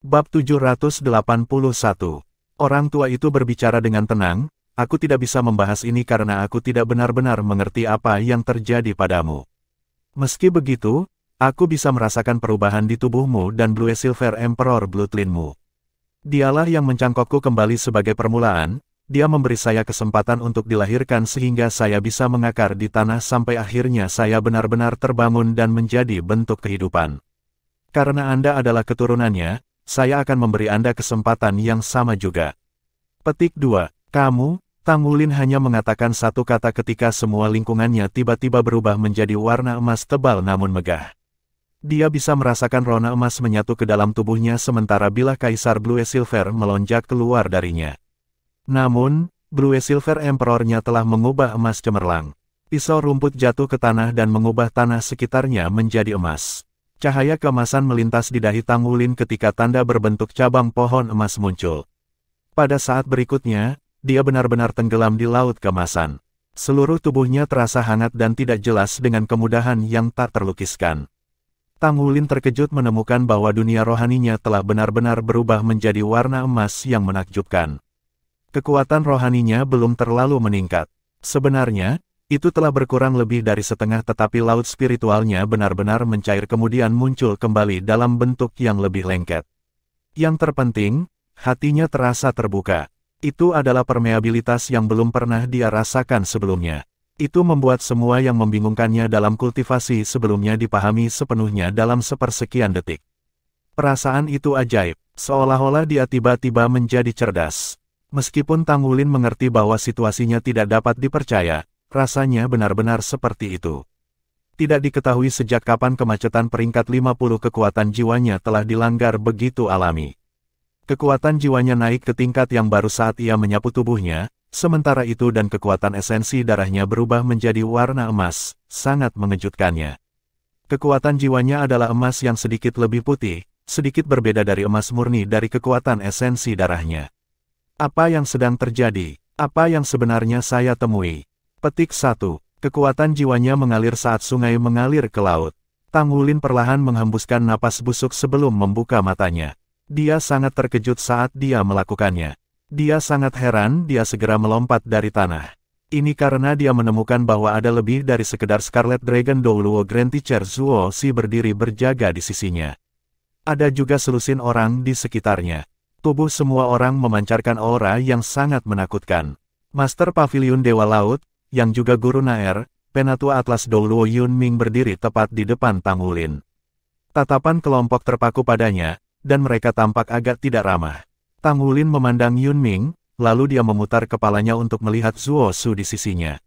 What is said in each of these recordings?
Bab 781. Orang tua itu berbicara dengan tenang, aku tidak bisa membahas ini karena aku tidak benar-benar mengerti apa yang terjadi padamu. Meski begitu, aku bisa merasakan perubahan di tubuhmu dan Blue Silver Emperor Bloodline-mu. Dialah yang mencangkokku kembali sebagai permulaan, dia memberi saya kesempatan untuk dilahirkan sehingga saya bisa mengakar di tanah sampai akhirnya saya benar-benar terbangun dan menjadi bentuk kehidupan. Karena Anda adalah keturunannya, saya akan memberi Anda kesempatan yang sama juga. Petik 2. Kamu, Tangulin hanya mengatakan satu kata ketika semua lingkungannya tiba-tiba berubah menjadi warna emas tebal namun megah. Dia bisa merasakan rona emas menyatu ke dalam tubuhnya sementara bilah Kaisar Blue Silver melonjak keluar darinya. Namun, Blue Silver Emperor-nya telah mengubah emas cemerlang. Pisau rumput jatuh ke tanah dan mengubah tanah sekitarnya menjadi emas. Cahaya keemasan melintas di dahi Tangulin ketika tanda berbentuk cabang pohon emas muncul. Pada saat berikutnya, dia benar-benar tenggelam di laut keemasan. Seluruh tubuhnya terasa hangat dan tidak jelas dengan kemudahan yang tak terlukiskan. Tangulin terkejut menemukan bahwa dunia rohaninya telah benar-benar berubah menjadi warna emas yang menakjubkan. Kekuatan rohaninya belum terlalu meningkat. Sebenarnya, itu telah berkurang lebih dari setengah tetapi laut spiritualnya benar-benar mencair kemudian muncul kembali dalam bentuk yang lebih lengket. Yang terpenting, hatinya terasa terbuka. Itu adalah permeabilitas yang belum pernah dia rasakan sebelumnya. Itu membuat semua yang membingungkannya dalam kultivasi sebelumnya dipahami sepenuhnya dalam sepersekian detik. Perasaan itu ajaib, seolah-olah dia tiba-tiba menjadi cerdas. Meskipun Tangulin mengerti bahwa situasinya tidak dapat dipercaya, rasanya benar-benar seperti itu. Tidak diketahui sejak kapan kemacetan peringkat 50 kekuatan jiwanya telah dilanggar begitu alami. Kekuatan jiwanya naik ke tingkat yang baru saat ia menyapu tubuhnya, sementara itu dan kekuatan esensi darahnya berubah menjadi warna emas, sangat mengejutkannya. Kekuatan jiwanya adalah emas yang sedikit lebih putih, sedikit berbeda dari emas murni dari kekuatan esensi darahnya. Apa yang sedang terjadi? Apa yang sebenarnya saya temui? Petik 1. Kekuatan jiwanya mengalir saat sungai mengalir ke laut. Tangulin perlahan menghembuskan napas busuk sebelum membuka matanya. Dia sangat terkejut saat dia melakukannya. Dia sangat heran dia segera melompat dari tanah. Ini karena dia menemukan bahwa ada lebih dari sekedar Scarlet Dragon Douluo Grand Teacher Zuo Si berdiri berjaga di sisinya. Ada juga selusin orang di sekitarnya. Tubuh semua orang memancarkan aura yang sangat menakutkan. Master Pavilion Dewa Laut, yang juga guru Naer, Penatua Atlas Douluo Yunming berdiri tepat di depan Tangulin. Tatapan kelompok terpaku padanya, dan mereka tampak agak tidak ramah. Tangulin memandang Yunming, lalu dia memutar kepalanya untuk melihat Zuo Su di sisinya.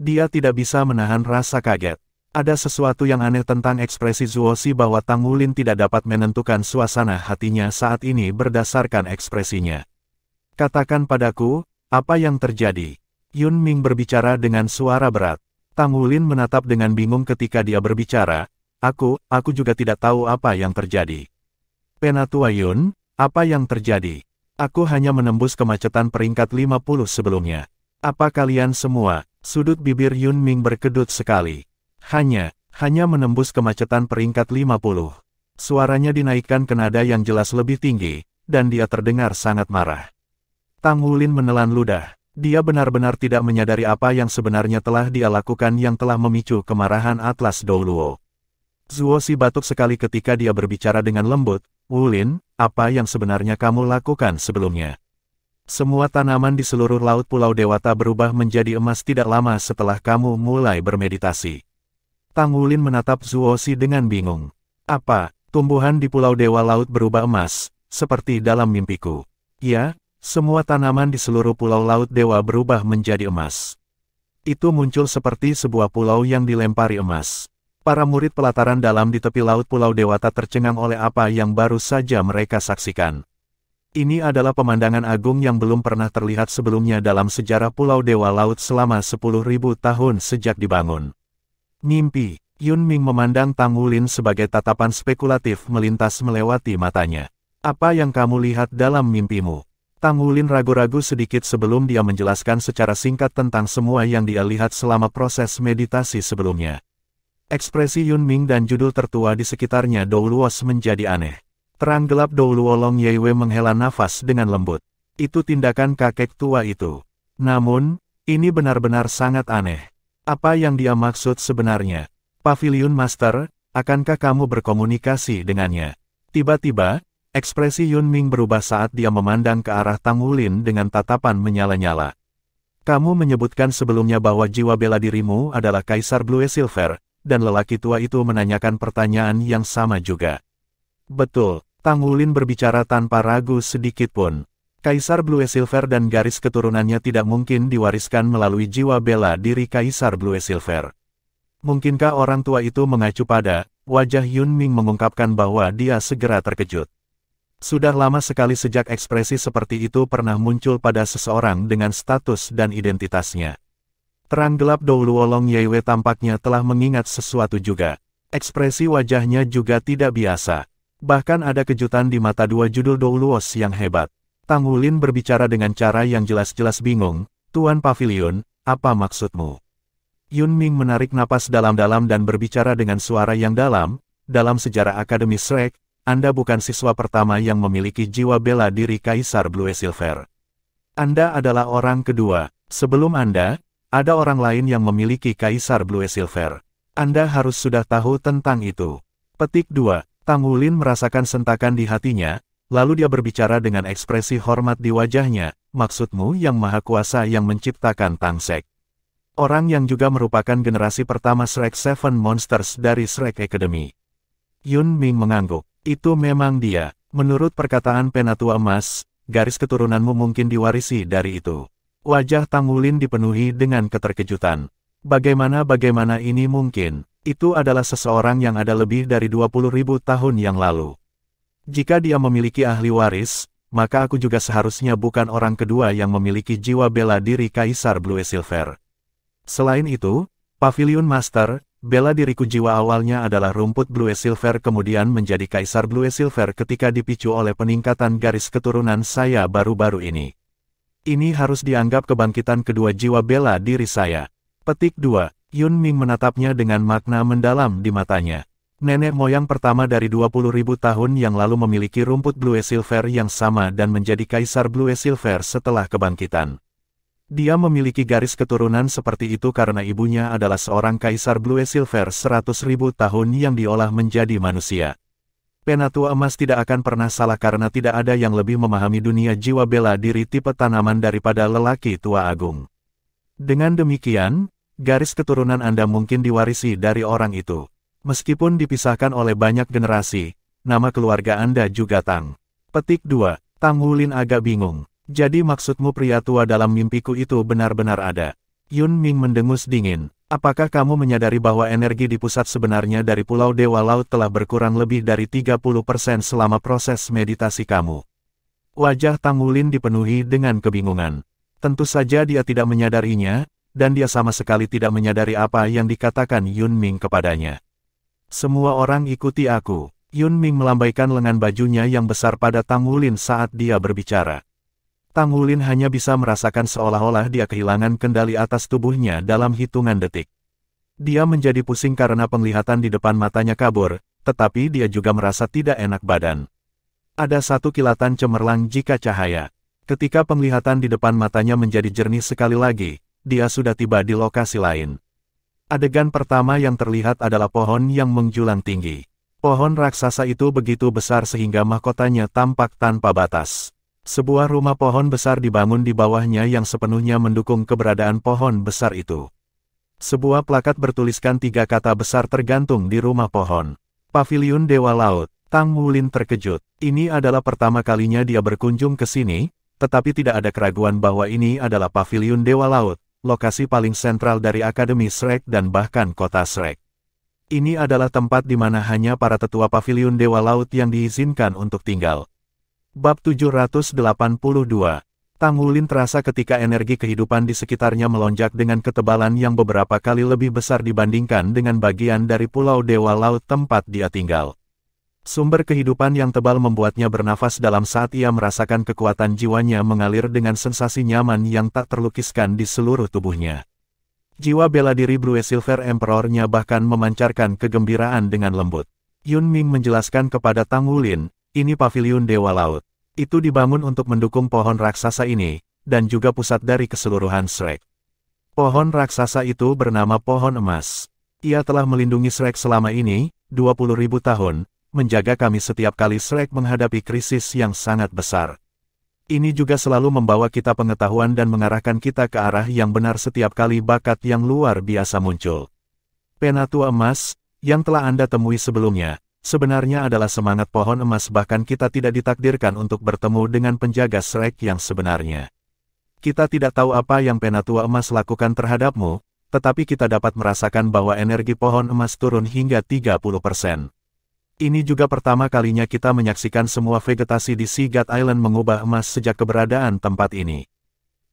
Dia tidak bisa menahan rasa kaget. Ada sesuatu yang aneh tentang ekspresi Zuo Si bahwa Tangulin tidak dapat menentukan suasana hatinya saat ini berdasarkan ekspresinya. Katakan padaku, apa yang terjadi? Yunming berbicara dengan suara berat. Tangulin menatap dengan bingung ketika dia berbicara. Aku juga tidak tahu apa yang terjadi. Penatua Yun, apa yang terjadi? Aku hanya menembus kemacetan peringkat 50 sebelumnya. Apa kalian semua? Sudut bibir Yunming berkedut sekali. Hanya menembus kemacetan peringkat 50. Suaranya dinaikkan ke nada yang jelas lebih tinggi, dan dia terdengar sangat marah. Tangulin menelan ludah. Dia benar-benar tidak menyadari apa yang sebenarnya telah dia lakukan yang telah memicu kemarahan Atlas Douluo. Zuo Si batuk sekali ketika dia berbicara dengan lembut, Wulin, apa yang sebenarnya kamu lakukan sebelumnya? Semua tanaman di seluruh laut Pulau Dewata berubah menjadi emas tidak lama setelah kamu mulai bermeditasi. Tangulin menatap Zuo Si dengan bingung. Apa, tumbuhan di Pulau Dewa Laut berubah emas, seperti dalam mimpiku? Ya. Semua tanaman di seluruh pulau Laut Dewa berubah menjadi emas. Itu muncul seperti sebuah pulau yang dilempari emas. Para murid pelataran dalam di tepi Laut Pulau Dewata tercengang oleh apa yang baru saja mereka saksikan. Ini adalah pemandangan agung yang belum pernah terlihat sebelumnya dalam sejarah Pulau Dewa Laut selama 10.000 tahun sejak dibangun. Mimpi, Yunming memandang Tangulin sebagai tatapan spekulatif melintas melewati matanya. Apa yang kamu lihat dalam mimpimu? Tangulin ragu-ragu sedikit sebelum dia menjelaskan secara singkat tentang semua yang dia lihat selama proses meditasi sebelumnya. Ekspresi Yunming dan judul tertua di sekitarnya Douluos menjadi aneh. Terang gelap Douluolong Yeiwe menghela nafas dengan lembut. Itu tindakan kakek tua itu. Namun, ini benar-benar sangat aneh. Apa yang dia maksud sebenarnya? Pavilion Master, akankah kamu berkomunikasi dengannya? Tiba-tiba, ekspresi Yunming berubah saat dia memandang ke arah Tang Wulin dengan tatapan menyala-nyala. Kamu menyebutkan sebelumnya bahwa jiwa bela dirimu adalah Kaisar Blue Silver, dan lelaki tua itu menanyakan pertanyaan yang sama juga. Betul, Tang Wulin berbicara tanpa ragu sedikit pun. Kaisar Blue Silver dan garis keturunannya tidak mungkin diwariskan melalui jiwa bela diri Kaisar Blue Silver. Mungkinkah orang tua itu mengacu pada wajah Yunming mengungkapkan bahwa dia segera terkejut. Sudah lama sekali sejak ekspresi seperti itu pernah muncul pada seseorang dengan status dan identitasnya. Terang gelap Douluolong Yeiwe tampaknya telah mengingat sesuatu juga. Ekspresi wajahnya juga tidak biasa. Bahkan ada kejutan di mata dua judul Douluos yang hebat. Tang Wulin berbicara dengan cara yang jelas-jelas bingung. Tuan Pavilion, apa maksudmu? Yunming menarik napas dalam-dalam dan berbicara dengan suara yang dalam. Dalam sejarah Akademi Shrek, Anda bukan siswa pertama yang memiliki jiwa bela diri Kaisar Blue Silver. Anda adalah orang kedua. Sebelum Anda, ada orang lain yang memiliki Kaisar Blue Silver. Anda harus sudah tahu tentang itu. Petik 2. Tang Wulin merasakan sentakan di hatinya. Lalu dia berbicara dengan ekspresi hormat di wajahnya, maksudmu yang maha kuasa yang menciptakan Tangsek. Orang yang juga merupakan generasi pertama Shrek Seven Monsters dari Shrek Academy. Yunming mengangguk. Itu memang dia. Menurut perkataan Penatua Emas, garis keturunanmu mungkin diwarisi dari itu. Wajah Tang Wulin dipenuhi dengan keterkejutan. Bagaimana ini mungkin? Itu adalah seseorang yang ada lebih dari 20.000 tahun yang lalu. Jika dia memiliki ahli waris, maka aku juga seharusnya bukan orang kedua yang memiliki jiwa bela diri Kaisar Blue Silver. Selain itu, Pavilion Master, bela diriku jiwa awalnya adalah rumput Blue Silver kemudian menjadi Kaisar Blue Silver ketika dipicu oleh peningkatan garis keturunan saya baru-baru ini. Ini harus dianggap kebangkitan kedua jiwa bela diri saya. Petik 2. Yunming menatapnya dengan makna mendalam di matanya. Nenek moyang pertama dari 20.000 tahun yang lalu memiliki rumput Blue Silver yang sama dan menjadi Kaisar Blue Silver setelah kebangkitan. Dia memiliki garis keturunan seperti itu karena ibunya adalah seorang Kaisar Blue Silver 100.000 tahun yang diolah menjadi manusia. Penatua Emas tidak akan pernah salah karena tidak ada yang lebih memahami dunia jiwa bela diri tipe tanaman daripada lelaki tua agung. Dengan demikian, garis keturunan Anda mungkin diwarisi dari orang itu. Meskipun dipisahkan oleh banyak generasi, nama keluarga Anda juga Tang. Petik 2. Tang Wulin agak bingung. Jadi maksudmu pria tua dalam mimpiku itu benar-benar ada? Yunming mendengus dingin. Apakah kamu menyadari bahwa energi di pusat sebenarnya dari Pulau Dewa Laut telah berkurang lebih dari 30% selama proses meditasi kamu? Wajah Tang Wulin dipenuhi dengan kebingungan. Tentu saja dia tidak menyadarinya, dan dia sama sekali tidak menyadari apa yang dikatakan Yunming kepadanya. Semua orang ikuti aku. Yunming melambaikan lengan bajunya yang besar pada Tang Wulin saat dia berbicara. Tang Wulin hanya bisa merasakan seolah-olah dia kehilangan kendali atas tubuhnya dalam hitungan detik. Dia menjadi pusing karena penglihatan di depan matanya kabur, tetapi dia juga merasa tidak enak badan. Ada satu kilatan cemerlang jika cahaya. Ketika penglihatan di depan matanya menjadi jernih sekali lagi, dia sudah tiba di lokasi lain. Adegan pertama yang terlihat adalah pohon yang menjulang tinggi. Pohon raksasa itu begitu besar sehingga mahkotanya tampak tanpa batas. Sebuah rumah pohon besar dibangun di bawahnya yang sepenuhnya mendukung keberadaan pohon besar itu. Sebuah plakat bertuliskan 3 kata besar tergantung di rumah pohon. Pavilion Dewa Laut. Tang Wulin terkejut. Ini adalah pertama kalinya dia berkunjung ke sini, tetapi tidak ada keraguan bahwa ini adalah Pavilion Dewa Laut. Lokasi paling sentral dari Akademi Shrek dan bahkan kota Shrek. Ini adalah tempat di mana hanya para tetua Pavilion Dewa Laut yang diizinkan untuk tinggal. Bab 782. Tang Wulin terasa ketika energi kehidupan di sekitarnya melonjak dengan ketebalan yang beberapa kali lebih besar dibandingkan dengan bagian dari Pulau Dewa Laut tempat dia tinggal. Sumber kehidupan yang tebal membuatnya bernafas dalam saat ia merasakan kekuatan jiwanya mengalir dengan sensasi nyaman yang tak terlukiskan di seluruh tubuhnya. Jiwa bela diri Blue Silver Emperor-nya bahkan memancarkan kegembiraan dengan lembut. Yunming menjelaskan kepada Tang Wulin, ini paviliun Dewa Laut. Itu dibangun untuk mendukung pohon raksasa ini, dan juga pusat dari keseluruhan Shrek. Pohon raksasa itu bernama Pohon Emas. Ia telah melindungi Shrek selama ini, 20.000 tahun, menjaga kami setiap kali Shrek menghadapi krisis yang sangat besar. Ini juga selalu membawa kita pengetahuan dan mengarahkan kita ke arah yang benar setiap kali bakat yang luar biasa muncul. Penatua Emas, yang telah Anda temui sebelumnya, sebenarnya adalah semangat pohon emas, bahkan kita tidak ditakdirkan untuk bertemu dengan penjaga Shrek yang sebenarnya. Kita tidak tahu apa yang Penatua Emas lakukan terhadapmu, tetapi kita dapat merasakan bahwa energi pohon emas turun hingga 30%. Ini juga pertama kalinya kita menyaksikan semua vegetasi di Sea God Island mengubah emas sejak keberadaan tempat ini.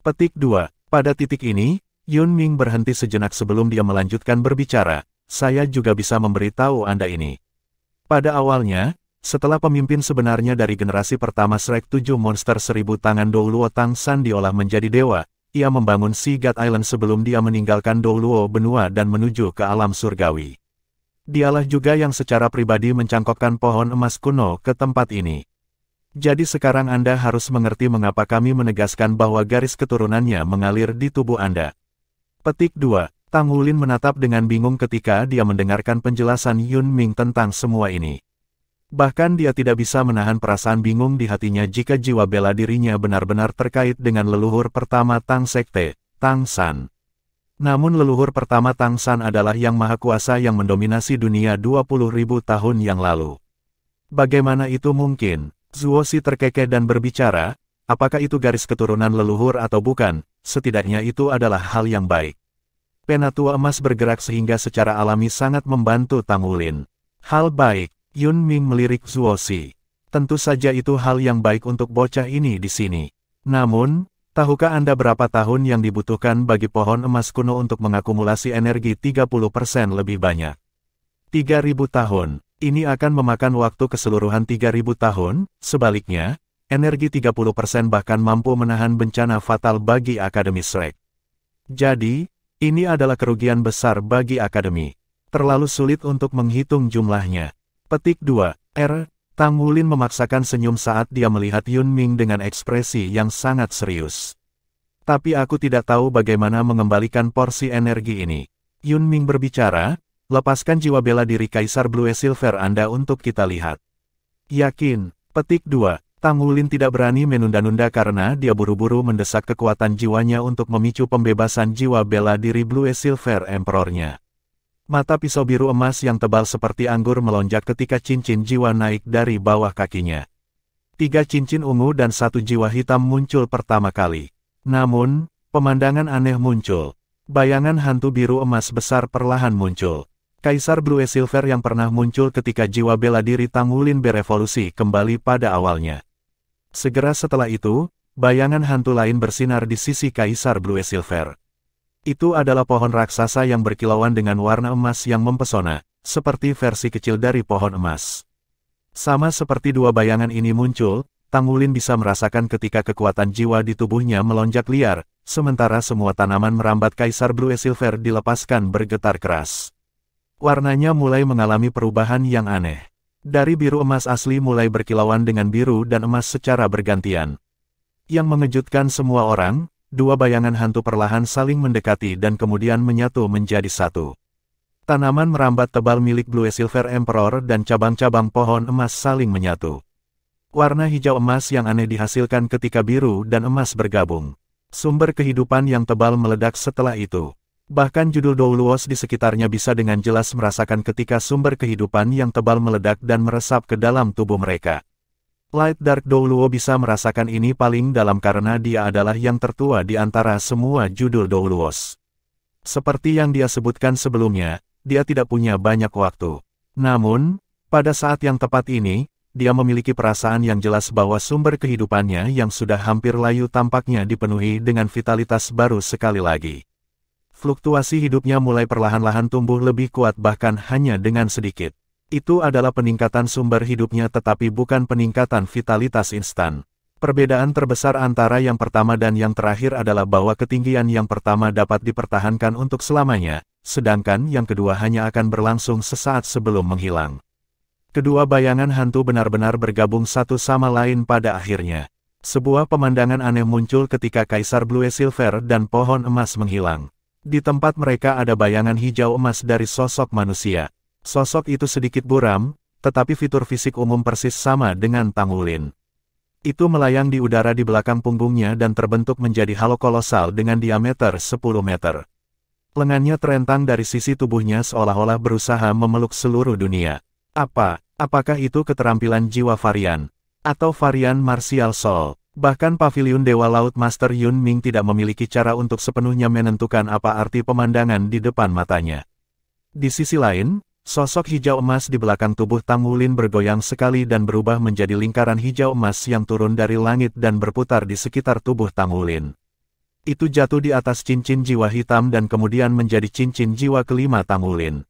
Petik 2. Pada titik ini, Yun Ming berhenti sejenak sebelum dia melanjutkan berbicara. Saya juga bisa memberitahu Anda ini. Pada awalnya, setelah pemimpin sebenarnya dari generasi pertama Shrek 7 monster 1000 tangan Douluo Tang San diolah menjadi dewa, ia membangun Sea God Island sebelum dia meninggalkan Douluo benua dan menuju ke alam surgawi. Dialah juga yang secara pribadi mencangkokkan pohon emas kuno ke tempat ini. Jadi sekarang Anda harus mengerti mengapa kami menegaskan bahwa garis keturunannya mengalir di tubuh Anda. Petik 2. Tang Wulin menatap dengan bingung ketika dia mendengarkan penjelasan Yun Ming tentang semua ini. Bahkan dia tidak bisa menahan perasaan bingung di hatinya jika jiwa bela dirinya benar-benar terkait dengan leluhur pertama Tang Sekte, Tang San. Namun leluhur pertama Tang San adalah yang maha kuasa yang mendominasi dunia 20.000 tahun yang lalu. Bagaimana itu mungkin? Zuozi terkekeh dan berbicara, apakah itu garis keturunan leluhur atau bukan, setidaknya itu adalah hal yang baik. Penatua Emas bergerak sehingga secara alami sangat membantu Tang Wulin. Hal baik, Yun Ming melirik Zuozi. Tentu saja itu hal yang baik untuk bocah ini di sini. Namun, tahukah Anda berapa tahun yang dibutuhkan bagi pohon emas kuno untuk mengakumulasi energi 30% lebih banyak? 3.000 tahun. Ini akan memakan waktu keseluruhan 3.000 tahun, sebaliknya, energi 30% bahkan mampu menahan bencana fatal bagi Akademi Shrek. Jadi, ini adalah kerugian besar bagi Akademi. Terlalu sulit untuk menghitung jumlahnya. Petik 2. Tang Wulin memaksakan senyum saat dia melihat Yun Ming dengan ekspresi yang sangat serius. Tapi aku tidak tahu bagaimana mengembalikan porsi energi ini. Yun Ming berbicara, lepaskan jiwa bela diri Kaisar Blue Silver Anda untuk kita lihat. Yakin. Petik 2. Tang Wulin tidak berani menunda-nunda karena dia buru-buru mendesak kekuatan jiwanya untuk memicu pembebasan jiwa bela diri Blue Silver Emperor-nya. Mata pisau biru emas yang tebal seperti anggur melonjak ketika cincin jiwa naik dari bawah kakinya. 3 cincin ungu dan 1 jiwa hitam muncul pertama kali. Namun, pemandangan aneh muncul. Bayangan hantu biru emas besar perlahan muncul. Kaisar Blue Silver yang pernah muncul ketika jiwa bela diri Tang Wulin berevolusi kembali pada awalnya. Segera setelah itu, bayangan hantu lain bersinar di sisi Kaisar Blue Silver. Itu adalah pohon raksasa yang berkilauan dengan warna emas yang mempesona, seperti versi kecil dari pohon emas. Sama seperti dua bayangan ini muncul, Tang Wulin bisa merasakan ketika kekuatan jiwa di tubuhnya melonjak liar, sementara semua tanaman merambat Kaisar Blue Silver dilepaskan bergetar keras. Warnanya mulai mengalami perubahan yang aneh. Dari biru emas asli mulai berkilauan dengan biru dan emas secara bergantian. Yang mengejutkan semua orang, dua bayangan hantu perlahan saling mendekati dan kemudian menyatu menjadi satu. Tanaman merambat tebal milik Blue Silver Emperor dan cabang-cabang pohon emas saling menyatu. Warna hijau emas yang aneh dihasilkan ketika biru dan emas bergabung. Sumber kehidupan yang tebal meledak setelah itu. Bahkan judul Douluos di sekitarnya bisa dengan jelas merasakan ketika sumber kehidupan yang tebal meledak dan meresap ke dalam tubuh mereka. Light Dark Douluo bisa merasakan ini paling dalam karena dia adalah yang tertua di antara semua judul Douluos. Seperti yang dia sebutkan sebelumnya, dia tidak punya banyak waktu. Namun, pada saat yang tepat ini, dia memiliki perasaan yang jelas bahwa sumber kehidupannya yang sudah hampir layu tampaknya dipenuhi dengan vitalitas baru sekali lagi. Fluktuasi hidupnya mulai perlahan-lahan tumbuh lebih kuat bahkan hanya dengan sedikit. Itu adalah peningkatan sumber hidupnya tetapi bukan peningkatan vitalitas instan. Perbedaan terbesar antara yang pertama dan yang terakhir adalah bahwa ketinggian yang pertama dapat dipertahankan untuk selamanya, sedangkan yang kedua hanya akan berlangsung sesaat sebelum menghilang. Kedua bayangan hantu benar-benar bergabung satu sama lain pada akhirnya. Sebuah pemandangan aneh muncul ketika Kaisar Blue Silver dan pohon emas menghilang. Di tempat mereka ada bayangan hijau emas dari sosok manusia. Sosok itu sedikit buram, tetapi fitur fisik umum persis sama dengan Tang Wulin. Itu melayang di udara di belakang punggungnya dan terbentuk menjadi halo kolosal dengan diameter 10 meter. Lengannya terentang dari sisi tubuhnya seolah-olah berusaha memeluk seluruh dunia. Apakah itu keterampilan jiwa varian? Atau varian martial soul? Bahkan Paviliun Dewa Laut Master Yun Ming tidak memiliki cara untuk sepenuhnya menentukan apa arti pemandangan di depan matanya. Di sisi lain, sosok hijau emas di belakang tubuh Tang Wulin bergoyang sekali dan berubah menjadi lingkaran hijau emas yang turun dari langit dan berputar di sekitar tubuh Tang Wulin. Itu jatuh di atas cincin jiwa hitam dan kemudian menjadi cincin jiwa kelima Tang Wulin.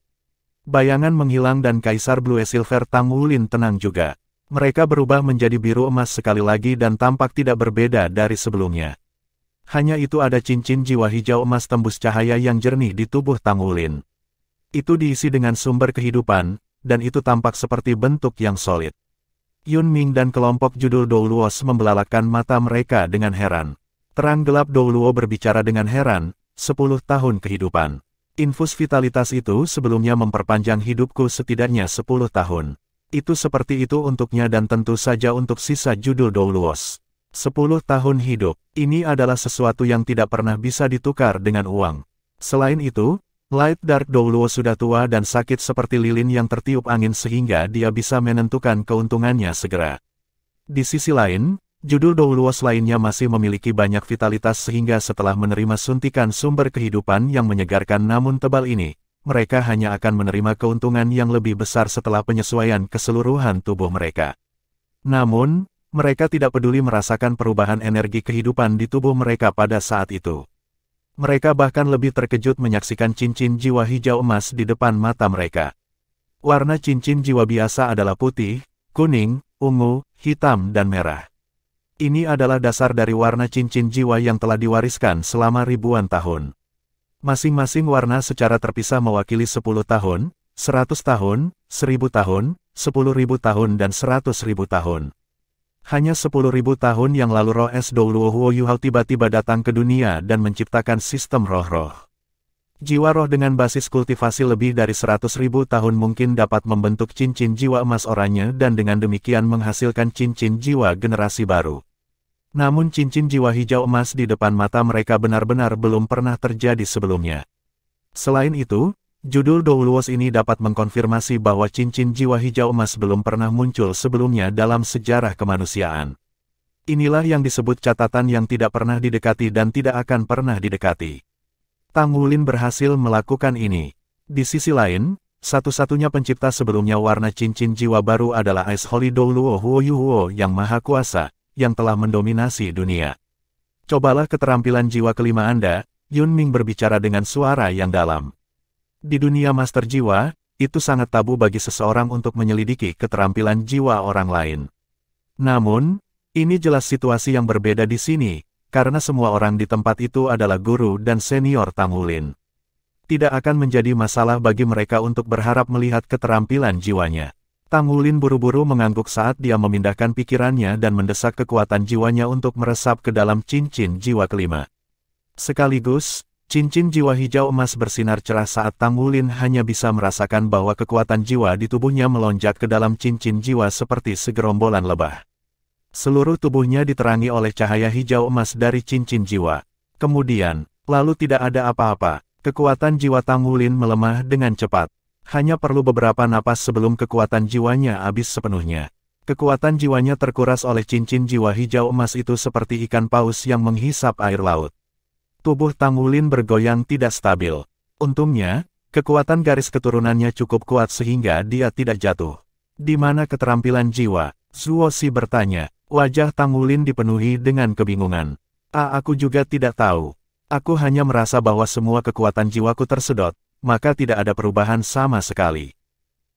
Bayangan menghilang dan Kaisar Blue Silver Tang Wulin tenang juga. Mereka berubah menjadi biru emas sekali lagi dan tampak tidak berbeda dari sebelumnya. Hanya itu ada cincin jiwa hijau emas tembus cahaya yang jernih di tubuh Tang Wulin. Itu diisi dengan sumber kehidupan, dan itu tampak seperti bentuk yang solid. Yun Ming dan kelompok judul Dou Luos membelalakan mata mereka dengan heran. Terang gelap Dou Luo berbicara dengan heran, 10 tahun kehidupan. Infus vitalitas itu sebelumnya memperpanjang hidupku setidaknya 10 tahun. Itu seperti itu untuknya dan tentu saja untuk sisa judul Dou Luos. 10 tahun hidup, ini adalah sesuatu yang tidak pernah bisa ditukar dengan uang. Selain itu, Light Dark Dou Luo sudah tua dan sakit seperti lilin yang tertiup angin sehingga dia bisa menentukan keuntungannya segera. Di sisi lain, judul Dou Luos lainnya masih memiliki banyak vitalitas sehingga setelah menerima suntikan sumber kehidupan yang menyegarkan namun tebal ini, mereka hanya akan menerima keuntungan yang lebih besar setelah penyesuaian keseluruhan tubuh mereka. Namun, mereka tidak peduli merasakan perubahan energi kehidupan di tubuh mereka pada saat itu. Mereka bahkan lebih terkejut menyaksikan cincin jiwa hijau emas di depan mata mereka. Warna cincin jiwa biasa adalah putih, kuning, ungu, hitam dan merah. Ini adalah dasar dari warna cincin jiwa yang telah diwariskan selama ribuan tahun. Masing-masing warna secara terpisah mewakili 10 tahun, 100 tahun, 1000 tahun, 10.000 tahun dan 100.000 tahun. Hanya 10.000 tahun yang lalu roh es Dou Luo Huo Yuhao tiba-tiba datang ke dunia dan menciptakan sistem roh-roh. Jiwa roh dengan basis kultivasi lebih dari 100.000 tahun mungkin dapat membentuk cincin jiwa emas oranye dan dengan demikian menghasilkan cincin jiwa generasi baru. Namun cincin jiwa hijau emas di depan mata mereka benar-benar belum pernah terjadi sebelumnya. Selain itu, judul Dou Luos ini dapat mengkonfirmasi bahwa cincin jiwa hijau emas belum pernah muncul sebelumnya dalam sejarah kemanusiaan. Inilah yang disebut catatan yang tidak pernah didekati dan tidak akan pernah didekati. Tang Wulin berhasil melakukan ini. Di sisi lain, satu-satunya pencipta sebelumnya warna cincin jiwa baru adalah Ice Holy Dou Luo Huo Yuhuo yang maha kuasa, yang telah mendominasi dunia. Cobalah keterampilan jiwa kelima Anda, Yun Ming berbicara dengan suara yang dalam. Di dunia Master Jiwa, itu sangat tabu bagi seseorang untuk menyelidiki keterampilan jiwa orang lain. Namun, ini jelas situasi yang berbeda di sini, karena semua orang di tempat itu adalah guru dan senior Tang Wulin. Tidak akan menjadi masalah bagi mereka untuk berharap melihat keterampilan jiwanya. Tang Wulin buru-buru mengangguk saat dia memindahkan pikirannya dan mendesak kekuatan jiwanya untuk meresap ke dalam cincin jiwa kelima. Sekaligus, cincin jiwa hijau emas bersinar cerah saat Tang Wulin hanya bisa merasakan bahwa kekuatan jiwa di tubuhnya melonjak ke dalam cincin jiwa seperti segerombolan lebah. Seluruh tubuhnya diterangi oleh cahaya hijau emas dari cincin jiwa. Kemudian, lalu tidak ada apa-apa, kekuatan jiwa Tang Wulin melemah dengan cepat. Hanya perlu beberapa napas sebelum kekuatan jiwanya habis sepenuhnya. Kekuatan jiwanya terkuras oleh cincin jiwa hijau emas itu seperti ikan paus yang menghisap air laut. Tubuh Tang Wulin bergoyang tidak stabil. Untungnya, kekuatan garis keturunannya cukup kuat sehingga dia tidak jatuh. Di mana keterampilan jiwa? Zuo Si bertanya. Wajah Tang Wulin dipenuhi dengan kebingungan. Aku juga tidak tahu. Aku hanya merasa bahwa semua kekuatan jiwaku tersedot, maka tidak ada perubahan sama sekali.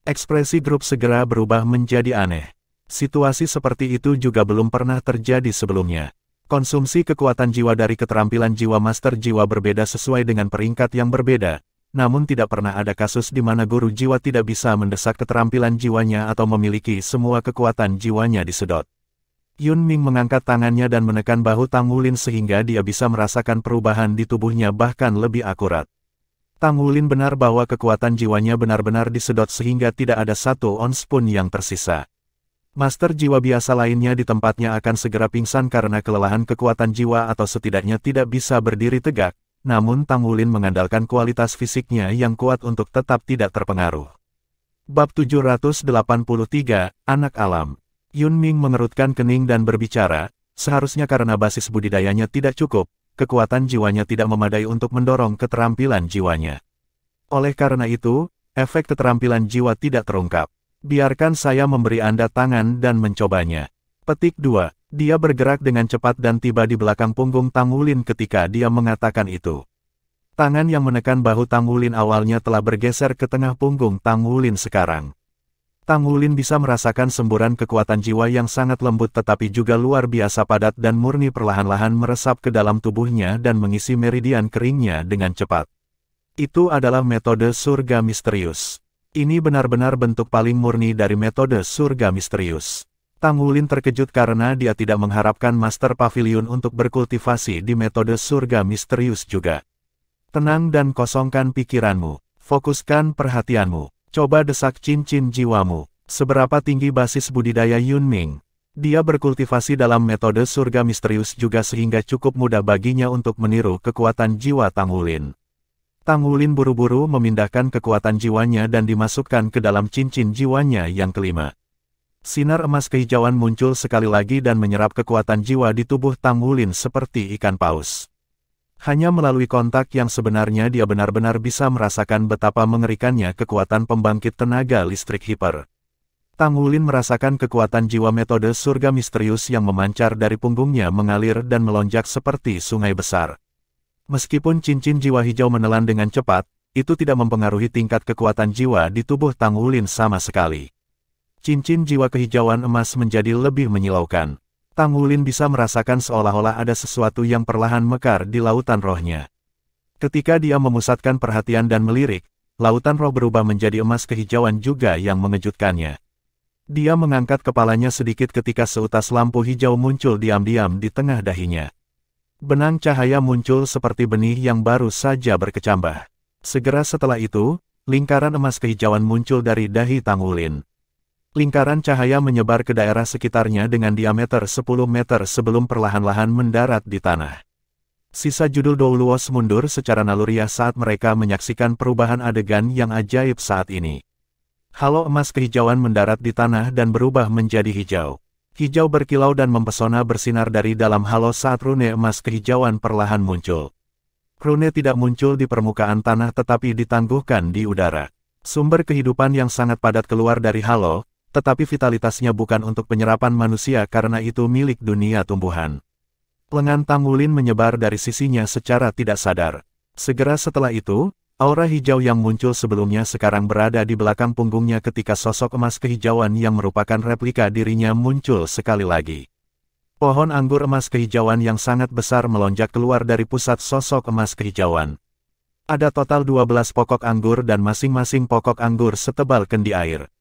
Ekspresi grup segera berubah menjadi aneh. Situasi seperti itu juga belum pernah terjadi sebelumnya. Konsumsi kekuatan jiwa dari keterampilan jiwa Master Jiwa berbeda sesuai dengan peringkat yang berbeda, namun tidak pernah ada kasus di mana guru jiwa tidak bisa mendesak keterampilan jiwanya atau memiliki semua kekuatan jiwanya disedot. Yun Ming mengangkat tangannya dan menekan bahu Tang Wulin sehingga dia bisa merasakan perubahan di tubuhnya bahkan lebih akurat. Tang Wulin benar bahwa kekuatan jiwanya benar-benar disedot sehingga tidak ada satu ons pun yang tersisa. Master jiwa biasa lainnya di tempatnya akan segera pingsan karena kelelahan kekuatan jiwa atau setidaknya tidak bisa berdiri tegak, namun Tang Wulin mengandalkan kualitas fisiknya yang kuat untuk tetap tidak terpengaruh. Bab 783, Anak Alam. Yun Ming mengerutkan kening dan berbicara, seharusnya karena basis budidayanya tidak cukup, kekuatan jiwanya tidak memadai untuk mendorong keterampilan jiwanya. Oleh karena itu, efek keterampilan jiwa tidak terungkap. Biarkan saya memberi Anda tangan dan mencobanya. Petik 2. Dia bergerak dengan cepat dan tiba di belakang punggung Tang Wulin ketika dia mengatakan itu. Tangan yang menekan bahu Tang Wulin awalnya telah bergeser ke tengah punggung Tang Wulin sekarang. Tang Wulin bisa merasakan semburan kekuatan jiwa yang sangat lembut tetapi juga luar biasa padat dan murni perlahan-lahan meresap ke dalam tubuhnya dan mengisi meridian keringnya dengan cepat. Itu adalah metode surga misterius. Ini benar-benar bentuk paling murni dari metode surga misterius. Tang Wulin terkejut karena dia tidak mengharapkan Master Pavilion untuk berkultivasi di metode surga misterius juga. Tenang dan kosongkan pikiranmu. Fokuskan perhatianmu. Coba desak cincin jiwamu. Seberapa tinggi basis budidaya Yun Ming? Dia berkultivasi dalam metode surga misterius juga sehingga cukup mudah baginya untuk meniru kekuatan jiwa Tang Wulin. Tang Wulin buru-buru memindahkan kekuatan jiwanya dan dimasukkan ke dalam cincin jiwanya yang kelima. Sinar emas kehijauan muncul sekali lagi dan menyerap kekuatan jiwa di tubuh Tang Wulin seperti ikan paus. Hanya melalui kontak yang sebenarnya dia benar-benar bisa merasakan betapa mengerikannya kekuatan pembangkit tenaga listrik hiper. Tang Wulin merasakan kekuatan jiwa metode surga misterius yang memancar dari punggungnya mengalir dan melonjak seperti sungai besar. Meskipun cincin jiwa hijau menelan dengan cepat, itu tidak mempengaruhi tingkat kekuatan jiwa di tubuh Tang Wulin sama sekali. Cincin jiwa kehijauan emas menjadi lebih menyilaukan. Tang Wulin bisa merasakan seolah-olah ada sesuatu yang perlahan mekar di lautan rohnya. Ketika dia memusatkan perhatian dan melirik, lautan roh berubah menjadi emas kehijauan juga yang mengejutkannya. Dia mengangkat kepalanya sedikit ketika seutas lampu hijau muncul diam-diam di tengah dahinya. Benang cahaya muncul seperti benih yang baru saja berkecambah. Segera setelah itu, lingkaran emas kehijauan muncul dari dahi Tang Wulin. Lingkaran cahaya menyebar ke daerah sekitarnya dengan diameter 10 meter sebelum perlahan-lahan mendarat di tanah. Sisa judul Doulos mundur secara naluriah saat mereka menyaksikan perubahan adegan yang ajaib saat ini. Halo emas kehijauan mendarat di tanah dan berubah menjadi hijau. Hijau berkilau dan mempesona bersinar dari dalam halo saat rune emas kehijauan perlahan muncul. Rune tidak muncul di permukaan tanah tetapi ditangguhkan di udara. Sumber kehidupan yang sangat padat keluar dari halo, tetapi vitalitasnya bukan untuk penyerapan manusia karena itu milik dunia tumbuhan. Lengan Tang Wulin menyebar dari sisinya secara tidak sadar. Segera setelah itu, aura hijau yang muncul sebelumnya sekarang berada di belakang punggungnya ketika sosok emas kehijauan yang merupakan replika dirinya muncul sekali lagi. Pohon anggur emas kehijauan yang sangat besar melonjak keluar dari pusat sosok emas kehijauan. Ada total 12 pokok anggur dan masing-masing pokok anggur setebal kendi air.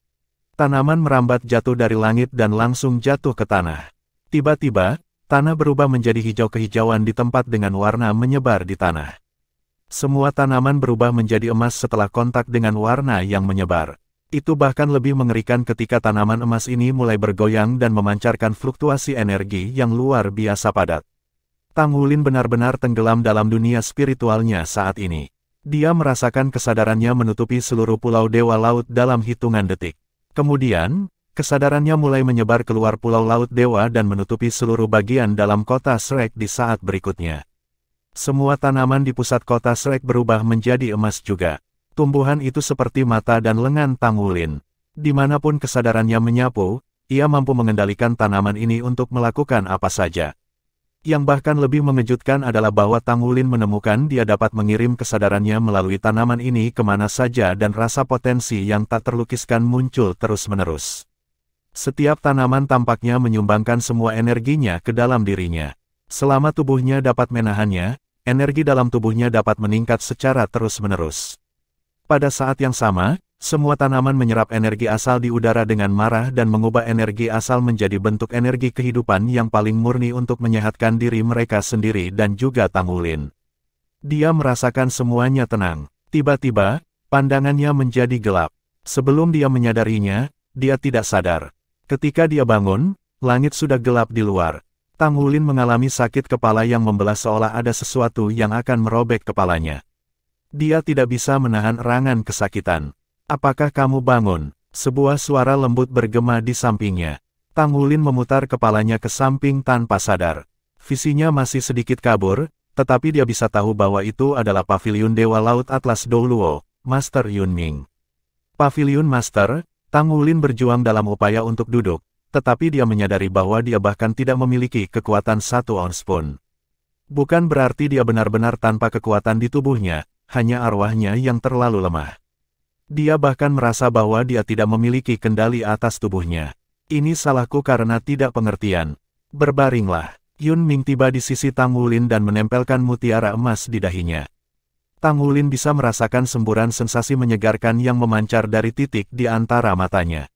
Tanaman merambat jatuh dari langit dan langsung jatuh ke tanah. Tiba-tiba, tanah berubah menjadi hijau kehijauan di tempat dengan warna menyebar di tanah. Semua tanaman berubah menjadi emas setelah kontak dengan warna yang menyebar. Itu bahkan lebih mengerikan ketika tanaman emas ini mulai bergoyang dan memancarkan fluktuasi energi yang luar biasa padat. Tang Wulin benar-benar tenggelam dalam dunia spiritualnya saat ini. Dia merasakan kesadarannya menutupi seluruh pulau Dewa Laut dalam hitungan detik. Kemudian, kesadarannya mulai menyebar keluar pulau Laut Dewa dan menutupi seluruh bagian dalam kota Shrek di saat berikutnya. Semua tanaman di pusat kota Shrek berubah menjadi emas juga. Tumbuhan itu seperti mata dan lengan Tang Wulin. Dimanapun kesadarannya menyapu, ia mampu mengendalikan tanaman ini untuk melakukan apa saja. Yang bahkan lebih mengejutkan adalah bahwa Tang Wulin menemukan dia dapat mengirim kesadarannya melalui tanaman ini kemana saja dan rasa potensi yang tak terlukiskan muncul terus-menerus. Setiap tanaman tampaknya menyumbangkan semua energinya ke dalam dirinya. Selama tubuhnya dapat menahannya, energi dalam tubuhnya dapat meningkat secara terus-menerus. Pada saat yang sama, semua tanaman menyerap energi asal di udara dengan marah dan mengubah energi asal menjadi bentuk energi kehidupan yang paling murni untuk menyehatkan diri mereka sendiri dan juga Tang Wulin. Dia merasakan semuanya tenang. Tiba-tiba, pandangannya menjadi gelap. Sebelum dia menyadarinya, dia tidak sadar. Ketika dia bangun, langit sudah gelap di luar. Tang Wulin mengalami sakit kepala yang membelah seolah ada sesuatu yang akan merobek kepalanya. Dia tidak bisa menahan erangan kesakitan. "Apakah kamu bangun?" Sebuah suara lembut bergema di sampingnya. Tang Wulin memutar kepalanya ke samping tanpa sadar. Visinya masih sedikit kabur, tetapi dia bisa tahu bahwa itu adalah Paviliun Dewa Laut Atlas Douluo, Master Yunming. Paviliun Master, Tang Wulin berjuang dalam upaya untuk duduk, tetapi dia menyadari bahwa dia bahkan tidak memiliki kekuatan 1 ons pun. Bukan berarti dia benar-benar tanpa kekuatan di tubuhnya, hanya arwahnya yang terlalu lemah. Dia bahkan merasa bahwa dia tidak memiliki kendali atas tubuhnya. "Ini salahku karena tidak pengertian." Berbaringlah. Yunming tiba di sisi Tang Wulin dan menempelkan mutiara emas di dahinya. Tang Wulin bisa merasakan semburan sensasi menyegarkan yang memancar dari titik di antara matanya.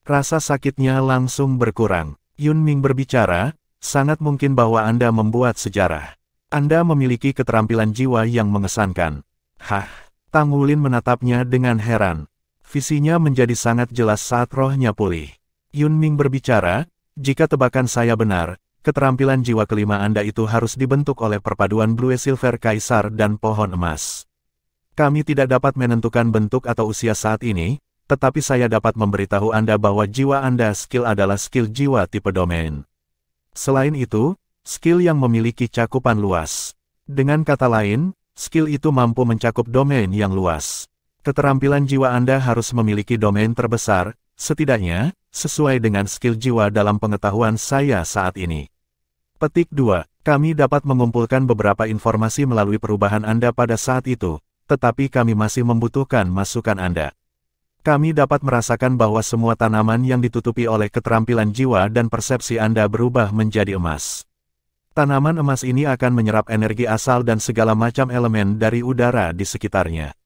Rasa sakitnya langsung berkurang. Yunming berbicara, "Sangat mungkin bahwa Anda membuat sejarah. Anda memiliki keterampilan jiwa yang mengesankan." "Hah?" Tang Wulin menatapnya dengan heran. Visinya menjadi sangat jelas saat rohnya pulih. Yunming berbicara, "Jika tebakan saya benar, keterampilan jiwa kelima Anda itu harus dibentuk oleh perpaduan Blue Silver Kaisar dan pohon emas. Kami tidak dapat menentukan bentuk atau usia saat ini, tetapi saya dapat memberitahu Anda bahwa jiwa Anda skill adalah skill jiwa tipe domain. Selain itu, skill yang memiliki cakupan luas. Dengan kata lain, skill itu mampu mencakup domain yang luas. Keterampilan jiwa Anda harus memiliki domain terbesar, setidaknya, sesuai dengan skill jiwa dalam pengetahuan saya saat ini. Petik 2. Kami dapat mengumpulkan beberapa informasi melalui perubahan Anda pada saat itu, tetapi kami masih membutuhkan masukan Anda. Kami dapat merasakan bahwa semua tanaman yang ditutupi oleh keterampilan jiwa dan persepsi Anda berubah menjadi emas. Tanaman emas ini akan menyerap energi asal dan segala macam elemen dari udara di sekitarnya.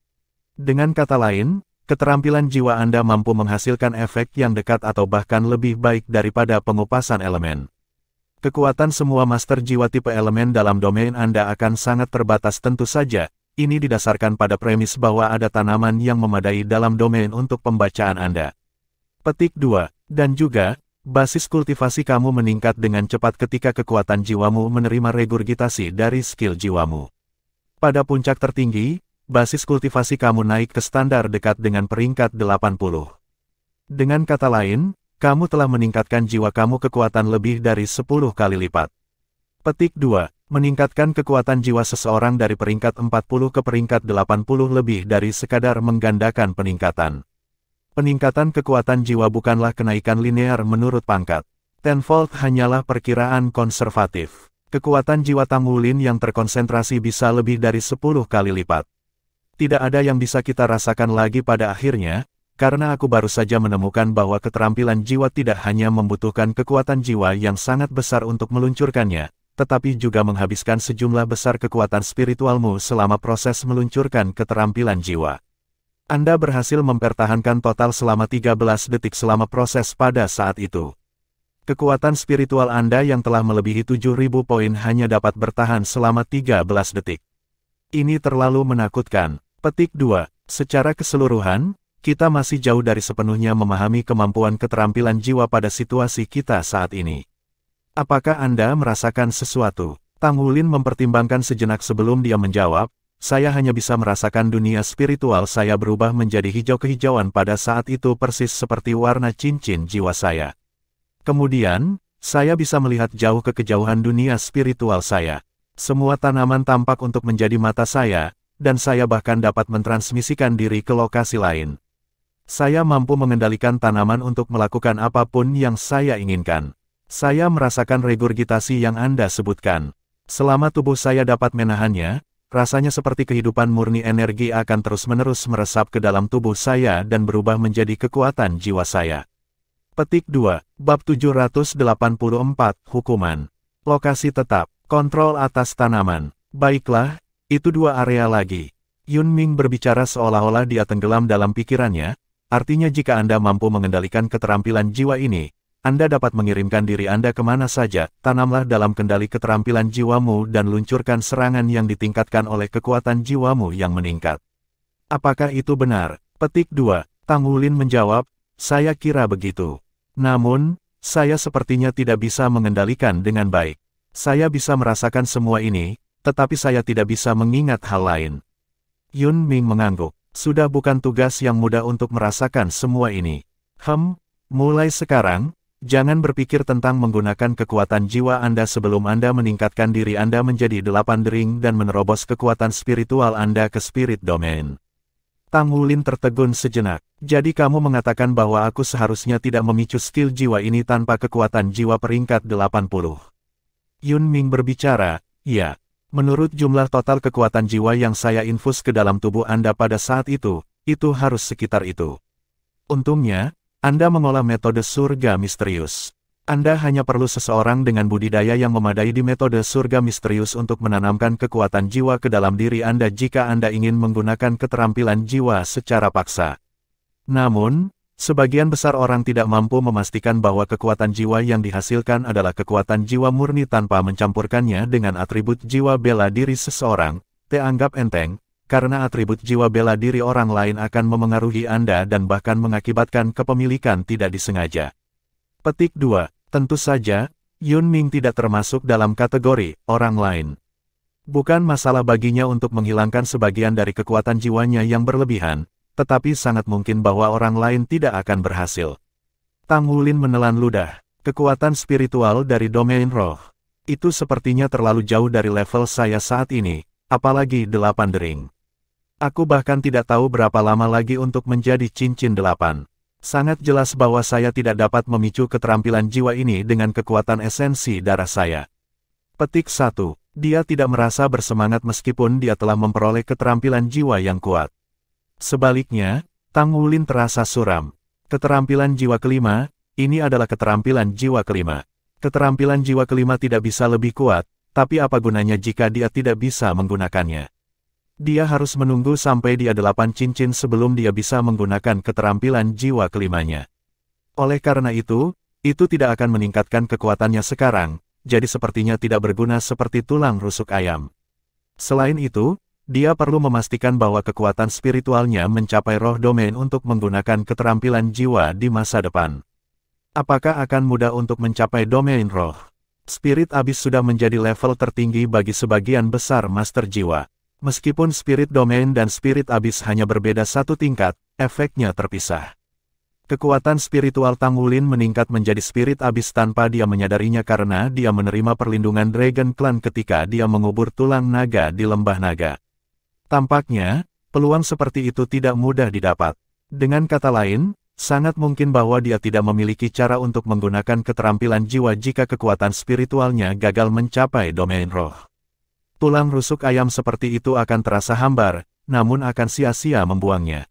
Dengan kata lain, keterampilan jiwa Anda mampu menghasilkan efek yang dekat atau bahkan lebih baik daripada pengupasan elemen. Kekuatan semua master jiwa tipe elemen dalam domain Anda akan sangat terbatas tentu saja. Ini didasarkan pada premis bahwa ada tanaman yang memadai dalam domain untuk pembacaan Anda. Petik 2. Dan juga, basis kultivasi kamu meningkat dengan cepat ketika kekuatan jiwamu menerima regurgitasi dari skill jiwamu. Pada puncak tertinggi, basis kultivasi kamu naik ke standar dekat dengan peringkat 80. Dengan kata lain, kamu telah meningkatkan jiwa kamu kekuatan lebih dari 10 kali lipat. Petik 2. Meningkatkan kekuatan jiwa seseorang dari peringkat 40 ke peringkat 80 lebih dari sekadar menggandakan peningkatan. Peningkatan kekuatan jiwa bukanlah kenaikan linear menurut pangkat. Tenfold hanyalah perkiraan konservatif. Kekuatan jiwa Tang Wulin yang terkonsentrasi bisa lebih dari 10 kali lipat. Tidak ada yang bisa kita rasakan lagi pada akhirnya, karena aku baru saja menemukan bahwa keterampilan jiwa tidak hanya membutuhkan kekuatan jiwa yang sangat besar untuk meluncurkannya, tetapi juga menghabiskan sejumlah besar kekuatan spiritualmu selama proses meluncurkan keterampilan jiwa. Anda berhasil mempertahankan total selama 13 detik selama proses pada saat itu. Kekuatan spiritual Anda yang telah melebihi 7.000 poin hanya dapat bertahan selama 13 detik. Ini terlalu menakutkan. Petik 2. Secara keseluruhan, kita masih jauh dari sepenuhnya memahami kemampuan keterampilan jiwa pada situasi kita saat ini. Apakah Anda merasakan sesuatu? Tang Wulin mempertimbangkan sejenak sebelum dia menjawab, "Saya hanya bisa merasakan dunia spiritual saya berubah menjadi hijau kehijauan pada saat itu persis seperti warna cincin jiwa saya. Kemudian, saya bisa melihat jauh ke kejauhan dunia spiritual saya. Semua tanaman tampak untuk menjadi mata saya, dan saya bahkan dapat mentransmisikan diri ke lokasi lain. Saya mampu mengendalikan tanaman untuk melakukan apapun yang saya inginkan. Saya merasakan regurgitasi yang Anda sebutkan. Selama tubuh saya dapat menahannya, rasanya seperti kehidupan murni energi akan terus-menerus meresap ke dalam tubuh saya dan berubah menjadi kekuatan jiwa saya." Petik 2. Bab 784, Hukuman. Lokasi tetap. Kontrol atas tanaman. Baiklah, itu 2 area lagi. Yun Ming berbicara seolah-olah dia tenggelam dalam pikirannya, artinya jika Anda mampu mengendalikan keterampilan jiwa ini, Anda dapat mengirimkan diri Anda kemana saja, tanamlah dalam kendali keterampilan jiwamu dan luncurkan serangan yang ditingkatkan oleh kekuatan jiwamu yang meningkat. Apakah itu benar? Petik 2. Tang Wulin menjawab, saya kira begitu. Namun, saya sepertinya tidak bisa mengendalikan dengan baik. Saya bisa merasakan semua ini, tetapi saya tidak bisa mengingat hal lain. Yun Ming mengangguk. Sudah bukan tugas yang mudah untuk merasakan semua ini. Mulai sekarang, jangan berpikir tentang menggunakan kekuatan jiwa Anda sebelum Anda meningkatkan diri Anda menjadi 8 dering dan menerobos kekuatan spiritual Anda ke spirit domain. Tang Wulin tertegun sejenak. Jadi kamu mengatakan bahwa aku seharusnya tidak memicu skill jiwa ini tanpa kekuatan jiwa peringkat 80. Yun Ming berbicara, ya. Menurut jumlah total kekuatan jiwa yang saya infus ke dalam tubuh Anda pada saat itu harus sekitar itu. Untungnya, Anda mengolah metode surga misterius. Anda hanya perlu seseorang dengan budidaya yang memadai di metode surga misterius untuk menanamkan kekuatan jiwa ke dalam diri Anda jika Anda ingin menggunakan keterampilan jiwa secara paksa. Namun, sebagian besar orang tidak mampu memastikan bahwa kekuatan jiwa yang dihasilkan adalah kekuatan jiwa murni tanpa mencampurkannya dengan atribut jiwa bela diri seseorang, anggap enteng, karena atribut jiwa bela diri orang lain akan memengaruhi Anda dan bahkan mengakibatkan kepemilikan tidak disengaja. Petik 2. Tentu saja, Yun Ming tidak termasuk dalam kategori orang lain. Bukan masalah baginya untuk menghilangkan sebagian dari kekuatan jiwanya yang berlebihan, tetapi sangat mungkin bahwa orang lain tidak akan berhasil. Tang Wulin menelan ludah. Kekuatan spiritual dari domain roh. Itu sepertinya terlalu jauh dari level saya saat ini, apalagi 8 dering. Aku bahkan tidak tahu berapa lama lagi untuk menjadi cincin 8. Sangat jelas bahwa saya tidak dapat memicu keterampilan jiwa ini dengan kekuatan esensi darah saya. Petik 1. Dia tidak merasa bersemangat meskipun dia telah memperoleh keterampilan jiwa yang kuat. Sebaliknya, Tang Wulin terasa suram. Keterampilan jiwa kelima, ini adalah keterampilan jiwa kelima. Keterampilan jiwa kelima tidak bisa lebih kuat, tapi apa gunanya jika dia tidak bisa menggunakannya? Dia harus menunggu sampai dia 8 cincin sebelum dia bisa menggunakan keterampilan jiwa kelimanya. Oleh karena itu tidak akan meningkatkan kekuatannya sekarang, jadi sepertinya tidak berguna seperti tulang rusuk ayam. Selain itu, dia perlu memastikan bahwa kekuatan spiritualnya mencapai roh domain untuk menggunakan keterampilan jiwa di masa depan. Apakah akan mudah untuk mencapai domain roh? Spirit Abyss sudah menjadi level tertinggi bagi sebagian besar master jiwa. Meskipun Spirit Domain dan Spirit Abyss hanya berbeda satu tingkat, efeknya terpisah. Kekuatan spiritual Tang Wulin meningkat menjadi Spirit Abyss tanpa dia menyadarinya karena dia menerima perlindungan Dragon Clan ketika dia mengubur tulang naga di lembah naga. Tampaknya, peluang seperti itu tidak mudah didapat. Dengan kata lain, sangat mungkin bahwa dia tidak memiliki cara untuk menggunakan keterampilan jiwa jika kekuatan spiritualnya gagal mencapai domain roh. Tulang rusuk ayam seperti itu akan terasa hambar, namun akan sia-sia membuangnya.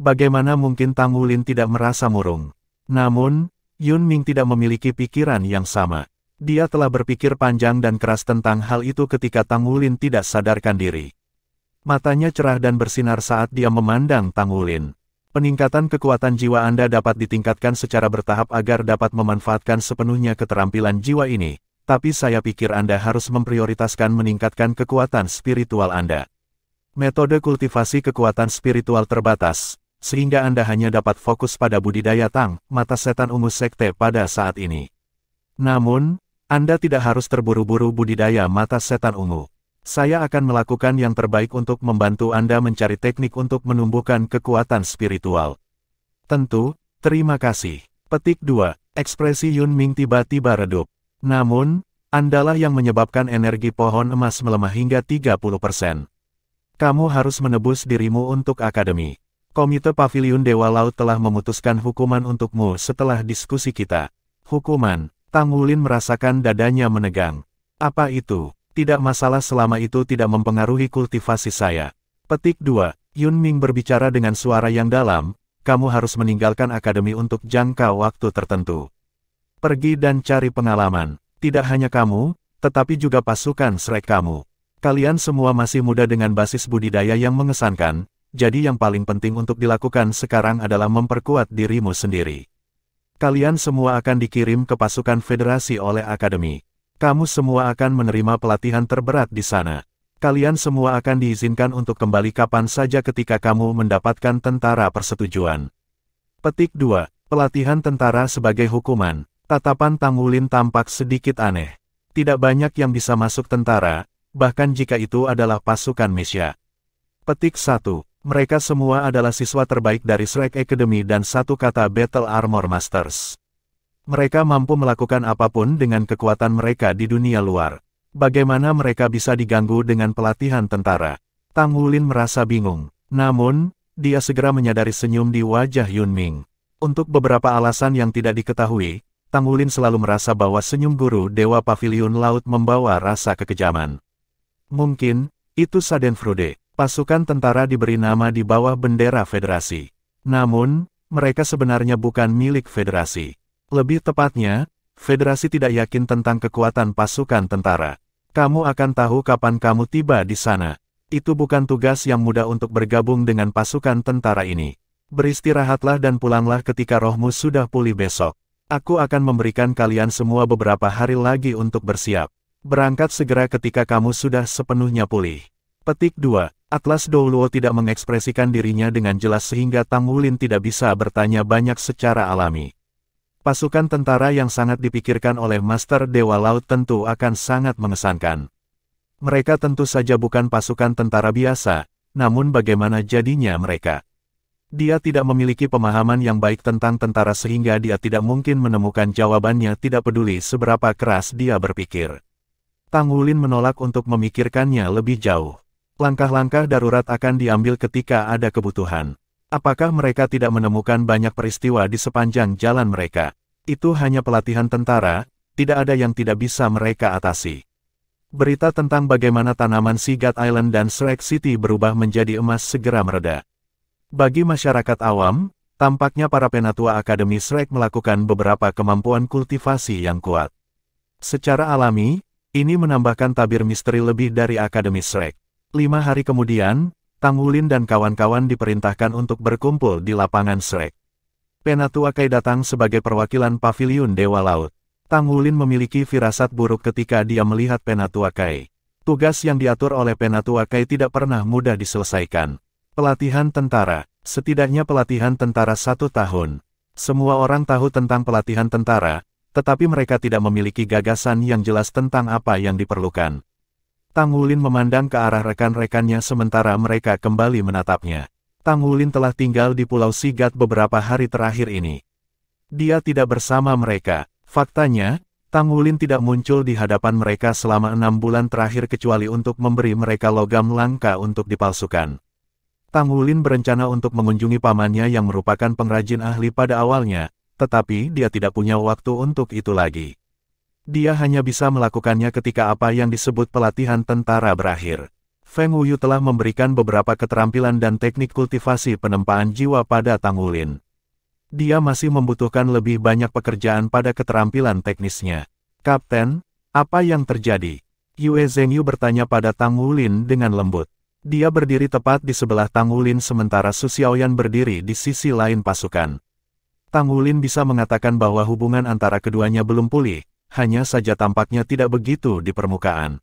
Bagaimana mungkin Tang Wulin tidak merasa murung? Namun, Yun Ming tidak memiliki pikiran yang sama. Dia telah berpikir panjang dan keras tentang hal itu ketika Tang Wulin tidak sadarkan diri. Matanya cerah dan bersinar saat dia memandang Tang Wulin. Peningkatan kekuatan jiwa Anda dapat ditingkatkan secara bertahap agar dapat memanfaatkan sepenuhnya keterampilan jiwa ini, tapi saya pikir Anda harus memprioritaskan meningkatkan kekuatan spiritual Anda. Metode kultivasi kekuatan spiritual terbatas, sehingga Anda hanya dapat fokus pada budidaya Tang, mata setan ungu sekte pada saat ini. Namun, Anda tidak harus terburu-buru budidaya mata setan ungu. Saya akan melakukan yang terbaik untuk membantu Anda mencari teknik untuk menumbuhkan kekuatan spiritual. Tentu, terima kasih. Petik 2. Ekspresi Yun Ming tiba-tiba redup. Namun, Andalah yang menyebabkan energi pohon emas melemah hingga 30%. Kamu harus menebus dirimu untuk akademi. Komite Paviliun Dewa Laut telah memutuskan hukuman untukmu setelah diskusi kita. Hukuman. Tang Wulin merasakan dadanya menegang. Apa itu? Tidak masalah selama itu tidak mempengaruhi kultivasi saya. Petik 2. Yun Ming berbicara dengan suara yang dalam, kamu harus meninggalkan akademi untuk jangka waktu tertentu. Pergi dan cari pengalaman. Tidak hanya kamu, tetapi juga pasukan Shrek kamu. Kalian semua masih muda dengan basis budidaya yang mengesankan, jadi yang paling penting untuk dilakukan sekarang adalah memperkuat dirimu sendiri. Kalian semua akan dikirim ke pasukan federasi oleh akademi. Kamu semua akan menerima pelatihan terberat di sana. Kalian semua akan diizinkan untuk kembali kapan saja ketika kamu mendapatkan tentara persetujuan. Petik 2. Pelatihan tentara sebagai hukuman. Tatapan Tang Wulin tampak sedikit aneh. Tidak banyak yang bisa masuk tentara, bahkan jika itu adalah pasukan Mesya. Petik 1. Mereka semua adalah siswa terbaik dari Shrek Academy dan satu kata Battle Armor Masters. Mereka mampu melakukan apapun dengan kekuatan mereka di dunia luar. Bagaimana mereka bisa diganggu dengan pelatihan tentara? Tang Wulin merasa bingung. Namun, dia segera menyadari senyum di wajah Yun Ming. Untuk beberapa alasan yang tidak diketahui, Tang Wulin selalu merasa bahwa senyum guru Dewa Pavilion Laut membawa rasa kekejaman. Mungkin, itu Schadenfreude. Pasukan tentara diberi nama di bawah bendera federasi. Namun, mereka sebenarnya bukan milik federasi. Lebih tepatnya, federasi tidak yakin tentang kekuatan pasukan tentara. Kamu akan tahu kapan kamu tiba di sana. Itu bukan tugas yang mudah untuk bergabung dengan pasukan tentara ini. Beristirahatlah dan pulanglah ketika rohmu sudah pulih besok. Aku akan memberikan kalian semua beberapa hari lagi untuk bersiap. Berangkat segera ketika kamu sudah sepenuhnya pulih. Petik 2. Atlas Douluo tidak mengekspresikan dirinya dengan jelas sehingga Tang Wulin tidak bisa bertanya banyak secara alami. Pasukan tentara yang sangat dipikirkan oleh Master Dewa Laut tentu akan sangat mengesankan. Mereka tentu saja bukan pasukan tentara biasa, namun bagaimana jadinya mereka? Dia tidak memiliki pemahaman yang baik tentang tentara sehingga dia tidak mungkin menemukan jawabannya tidak peduli seberapa keras dia berpikir. Tang Wulin menolak untuk memikirkannya lebih jauh. Langkah-langkah darurat akan diambil ketika ada kebutuhan. Apakah mereka tidak menemukan banyak peristiwa di sepanjang jalan mereka? Itu hanya pelatihan tentara, tidak ada yang tidak bisa mereka atasi. Berita tentang bagaimana tanaman Seagat Island dan Shrek City berubah menjadi emas segera mereda. Bagi masyarakat awam, tampaknya para penatua Akademi Shrek melakukan beberapa kemampuan kultivasi yang kuat. Secara alami, ini menambahkan tabir misteri lebih dari Akademi Shrek. 5 hari kemudian, Tang Wulin dan kawan-kawan diperintahkan untuk berkumpul di lapangan Shrek. Penatua Kai datang sebagai perwakilan Pavilion Dewa Laut. Tang Wulin memiliki firasat buruk ketika dia melihat Penatua Kai. Tugas yang diatur oleh Penatua Kai tidak pernah mudah diselesaikan. Pelatihan tentara, setidaknya pelatihan tentara 1 tahun. Semua orang tahu tentang pelatihan tentara, tetapi mereka tidak memiliki gagasan yang jelas tentang apa yang diperlukan. Tang Wulin memandang ke arah rekan-rekannya sementara mereka kembali menatapnya. Tang Wulin telah tinggal di Pulau Seagat beberapa hari terakhir ini. Dia tidak bersama mereka. Faktanya, Tang Wulin tidak muncul di hadapan mereka selama 6 bulan terakhir kecuali untuk memberi mereka logam langka untuk dipalsukan. Tang Wulin berencana untuk mengunjungi pamannya yang merupakan pengrajin ahli pada awalnya, tetapi dia tidak punya waktu untuk itu lagi. Dia hanya bisa melakukannya ketika apa yang disebut pelatihan tentara berakhir. Feng Wuyu telah memberikan beberapa keterampilan dan teknik kultivasi penempaan jiwa pada Tang Wulin. Dia masih membutuhkan lebih banyak pekerjaan pada keterampilan teknisnya. Kapten, apa yang terjadi? Yue Zhengyu bertanya pada Tang Wulin dengan lembut. Dia berdiri tepat di sebelah Tang Wulin sementara Su Xiaoyan berdiri di sisi lain pasukan. Tang Wulin bisa mengatakan bahwa hubungan antara keduanya belum pulih, hanya saja tampaknya tidak begitu di permukaan.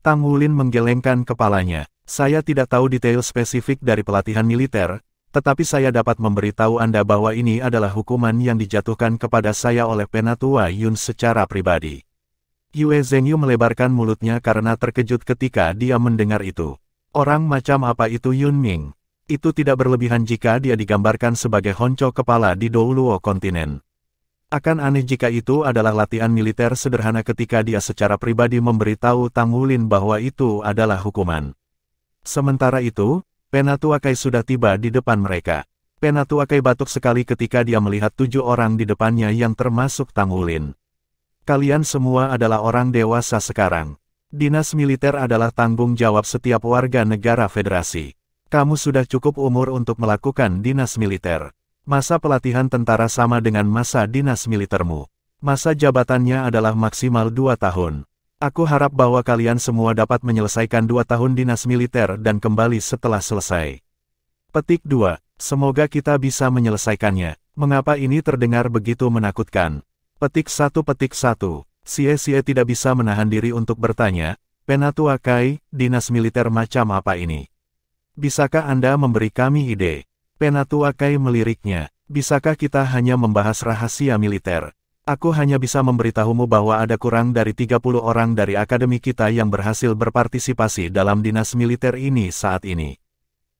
Tang Wulin menggelengkan kepalanya. Saya tidak tahu detail spesifik dari pelatihan militer, tetapi saya dapat memberitahu Anda bahwa ini adalah hukuman yang dijatuhkan kepada saya oleh Penatua Yun secara pribadi. Yue Zhengyu melebarkan mulutnya karena terkejut ketika dia mendengar itu. Orang macam apa itu Yun Ming? Itu tidak berlebihan jika dia digambarkan sebagai honco kepala di Douluo kontinen. Akan aneh jika itu adalah latihan militer sederhana ketika dia secara pribadi memberitahu Tang Wulin bahwa itu adalah hukuman. Sementara itu, Penatua Kai sudah tiba di depan mereka. Penatua Kai batuk sekali ketika dia melihat 7 orang di depannya yang termasuk Tang Wulin. Kalian semua adalah orang dewasa sekarang. Dinas militer adalah tanggung jawab setiap warga negara federasi. Kamu sudah cukup umur untuk melakukan dinas militer. Masa pelatihan tentara sama dengan masa dinas militermu. Masa jabatannya adalah maksimal 2 tahun. Aku harap bahwa kalian semua dapat menyelesaikan 2 tahun dinas militer dan kembali setelah selesai. Petik 2. Semoga kita bisa menyelesaikannya. Mengapa ini terdengar begitu menakutkan? Petik 1. Xie tidak bisa menahan diri untuk bertanya, Penatua Kai, dinas militer macam apa ini? Bisakah Anda memberi kami ide? Penatua Kai meliriknya. Bisakah kita hanya membahas rahasia militer? Aku hanya bisa memberitahumu bahwa ada kurang dari 30 orang dari akademi kita yang berhasil berpartisipasi dalam dinas militer ini saat ini.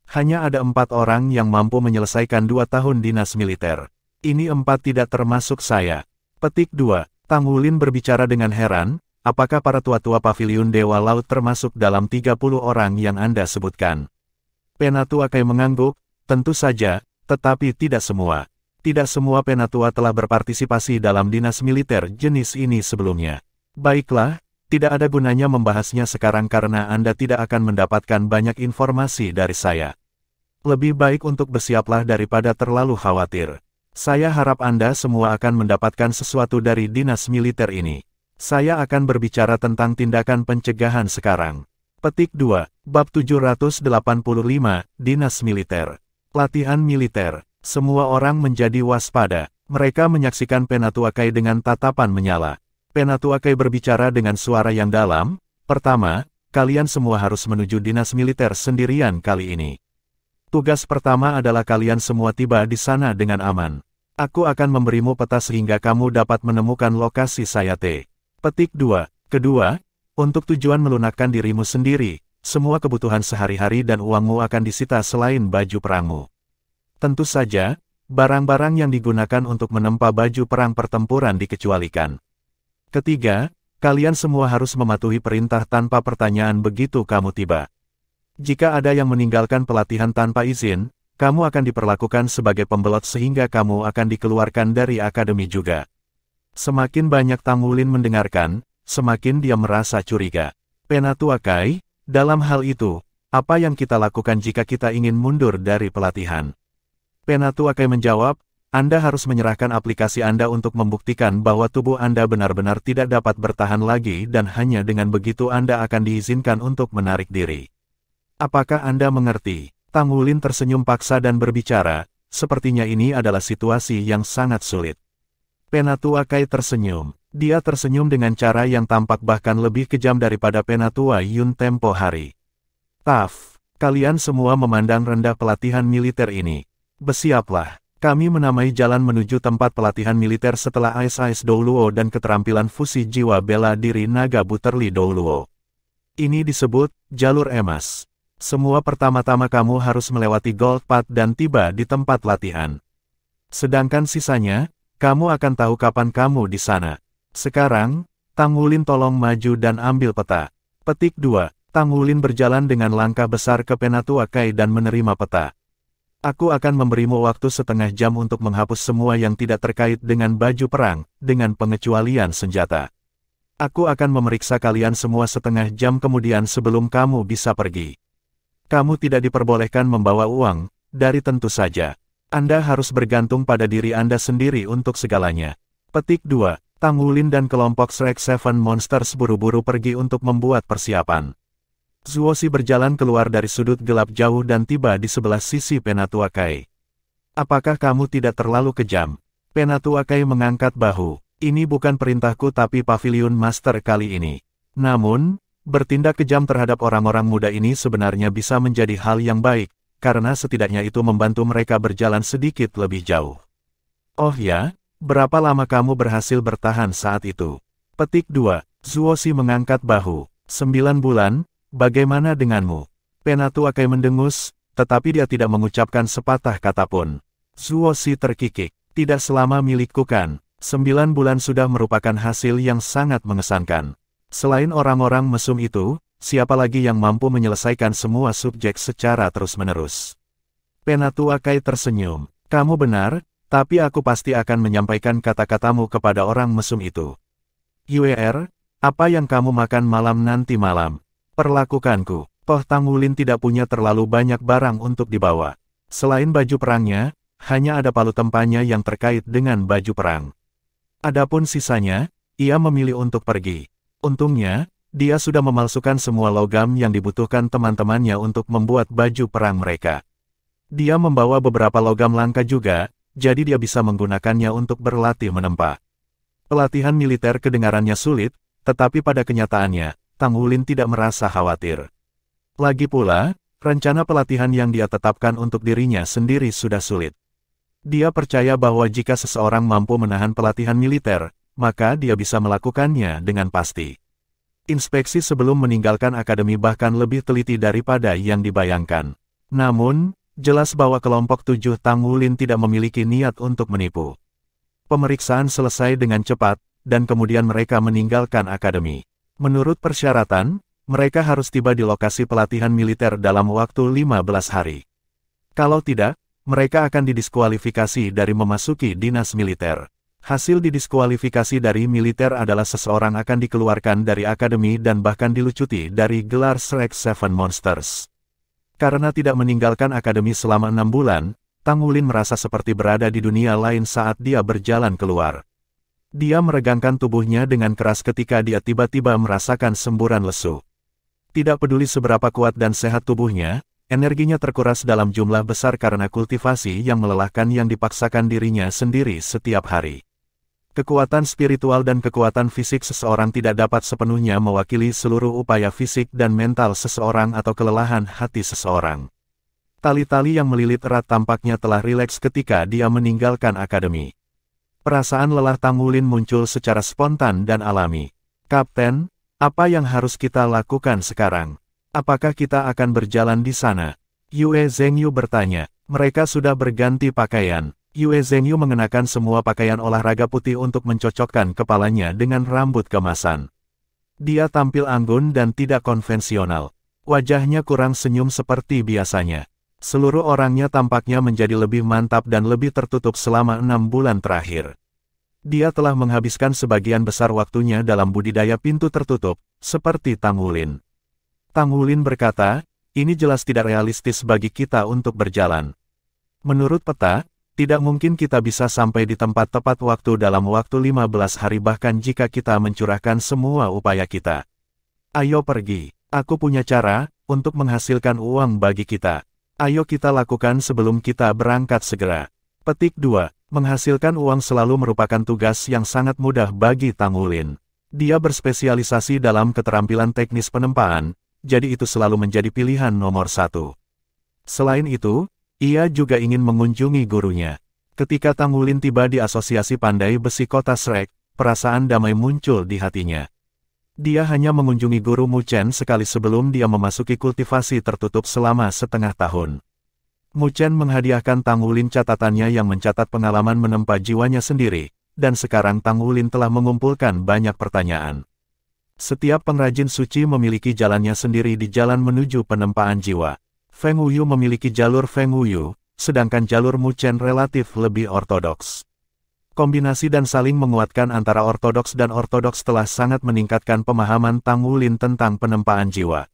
Hanya ada 4 orang yang mampu menyelesaikan 2 tahun dinas militer. Ini 4 tidak termasuk saya. Petik 2. Tang Wulin berbicara dengan heran, apakah para tua-tua paviliun Dewa Laut termasuk dalam 30 orang yang Anda sebutkan? Penatua Kai mengangguk, tentu saja, tetapi tidak semua. Tidak semua penatua telah berpartisipasi dalam dinas militer jenis ini sebelumnya. Baiklah, tidak ada gunanya membahasnya sekarang karena Anda tidak akan mendapatkan banyak informasi dari saya. Lebih baik untuk bersiaplah daripada terlalu khawatir. Saya harap Anda semua akan mendapatkan sesuatu dari dinas militer ini. Saya akan berbicara tentang tindakan pencegahan sekarang. Petik 2, Bab 785, Dinas Militer. Latihan militer. Semua orang menjadi waspada. Mereka menyaksikan Penatua Kai dengan tatapan menyala. Penatua Kai berbicara dengan suara yang dalam, pertama, kalian semua harus menuju dinas militer sendirian kali ini. Tugas pertama adalah kalian semua tiba di sana dengan aman. Aku akan memberimu peta sehingga kamu dapat menemukan lokasi saya. Petik 2. Kedua, untuk tujuan melunakkan dirimu sendiri, semua kebutuhan sehari-hari dan uangmu akan disita selain baju perangmu. Tentu saja, barang-barang yang digunakan untuk menempa baju perang pertempuran dikecualikan. Ketiga, kalian semua harus mematuhi perintah tanpa pertanyaan begitu kamu tiba. Jika ada yang meninggalkan pelatihan tanpa izin, kamu akan diperlakukan sebagai pembelot sehingga kamu akan dikeluarkan dari akademi juga. Semakin banyak Tang Wulin mendengarkan, semakin dia merasa curiga. Penatua Kai, dalam hal itu, apa yang kita lakukan jika kita ingin mundur dari pelatihan? Penatua Kai menjawab, Anda harus menyerahkan aplikasi Anda untuk membuktikan bahwa tubuh Anda benar-benar tidak dapat bertahan lagi dan hanya dengan begitu Anda akan diizinkan untuk menarik diri. Apakah Anda mengerti? Tang Wulin tersenyum paksa dan berbicara, sepertinya ini adalah situasi yang sangat sulit. Penatua Kai tersenyum. Dia tersenyum dengan cara yang tampak bahkan lebih kejam daripada Penatua Yun tempo hari. Taf, kalian semua memandang rendah pelatihan militer ini. Bersiaplah, kami menamai jalan menuju tempat pelatihan militer setelah Ais Douluo dan keterampilan fusi jiwa bela diri naga Butterly Douluo. Ini disebut jalur emas. Semua pertama-tama kamu harus melewati Gold Path dan tiba di tempat latihan. Sedangkan sisanya, kamu akan tahu kapan kamu di sana. Sekarang, Tang Wulin tolong maju dan ambil peta. Petik 2, Tang Wulin berjalan dengan langkah besar ke Penatua Kai dan menerima peta. Aku akan memberimu waktu setengah jam untuk menghapus semua yang tidak terkait dengan baju perang, dengan pengecualian senjata. Aku akan memeriksa kalian semua setengah jam kemudian sebelum kamu bisa pergi. Kamu tidak diperbolehkan membawa uang, dari tentu saja. Anda harus bergantung pada diri Anda sendiri untuk segalanya. Petik 2, Tang Wulin dan kelompok Shrek Seven Monsters buru-buru pergi untuk membuat persiapan. Zuosi berjalan keluar dari sudut gelap jauh dan tiba di sebelah sisi Penatua Kai. Apakah kamu tidak terlalu kejam? Penatua Kai mengangkat bahu. Ini bukan perintahku tapi Pavilion Master kali ini. Namun, bertindak kejam terhadap orang-orang muda ini sebenarnya bisa menjadi hal yang baik, karena setidaknya itu membantu mereka berjalan sedikit lebih jauh. Oh ya, berapa lama kamu berhasil bertahan saat itu? Petik 2, Zuosi mengangkat bahu. 9 bulan. Bagaimana denganmu? Penatua Kai mendengus, tetapi dia tidak mengucapkan sepatah kata pun. Zuosi terkikik. Tidak selama milikku kan. 9 bulan sudah merupakan hasil yang sangat mengesankan. Selain orang-orang mesum itu, siapa lagi yang mampu menyelesaikan semua subjek secara terus-menerus? Penatua Kai tersenyum. Kamu benar, tapi aku pasti akan menyampaikan kata-katamu kepada orang mesum itu. Yuer, apa yang kamu makan malam nanti malam? Perlakukanku. Toh Tang Wulin tidak punya terlalu banyak barang untuk dibawa. Selain baju perangnya, hanya ada palu tempanya yang terkait dengan baju perang. Adapun sisanya, ia memilih untuk pergi. Untungnya, Dia sudah memalsukan semua logam yang dibutuhkan teman-temannya untuk membuat baju perang mereka. Dia membawa beberapa logam langka juga, jadi dia bisa menggunakannya untuk berlatih menempa. Pelatihan militer kedengarannya sulit, tetapi pada kenyataannya, Tang Wulin tidak merasa khawatir. Lagi pula, rencana pelatihan yang dia tetapkan untuk dirinya sendiri sudah sulit. Dia percaya bahwa jika seseorang mampu menahan pelatihan militer, maka dia bisa melakukannya dengan pasti. Inspeksi sebelum meninggalkan akademi bahkan lebih teliti daripada yang dibayangkan. Namun, jelas bahwa kelompok 7 Tang Wulin tidak memiliki niat untuk menipu. Pemeriksaan selesai dengan cepat, dan kemudian mereka meninggalkan akademi. Menurut persyaratan, mereka harus tiba di lokasi pelatihan militer dalam waktu 15 hari. Kalau tidak, mereka akan didiskualifikasi dari memasuki dinas militer. Hasil didiskualifikasi dari militer adalah seseorang akan dikeluarkan dari akademi dan bahkan dilucuti dari gelar Shrek Seven Monsters. Karena tidak meninggalkan akademi selama 6 bulan, Tang Wulin merasa seperti berada di dunia lain saat dia berjalan keluar. Dia meregangkan tubuhnya dengan keras ketika dia tiba-tiba merasakan semburan lesu. Tidak peduli seberapa kuat dan sehat tubuhnya, energinya terkuras dalam jumlah besar karena kultivasi yang melelahkan yang dipaksakan dirinya sendiri setiap hari. Kekuatan spiritual dan kekuatan fisik seseorang tidak dapat sepenuhnya mewakili seluruh upaya fisik dan mental seseorang atau kelelahan hati seseorang. Tali-tali yang melilit erat tampaknya telah rileks ketika dia meninggalkan akademi. Perasaan lelah Tang Wulin muncul secara spontan dan alami. "Kapten, apa yang harus kita lakukan sekarang? Apakah kita akan berjalan di sana?" Yue Zhengyu bertanya. Mereka sudah berganti pakaian. Yue Zhengyu mengenakan semua pakaian olahraga putih untuk mencocokkan kepalanya dengan rambut kemasan. Dia tampil anggun dan tidak konvensional. Wajahnya kurang senyum seperti biasanya. Seluruh orangnya tampaknya menjadi lebih mantap dan lebih tertutup selama 6 bulan terakhir. Dia telah menghabiskan sebagian besar waktunya dalam budidaya pintu tertutup, seperti Tang Wulin. Tang Wulin berkata, "Ini jelas tidak realistis bagi kita untuk berjalan. Menurut peta, tidak mungkin kita bisa sampai di tempat tepat waktu dalam waktu 15 hari bahkan jika kita mencurahkan semua upaya kita. Ayo pergi, aku punya cara untuk menghasilkan uang bagi kita. Ayo kita lakukan sebelum kita berangkat segera." Petik 2. Menghasilkan uang selalu merupakan tugas yang sangat mudah bagi Tang Wulin. Dia berspesialisasi dalam keterampilan teknis penempaan, jadi itu selalu menjadi pilihan nomor 1. Selain itu, ia juga ingin mengunjungi gurunya. Ketika Tang Wulin tiba di Asosiasi Pandai Besi Kota Shrek, perasaan damai muncul di hatinya. Dia hanya mengunjungi guru Mu Chen sekali sebelum dia memasuki kultivasi tertutup selama setengah tahun. Mu Chen menghadiahkan Tang Wulin catatannya yang mencatat pengalaman menempa jiwanya sendiri, dan sekarang Tang Wulin telah mengumpulkan banyak pertanyaan. Setiap pengrajin suci memiliki jalannya sendiri di jalan menuju penempaan jiwa. Feng Wuyu memiliki jalur Feng Wuyu, sedangkan jalur Mu Chen relatif lebih ortodoks. Kombinasi dan saling menguatkan antara ortodoks dan ortodoks telah sangat meningkatkan pemahaman Tang Wulin tentang penempaan jiwa.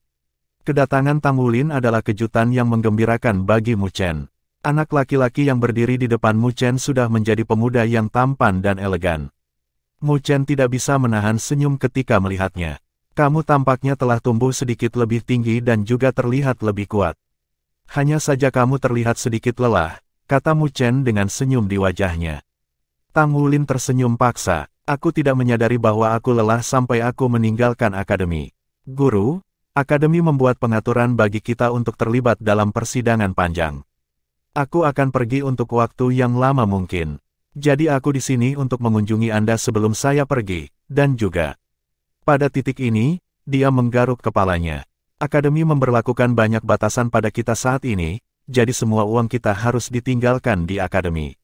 Kedatangan Tang Wulin adalah kejutan yang menggembirakan bagi Mu Chen. Anak laki-laki yang berdiri di depan Mu Chen sudah menjadi pemuda yang tampan dan elegan. Mu Chen tidak bisa menahan senyum ketika melihatnya. "Kamu tampaknya telah tumbuh sedikit lebih tinggi dan juga terlihat lebih kuat. Hanya saja kamu terlihat sedikit lelah," kata Mu Chen dengan senyum di wajahnya. Tang Wulin tersenyum paksa. "Aku tidak menyadari bahwa aku lelah sampai aku meninggalkan akademi. Guru, akademi membuat pengaturan bagi kita untuk terlibat dalam persidangan panjang. Aku akan pergi untuk waktu yang lama mungkin. Jadi aku di sini untuk mengunjungi Anda sebelum saya pergi, dan juga..." Pada titik ini, dia menggaruk kepalanya. "Akademi memberlakukan banyak batasan pada kita saat ini, jadi semua uang kita harus ditinggalkan di akademi.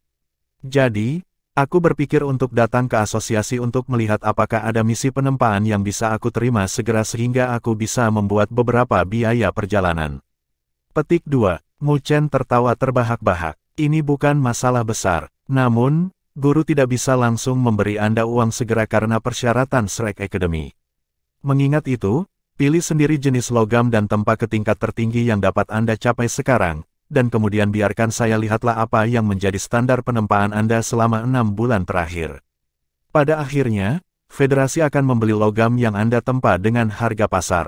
Jadi, aku berpikir untuk datang ke asosiasi untuk melihat apakah ada misi penempaan yang bisa aku terima segera sehingga aku bisa membuat beberapa biaya perjalanan." Petik 2. Mu Chen tertawa terbahak-bahak. "Ini bukan masalah besar. Namun, guru tidak bisa langsung memberi Anda uang segera karena persyaratan Shrek Academy. Mengingat itu, pilih sendiri jenis logam dan tempat ke tingkat tertinggi yang dapat Anda capai sekarang, dan kemudian biarkan saya lihatlah apa yang menjadi standar penempaan Anda selama 6 bulan terakhir." Pada akhirnya, Federasi akan membeli logam yang Anda tempa dengan harga pasar.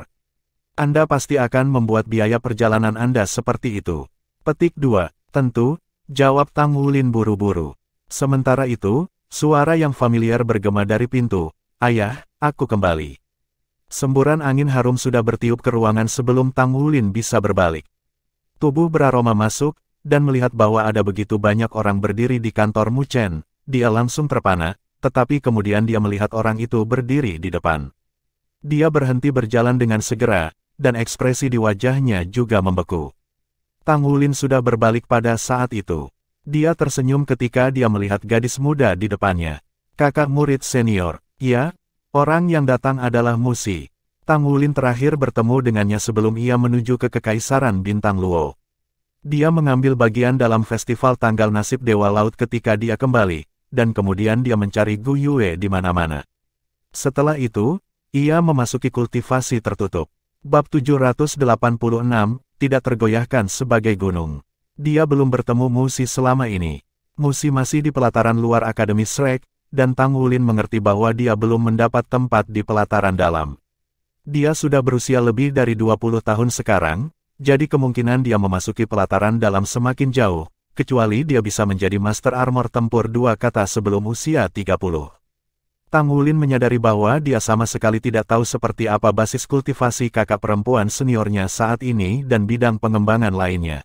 Anda pasti akan membuat biaya perjalanan Anda seperti itu. Petik 2. Tentu, jawab Tang Wulin buru-buru. Sementara itu, suara yang familiar bergema dari pintu. Ayah, aku kembali. Semburan angin harum sudah bertiup ke ruangan sebelum Tang Wulin bisa berbalik. Tubuh beraroma masuk, dan melihat bahwa ada begitu banyak orang berdiri di kantor Mu Chen, dia langsung terpana, tetapi kemudian dia melihat orang itu berdiri di depan. Dia berhenti berjalan dengan segera, dan ekspresi di wajahnya juga membeku. Tang Wulin sudah berbalik pada saat itu. Dia tersenyum ketika dia melihat gadis muda di depannya. Kakak murid senior, ya? Orang yang datang adalah Musi. Tang Wulin terakhir bertemu dengannya sebelum ia menuju ke Kekaisaran Bintang Luo. Dia mengambil bagian dalam festival tanggal nasib Dewa Laut ketika dia kembali, dan kemudian dia mencari Gu Yue di mana-mana. Setelah itu, ia memasuki kultivasi tertutup. Bab 786, tidak tergoyahkan sebagai gunung. Dia belum bertemu Musi selama ini. Musi masih di pelataran luar Akademi Shrek, dan Tang Wulin mengerti bahwa dia belum mendapat tempat di pelataran dalam. Dia sudah berusia lebih dari 20 tahun sekarang, jadi kemungkinan dia memasuki pelataran dalam semakin jauh, kecuali dia bisa menjadi Master Armor Tempur 2 kata sebelum usia 30. Tang Wulin menyadari bahwa dia sama sekali tidak tahu seperti apa basis kultivasi kakak perempuan seniornya saat ini dan bidang pengembangan lainnya.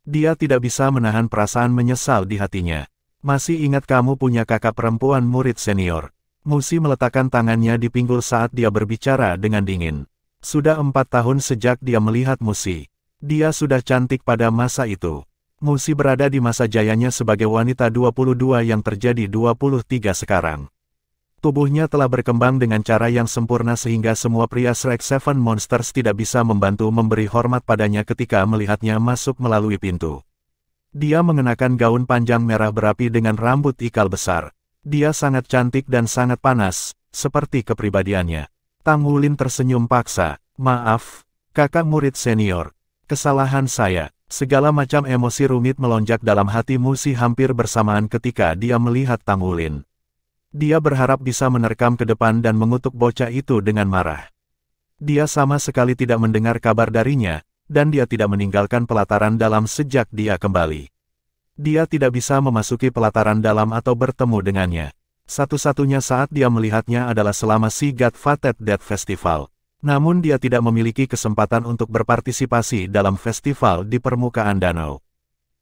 Dia tidak bisa menahan perasaan menyesal di hatinya. Masih ingat kamu punya kakak perempuan murid senior. Musi meletakkan tangannya di pinggul saat dia berbicara dengan dingin. Sudah 4 tahun sejak dia melihat Musi. Dia sudah cantik pada masa itu. Musi berada di masa jayanya sebagai wanita 22 yang terjadi 23 sekarang. Tubuhnya telah berkembang dengan cara yang sempurna sehingga semua pria Shrek Seven Monsters tidak bisa membantu memberi hormat padanya ketika melihatnya masuk melalui pintu. Dia mengenakan gaun panjang merah berapi dengan rambut ikal besar. Dia sangat cantik dan sangat panas, seperti kepribadiannya. Tang Wulin tersenyum paksa. Maaf, kakak murid senior. Kesalahan saya. Segala macam emosi rumit melonjak dalam hati Musi hampir bersamaan ketika dia melihat Tang Wulin. Dia berharap bisa menerkam ke depan dan mengutuk bocah itu dengan marah. Dia sama sekali tidak mendengar kabar darinya, dan dia tidak meninggalkan pelataran dalam sejak dia kembali. Dia tidak bisa memasuki pelataran dalam atau bertemu dengannya. Satu-satunya saat dia melihatnya adalah selama si God Fated Death Festival. Namun dia tidak memiliki kesempatan untuk berpartisipasi dalam festival di permukaan danau.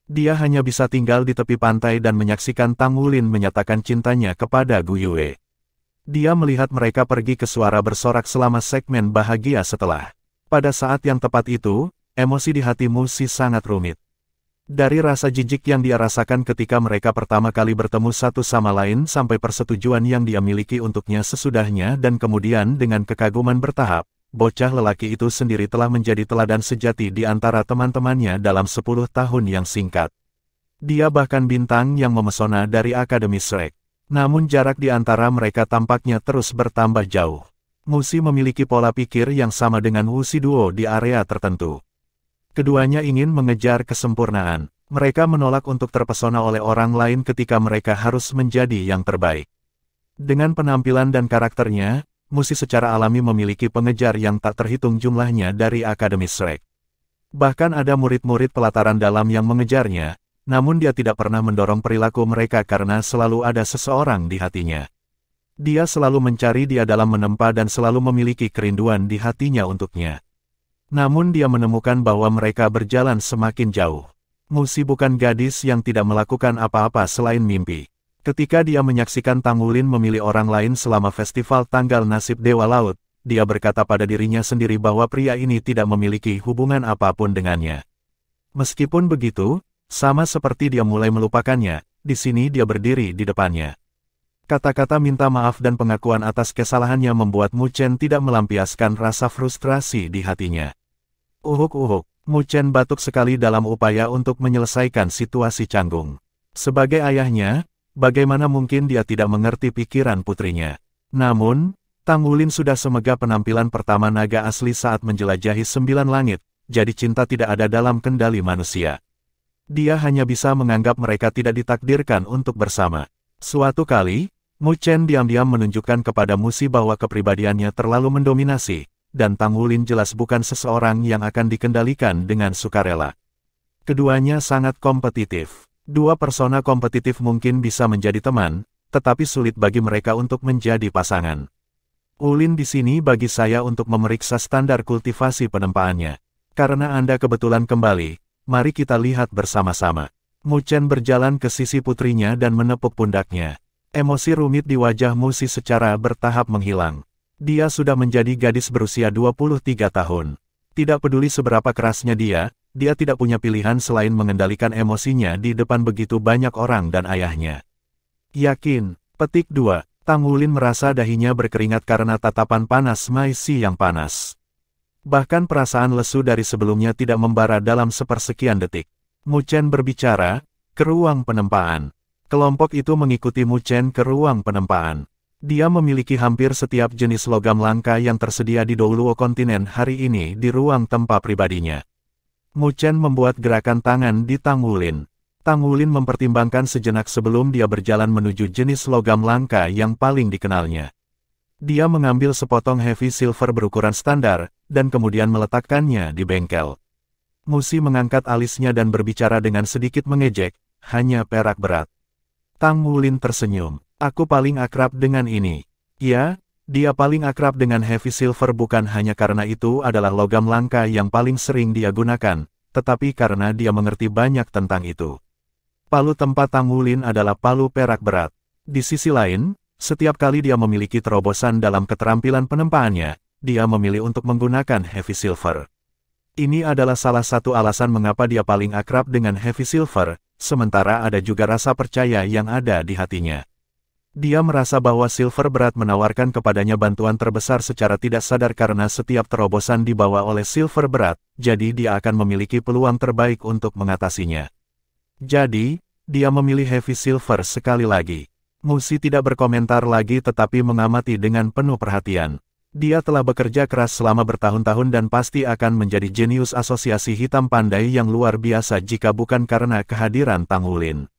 Dia hanya bisa tinggal di tepi pantai dan menyaksikan Tang Wulin menyatakan cintanya kepada Gu Yue. Dia melihat mereka pergi ke suara bersorak selama segmen bahagia setelah. Pada saat yang tepat itu, emosi di hati Musi sangat rumit. Dari rasa jijik yang dia rasakan ketika mereka pertama kali bertemu satu sama lain sampai persetujuan yang dia miliki untuknya sesudahnya dan kemudian dengan kekaguman bertahap, bocah lelaki itu sendiri telah menjadi teladan sejati di antara teman-temannya dalam 10 tahun yang singkat. Dia bahkan bintang yang memesona dari Akademi Shrek. Namun jarak di antara mereka tampaknya terus bertambah jauh. Musi memiliki pola pikir yang sama dengan Wuxi Duo di area tertentu. Keduanya ingin mengejar kesempurnaan. Mereka menolak untuk terpesona oleh orang lain ketika mereka harus menjadi yang terbaik. Dengan penampilan dan karakternya, Musi secara alami memiliki pengejar yang tak terhitung jumlahnya dari Akademi Shrek. Bahkan ada murid-murid pelataran dalam yang mengejarnya, namun dia tidak pernah mendorong perilaku mereka karena selalu ada seseorang di hatinya. Dia selalu mencari dia dalam menempa dan selalu memiliki kerinduan di hatinya untuknya. Namun dia menemukan bahwa mereka berjalan semakin jauh. Musi bukan gadis yang tidak melakukan apa-apa selain mimpi. Ketika dia menyaksikan Tang Wulin memilih orang lain selama festival tanggal nasib Dewa Laut, dia berkata pada dirinya sendiri bahwa pria ini tidak memiliki hubungan apapun dengannya. Meskipun begitu, sama seperti dia mulai melupakannya, di sini dia berdiri di depannya. Kata-kata minta maaf dan pengakuan atas kesalahannya membuat Mu Chen tidak melampiaskan rasa frustrasi di hatinya. Uhuk-uhuk, Mu Chen batuk sekali dalam upaya untuk menyelesaikan situasi canggung. Sebagai ayahnya, bagaimana mungkin dia tidak mengerti pikiran putrinya? Namun, Tang Wulin sudah semegah penampilan pertama naga asli saat menjelajahi 9 langit, jadi cinta tidak ada dalam kendali manusia. Dia hanya bisa menganggap mereka tidak ditakdirkan untuk bersama. Suatu kali, Mu Chen diam-diam menunjukkan kepada Musi bahwa kepribadiannya terlalu mendominasi, dan Tang Wulin jelas bukan seseorang yang akan dikendalikan dengan sukarela. Keduanya sangat kompetitif. Dua persona kompetitif mungkin bisa menjadi teman, tetapi sulit bagi mereka untuk menjadi pasangan. Wulin di sini bagi saya untuk memeriksa standar kultivasi penempaannya. Karena Anda kebetulan kembali, mari kita lihat bersama-sama. Mu Chen berjalan ke sisi putrinya dan menepuk pundaknya. Emosi rumit di wajah Musi secara bertahap menghilang. Dia sudah menjadi gadis berusia 23 tahun. Tidak peduli seberapa kerasnya dia tidak punya pilihan selain mengendalikan emosinya di depan begitu banyak orang dan ayahnya. Yakin, petik 2. Tang Wulin merasa dahinya berkeringat karena tatapan panas Mai Si yang panas. Bahkan perasaan lesu dari sebelumnya tidak membara dalam sepersekian detik. Mu Chen berbicara, ke ruang penempaan. Kelompok itu mengikuti Mu Chen ke ruang penempaan. Dia memiliki hampir setiap jenis logam langka yang tersedia di Douluo kontinen hari ini di ruang tempat pribadinya. Mu Chen membuat gerakan tangan di Tang Wulin. Tang Wulin mempertimbangkan sejenak sebelum dia berjalan menuju jenis logam langka yang paling dikenalnya. Dia mengambil sepotong heavy silver berukuran standar, dan kemudian meletakkannya di bengkel. Musi mengangkat alisnya dan berbicara dengan sedikit mengejek, hanya perak berat. Tang Wulin tersenyum, aku paling akrab dengan ini. Ya, dia paling akrab dengan heavy silver bukan hanya karena itu adalah logam langka yang paling sering dia gunakan, tetapi karena dia mengerti banyak tentang itu. Palu tempat Tang Wulin adalah palu perak berat. Di sisi lain, setiap kali dia memiliki terobosan dalam keterampilan penempaannya, dia memilih untuk menggunakan heavy silver. Ini adalah salah satu alasan mengapa dia paling akrab dengan heavy silver, sementara ada juga rasa percaya yang ada di hatinya. Dia merasa bahwa silver berat menawarkan kepadanya bantuan terbesar secara tidak sadar karena setiap terobosan dibawa oleh silver berat, jadi dia akan memiliki peluang terbaik untuk mengatasinya. Jadi, dia memilih heavy silver sekali lagi. Musi tidak berkomentar lagi tetapi mengamati dengan penuh perhatian. Dia telah bekerja keras selama bertahun-tahun dan pasti akan menjadi jenius asosiasi hitam pandai yang luar biasa jika bukan karena kehadiran Tang Wulin.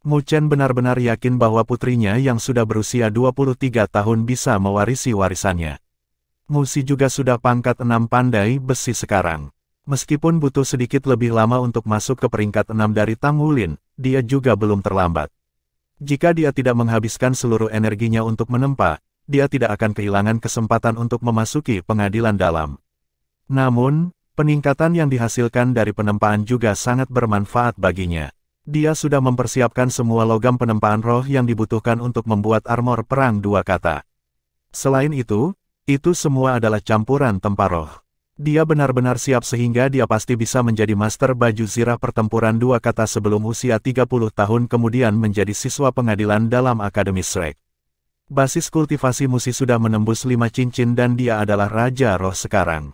Mu Chen benar-benar yakin bahwa putrinya yang sudah berusia 23 tahun bisa mewarisi warisannya. Musi juga sudah pangkat 6 pandai besi sekarang. Meskipun butuh sedikit lebih lama untuk masuk ke peringkat 6 dari Tang Wulin, dia juga belum terlambat. Jika dia tidak menghabiskan seluruh energinya untuk menempa, dia tidak akan kehilangan kesempatan untuk memasuki pengadilan dalam. Namun, peningkatan yang dihasilkan dari penempaan juga sangat bermanfaat baginya. Dia sudah mempersiapkan semua logam penempaan roh yang dibutuhkan untuk membuat armor perang 2 kata. Selain itu semua adalah campuran tempa roh. Dia benar-benar siap sehingga dia pasti bisa menjadi master baju zirah pertempuran 2 kata sebelum usia 30 tahun kemudian menjadi siswa pengadilan dalam Akademi Shrek. Basis kultivasi Musi sudah menembus 5 cincin dan dia adalah Raja Roh sekarang.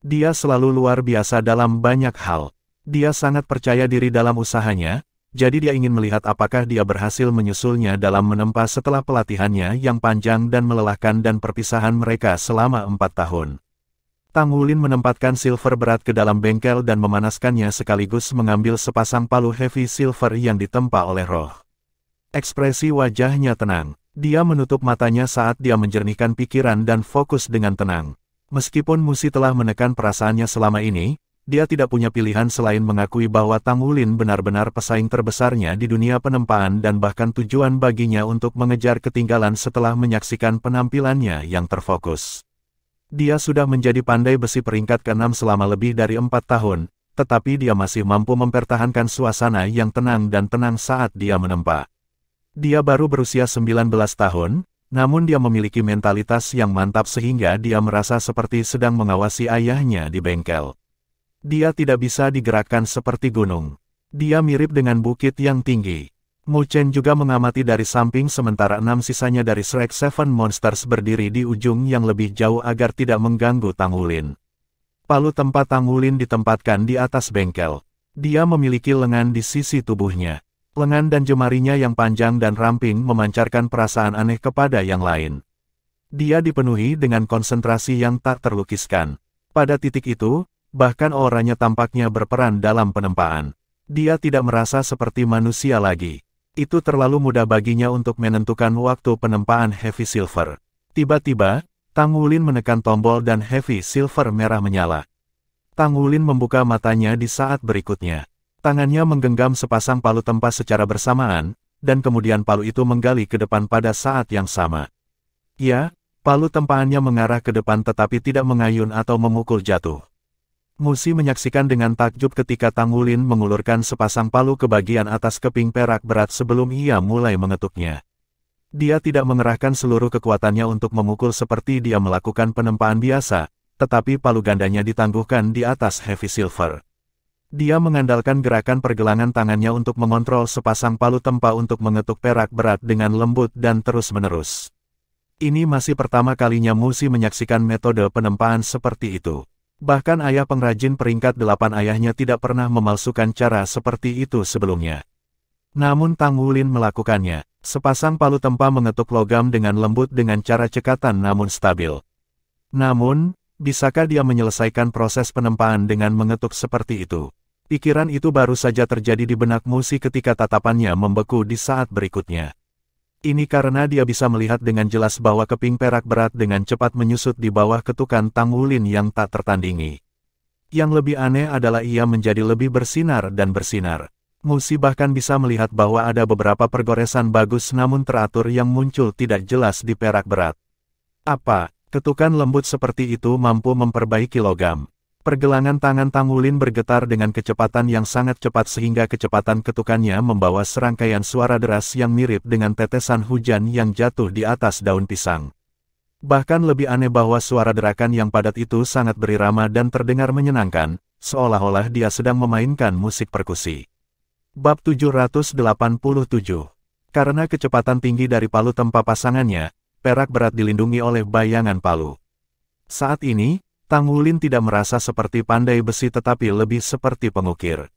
Dia selalu luar biasa dalam banyak hal. Dia sangat percaya diri dalam usahanya, jadi dia ingin melihat apakah dia berhasil menyusulnya dalam menempa setelah pelatihannya yang panjang dan melelahkan dan perpisahan mereka selama 4 tahun. Tang Wulin menempatkan silver berat ke dalam bengkel dan memanaskannya sekaligus mengambil sepasang palu heavy silver yang ditempa oleh roh. Ekspresi wajahnya tenang. Dia menutup matanya saat dia menjernihkan pikiran dan fokus dengan tenang. Meskipun Musi telah menekan perasaannya selama ini, dia tidak punya pilihan selain mengakui bahwa Tang Wulin benar-benar pesaing terbesarnya di dunia penempaan dan bahkan tujuan baginya untuk mengejar ketinggalan setelah menyaksikan penampilannya yang terfokus. Dia sudah menjadi pandai besi peringkat ke-6 selama lebih dari 4 tahun, tetapi dia masih mampu mempertahankan suasana yang tenang dan tenang saat dia menempa. Dia baru berusia 19 tahun, namun dia memiliki mentalitas yang mantap sehingga dia merasa seperti sedang mengawasi ayahnya di bengkel. Dia tidak bisa digerakkan seperti gunung. Dia mirip dengan bukit yang tinggi. Mu Chen juga mengamati dari samping sementara 6 sisanya dari Shrek Seven Monsters berdiri di ujung yang lebih jauh agar tidak mengganggu Tang Wulin. Palu tempat Tang Wulin ditempatkan di atas bengkel. Dia memiliki lengan di sisi tubuhnya. Lengan dan jemarinya yang panjang dan ramping memancarkan perasaan aneh kepada yang lain. Dia dipenuhi dengan konsentrasi yang tak terlukiskan. Pada titik itu, bahkan auranya tampaknya berperan dalam penempaan. Dia tidak merasa seperti manusia lagi. Itu terlalu mudah baginya untuk menentukan waktu penempaan Heavy Silver. Tiba-tiba, Tang Wulin menekan tombol dan Heavy Silver merah menyala. Tang Wulin membuka matanya di saat berikutnya. Tangannya menggenggam sepasang palu tempa secara bersamaan, dan kemudian palu itu menggali ke depan pada saat yang sama. Ya, palu tempaannya mengarah ke depan tetapi tidak mengayun atau memukul jatuh. Musi menyaksikan dengan takjub ketika Tang Wulin mengulurkan sepasang palu ke bagian atas keping perak berat sebelum ia mulai mengetuknya. Dia tidak mengerahkan seluruh kekuatannya untuk memukul seperti dia melakukan penempaan biasa, tetapi palu gandanya ditangguhkan di atas Heavy Silver. Dia mengandalkan gerakan pergelangan tangannya untuk mengontrol sepasang palu tempa untuk mengetuk perak berat dengan lembut dan terus-menerus. Ini masih pertama kalinya Musi menyaksikan metode penempaan seperti itu. Bahkan ayah pengrajin peringkat 8 ayahnya tidak pernah memalsukan cara seperti itu sebelumnya. Namun Tang Wulin melakukannya. Sepasang palu tempa mengetuk logam dengan lembut dengan cara cekatan namun stabil. Namun, bisakah dia menyelesaikan proses penempaan dengan mengetuk seperti itu? Pikiran itu baru saja terjadi di benak Musi ketika tatapannya membeku di saat berikutnya. Ini karena dia bisa melihat dengan jelas bahwa keping perak berat dengan cepat menyusut di bawah ketukan Tang Wulin yang tak tertandingi. Yang lebih aneh adalah ia menjadi lebih bersinar dan bersinar. Musi bahkan bisa melihat bahwa ada beberapa pergoresan bagus namun teratur yang muncul tidak jelas di perak berat. Apa, ketukan lembut seperti itu mampu memperbaiki logam? Pergelangan tangan Tang Wulin bergetar dengan kecepatan yang sangat cepat sehingga kecepatan ketukannya membawa serangkaian suara deras yang mirip dengan tetesan hujan yang jatuh di atas daun pisang. Bahkan lebih aneh bahwa suara derakan yang padat itu sangat berirama dan terdengar menyenangkan, seolah-olah dia sedang memainkan musik perkusi. Bab 787. Karena kecepatan tinggi dari palu tempa pasangannya, perak berat dilindungi oleh bayangan palu. Saat ini, Tang Wulin tidak merasa seperti pandai besi tetapi lebih seperti pengukir.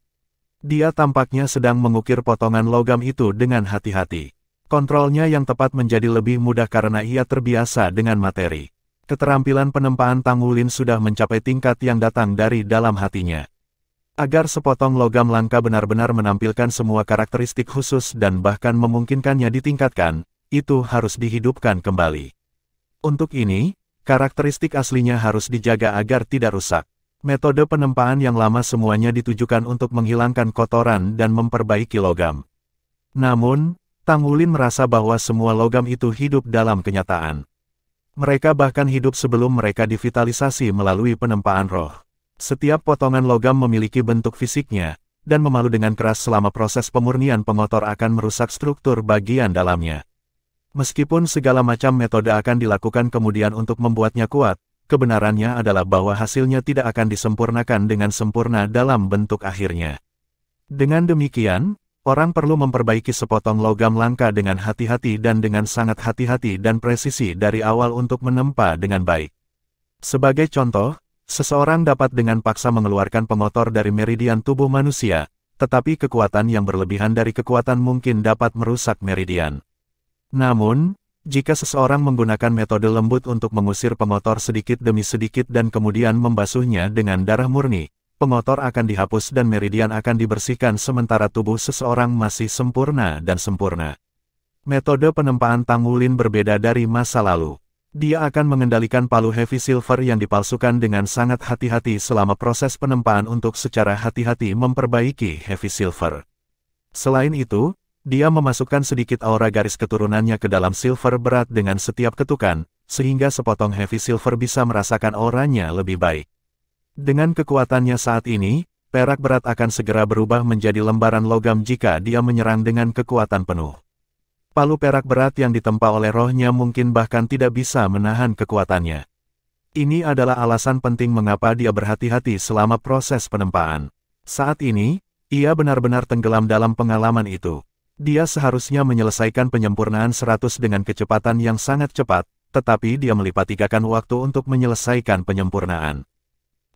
Dia tampaknya sedang mengukir potongan logam itu dengan hati-hati. Kontrolnya yang tepat menjadi lebih mudah karena ia terbiasa dengan materi. Keterampilan penempaan Tang Wulin sudah mencapai tingkat yang datang dari dalam hatinya. Agar sepotong logam langka benar-benar menampilkan semua karakteristik khusus dan bahkan memungkinkannya ditingkatkan, itu harus dihidupkan kembali. Untuk ini, karakteristik aslinya harus dijaga agar tidak rusak. Metode penempaan yang lama semuanya ditujukan untuk menghilangkan kotoran dan memperbaiki logam. Namun, Tang Wulin merasa bahwa semua logam itu hidup dalam kenyataan. Mereka bahkan hidup sebelum mereka divitalisasi melalui penempaan roh. Setiap potongan logam memiliki bentuk fisiknya, dan memalu dengan keras selama proses pemurnian pengotor akan merusak struktur bagian dalamnya. Meskipun segala macam metode akan dilakukan kemudian untuk membuatnya kuat, kebenarannya adalah bahwa hasilnya tidak akan disempurnakan dengan sempurna dalam bentuk akhirnya. Dengan demikian, orang perlu memperbaiki sepotong logam langka dengan hati-hati dan dengan sangat hati-hati dan presisi dari awal untuk menempa dengan baik. Sebagai contoh, seseorang dapat dengan paksa mengeluarkan pengotor dari meridian tubuh manusia, tetapi kekuatan yang berlebihan dari kekuatan mungkin dapat merusak meridian. Namun, jika seseorang menggunakan metode lembut untuk mengusir pengotor sedikit demi sedikit dan kemudian membasuhnya dengan darah murni, pengotor akan dihapus dan meridian akan dibersihkan sementara tubuh seseorang masih sempurna dan sempurna. Metode penempaan Tang Wulin berbeda dari masa lalu. Dia akan mengendalikan palu Heavy Silver yang dipalsukan dengan sangat hati-hati selama proses penempaan untuk secara hati-hati memperbaiki Heavy Silver. Selain itu, dia memasukkan sedikit aura garis keturunannya ke dalam silver berat dengan setiap ketukan, sehingga sepotong Heavy Silver bisa merasakan auranya lebih baik. Dengan kekuatannya saat ini, perak berat akan segera berubah menjadi lembaran logam jika dia menyerang dengan kekuatan penuh. Palu perak berat yang ditempa oleh rohnya mungkin bahkan tidak bisa menahan kekuatannya. Ini adalah alasan penting mengapa dia berhati-hati selama proses penempaan. Saat ini, ia benar-benar tenggelam dalam pengalaman itu. Dia seharusnya menyelesaikan penyempurnaan 100 dengan kecepatan yang sangat cepat, tetapi dia melipat gandakan waktu untuk menyelesaikan penyempurnaan.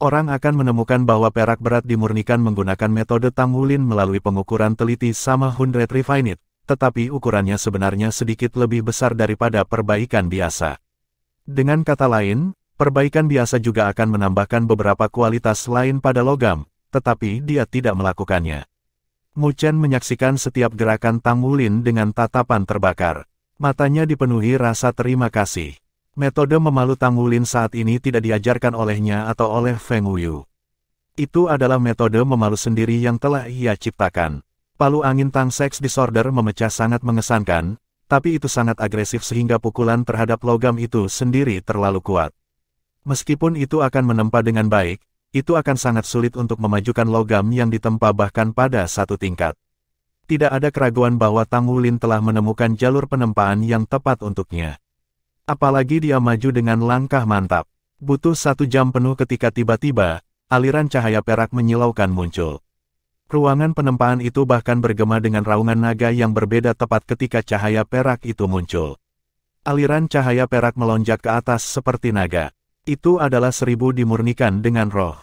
Orang akan menemukan bahwa perak berat dimurnikan menggunakan metode Tang Wulin melalui pengukuran teliti sama 100 refined, tetapi ukurannya sebenarnya sedikit lebih besar daripada perbaikan biasa. Dengan kata lain, perbaikan biasa juga akan menambahkan beberapa kualitas lain pada logam, tetapi dia tidak melakukannya. Mu Chen menyaksikan setiap gerakan Tang Wulin dengan tatapan terbakar. Matanya dipenuhi rasa terima kasih. Metode memalu Tang Wulin saat ini tidak diajarkan olehnya atau oleh Feng Wuyu. Itu adalah metode memalu sendiri yang telah ia ciptakan. Palu angin Tang Sex Disorder memecah sangat mengesankan, tapi itu sangat agresif sehingga pukulan terhadap logam itu sendiri terlalu kuat. Meskipun itu akan menempa dengan baik, itu akan sangat sulit untuk memajukan logam yang ditempa bahkan pada satu tingkat. Tidak ada keraguan bahwa Tang Wulin telah menemukan jalur penempaan yang tepat untuknya. Apalagi dia maju dengan langkah mantap. Butuh 1 jam penuh ketika tiba-tiba, aliran cahaya perak menyilaukan muncul. Ruangan penempaan itu bahkan bergema dengan raungan naga yang berbeda tepat ketika cahaya perak itu muncul. Aliran cahaya perak melonjak ke atas seperti naga. Itu adalah 1000 dimurnikan dengan roh.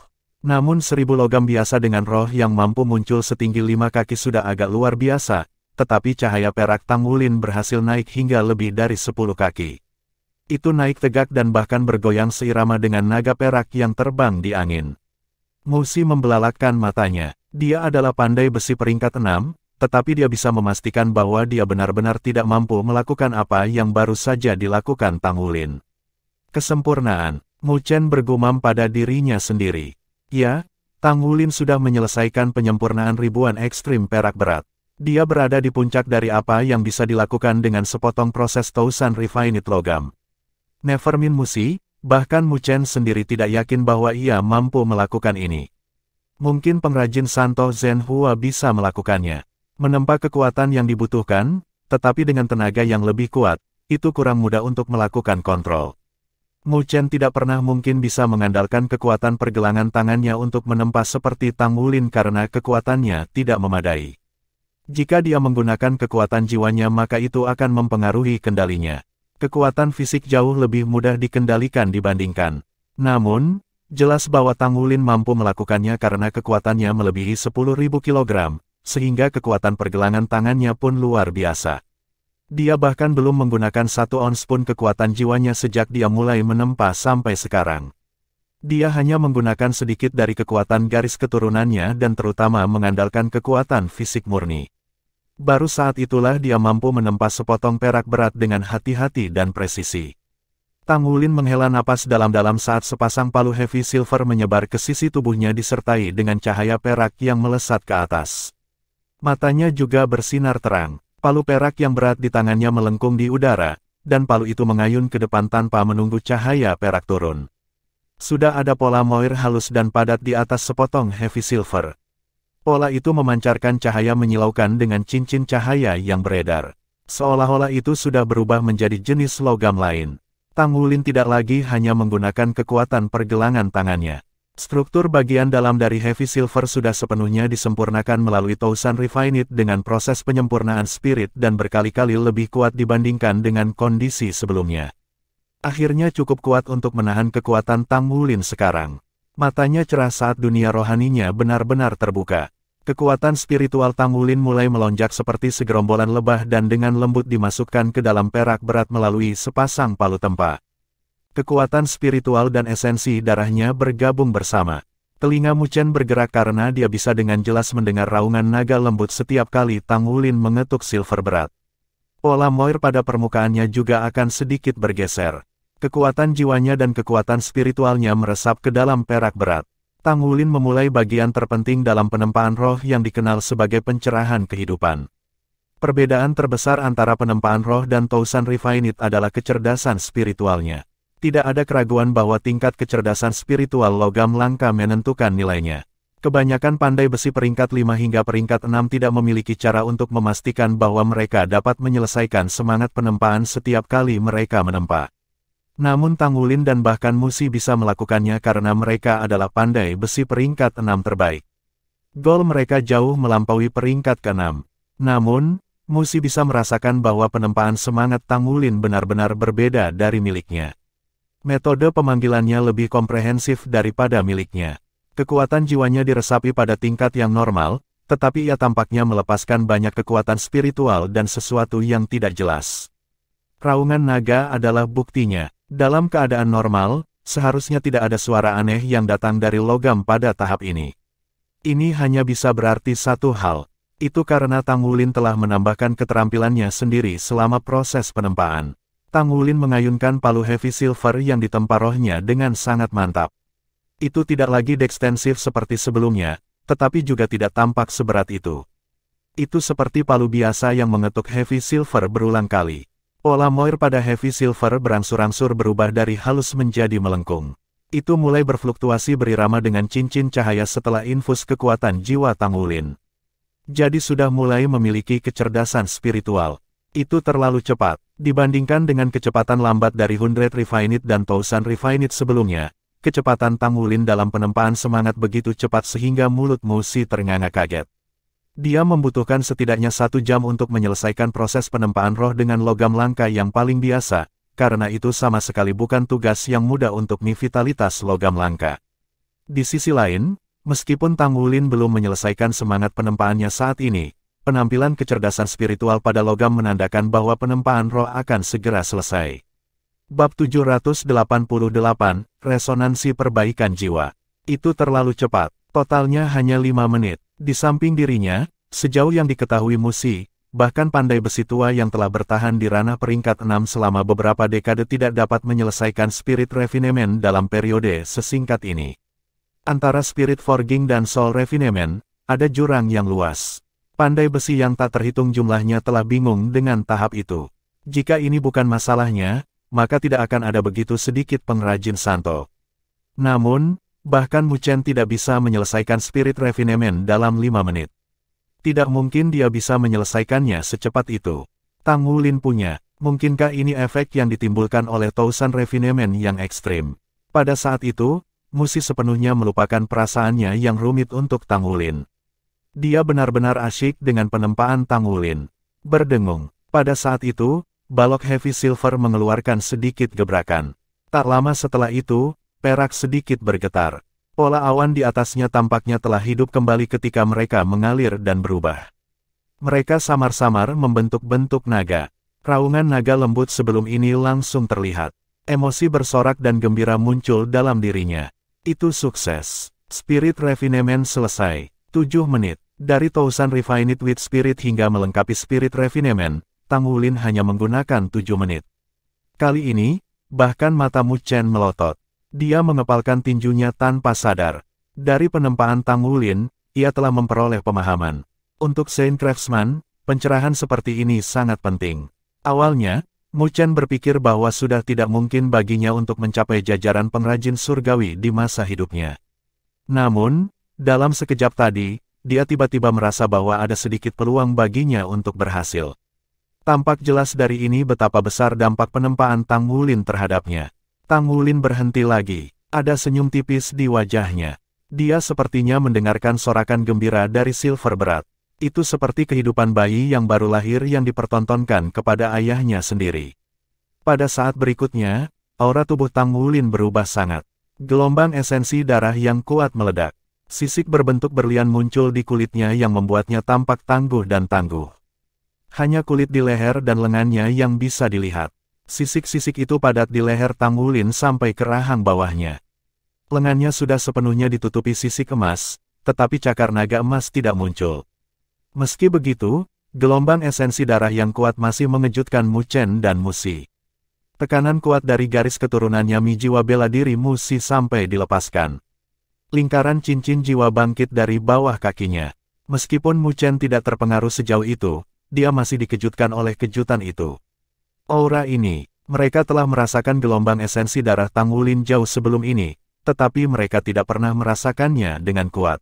Namun 1000 logam biasa dengan roh yang mampu muncul setinggi 5 kaki sudah agak luar biasa, tetapi cahaya perak Tang Wulin berhasil naik hingga lebih dari 10 kaki. Itu naik tegak dan bahkan bergoyang seirama dengan naga perak yang terbang di angin. Musi membelalakkan matanya. Dia adalah pandai besi peringkat 6, tetapi dia bisa memastikan bahwa dia benar-benar tidak mampu melakukan apa yang baru saja dilakukan Tang Wulin. Kesempurnaan. Mu Chen bergumam pada dirinya sendiri. Ya, Tang Wulin sudah menyelesaikan penyempurnaan ribuan ekstrim perak berat. Dia berada di puncak dari apa yang bisa dilakukan dengan sepotong proses Tousan Refined Logam. Nevermind Musi, bahkan Mu Chen sendiri tidak yakin bahwa ia mampu melakukan ini. Mungkin pengrajin Santo Zhen Hua bisa melakukannya. Menempa kekuatan yang dibutuhkan, tetapi dengan tenaga yang lebih kuat, itu kurang mudah untuk melakukan kontrol. Mu Chen tidak pernah mungkin bisa mengandalkan kekuatan pergelangan tangannya untuk menempa seperti Tang Wulin karena kekuatannya tidak memadai. Jika dia menggunakan kekuatan jiwanya maka itu akan mempengaruhi kendalinya. Kekuatan fisik jauh lebih mudah dikendalikan dibandingkan. Namun, jelas bahwa Tang Wulin mampu melakukannya karena kekuatannya melebihi 10.000 kg, sehingga kekuatan pergelangan tangannya pun luar biasa. Dia bahkan belum menggunakan 1 ons pun kekuatan jiwanya sejak dia mulai menempa sampai sekarang. Dia hanya menggunakan sedikit dari kekuatan garis keturunannya dan terutama mengandalkan kekuatan fisik murni. Baru saat itulah dia mampu menempa sepotong perak berat dengan hati-hati dan presisi. Tang Wulin menghela napas dalam-dalam saat sepasang palu heavy silver menyebar ke sisi tubuhnya disertai dengan cahaya perak yang melesat ke atas. Matanya juga bersinar terang. Palu perak yang berat di tangannya melengkung di udara, dan palu itu mengayun ke depan tanpa menunggu cahaya perak turun. Sudah ada pola moir halus dan padat di atas sepotong heavy silver. Pola itu memancarkan cahaya menyilaukan dengan cincin cahaya yang beredar. Seolah-olah itu sudah berubah menjadi jenis logam lain. Tang Wulin tidak lagi hanya menggunakan kekuatan pergelangan tangannya. Struktur bagian dalam dari heavy silver sudah sepenuhnya disempurnakan melalui Tousan Refined dengan proses penyempurnaan spirit dan berkali-kali lebih kuat dibandingkan dengan kondisi sebelumnya. Akhirnya cukup kuat untuk menahan kekuatan Tang Wulin sekarang. Matanya cerah saat dunia rohaninya benar-benar terbuka. Kekuatan spiritual Tang Wulin mulai melonjak seperti segerombolan lebah dan dengan lembut dimasukkan ke dalam perak berat melalui sepasang palu tempa. Kekuatan spiritual dan esensi darahnya bergabung bersama. Telinga Mu Chen bergerak karena dia bisa dengan jelas mendengar raungan naga lembut setiap kali Tang Wulin mengetuk silver berat. Pola moir pada permukaannya juga akan sedikit bergeser. Kekuatan jiwanya dan kekuatan spiritualnya meresap ke dalam perak berat. Tang Wulin memulai bagian terpenting dalam penempaan roh yang dikenal sebagai pencerahan kehidupan. Perbedaan terbesar antara penempaan roh dan Tousan Refined adalah kecerdasan spiritualnya. Tidak ada keraguan bahwa tingkat kecerdasan spiritual logam langka menentukan nilainya. Kebanyakan pandai besi peringkat 5 hingga peringkat 6 tidak memiliki cara untuk memastikan bahwa mereka dapat menyelesaikan semangat penempaan setiap kali mereka menempa. Namun Tang Wulin dan bahkan Musi bisa melakukannya karena mereka adalah pandai besi peringkat 6 terbaik. Gol mereka jauh melampaui peringkat ke-6. Namun, Musi bisa merasakan bahwa penempaan semangat Tang Wulin benar-benar berbeda dari miliknya. Metode pemanggilannya lebih komprehensif daripada miliknya. Kekuatan jiwanya diresapi pada tingkat yang normal, tetapi ia tampaknya melepaskan banyak kekuatan spiritual dan sesuatu yang tidak jelas. Raungan naga adalah buktinya. Dalam keadaan normal, seharusnya tidak ada suara aneh yang datang dari logam pada tahap ini. Ini hanya bisa berarti satu hal. Itu karena Tang Wulin telah menambahkan keterampilannya sendiri selama proses penempaan. Tang Wulin mengayunkan palu heavy silver yang ditempa rohnya dengan sangat mantap. Itu tidak lagi dekstensif seperti sebelumnya, tetapi juga tidak tampak seberat itu. Itu seperti palu biasa yang mengetuk heavy silver berulang kali. Pola moir pada heavy silver berangsur-angsur berubah dari halus menjadi melengkung. Itu mulai berfluktuasi berirama dengan cincin cahaya setelah infus kekuatan jiwa Tang Wulin. Jadi sudah mulai memiliki kecerdasan spiritual. Itu terlalu cepat, dibandingkan dengan kecepatan lambat dari 100 Refined dan 1000 Refined sebelumnya. Kecepatan Tang Wulin dalam penempaan semangat begitu cepat sehingga mulut Musi ternganga kaget. Dia membutuhkan setidaknya 1 jam untuk menyelesaikan proses penempaan roh dengan logam langka yang paling biasa, karena itu sama sekali bukan tugas yang mudah untuk vitalitas logam langka. Di sisi lain, meskipun Tang Wulin belum menyelesaikan semangat penempaannya saat ini, penampilan kecerdasan spiritual pada logam menandakan bahwa penempaan roh akan segera selesai. Bab 788, Resonansi Perbaikan Jiwa. Itu terlalu cepat, totalnya hanya 5 menit. Di samping dirinya, sejauh yang diketahui Musi, bahkan pandai besi tua yang telah bertahan di ranah peringkat 6 selama beberapa dekade tidak dapat menyelesaikan spirit refinement dalam periode sesingkat ini. Antara spirit forging dan soul refinement, ada jurang yang luas. Pandai besi yang tak terhitung jumlahnya telah bingung dengan tahap itu. Jika ini bukan masalahnya, maka tidak akan ada begitu sedikit pengrajin santo. Namun, bahkan Mu Chen tidak bisa menyelesaikan spirit refinement dalam 5 menit. Tidak mungkin dia bisa menyelesaikannya secepat itu. Tang Wulin punya, mungkinkah ini efek yang ditimbulkan oleh 1000 refinement yang ekstrim? Pada saat itu, Musi sepenuhnya melupakan perasaannya yang rumit untuk Tang Wulin. Dia benar-benar asyik dengan penempaan Tang Wulin. Berdengung. Pada saat itu, balok heavy silver mengeluarkan sedikit gebrakan. Tak lama setelah itu, perak sedikit bergetar. Pola awan di atasnya tampaknya telah hidup kembali ketika mereka mengalir dan berubah. Mereka samar-samar membentuk bentuk naga. Raungan naga lembut sebelum ini langsung terlihat. Emosi bersorak dan gembira muncul dalam dirinya. Itu sukses. Spirit refinement selesai. 7 menit. Dari 1000 Refined with Spirit hingga melengkapi Spirit Refinement, Tang Wulin hanya menggunakan 7 menit. Kali ini, bahkan mata Mu Chen melotot. Dia mengepalkan tinjunya tanpa sadar. Dari penempaan Tang Wulin, ia telah memperoleh pemahaman. Untuk Saint Craftsman, pencerahan seperti ini sangat penting. Awalnya, Mu Chen berpikir bahwa sudah tidak mungkin baginya untuk mencapai jajaran pengrajin surgawi di masa hidupnya. Namun, dalam sekejap tadi, dia tiba-tiba merasa bahwa ada sedikit peluang baginya untuk berhasil. Tampak jelas dari ini betapa besar dampak penempaan Tang Wulin terhadapnya. Tang Wulin berhenti lagi. Ada senyum tipis di wajahnya. Dia sepertinya mendengarkan sorakan gembira dari silver berat. Itu seperti kehidupan bayi yang baru lahir yang dipertontonkan kepada ayahnya sendiri. Pada saat berikutnya, aura tubuh Tang Wulin berubah sangat. Gelombang esensi darah yang kuat meledak. Sisik berbentuk berlian muncul di kulitnya yang membuatnya tampak tangguh dan tangguh. Hanya kulit di leher dan lengannya yang bisa dilihat. Sisik-sisik itu padat di leher Tang Wulin sampai ke rahang bawahnya. Lengannya sudah sepenuhnya ditutupi sisik emas, tetapi cakar naga emas tidak muncul. Meski begitu, gelombang esensi darah yang kuat masih mengejutkan Mu Chen dan Musi. Tekanan kuat dari garis keturunannya Mi jiwa bela diri Musi sampai dilepaskan. Lingkaran cincin jiwa bangkit dari bawah kakinya. Meskipun Mu Chen tidak terpengaruh sejauh itu, dia masih dikejutkan oleh kejutan itu. Aura ini, mereka telah merasakan gelombang esensi darah Tang Wulin jauh sebelum ini, tetapi mereka tidak pernah merasakannya dengan kuat.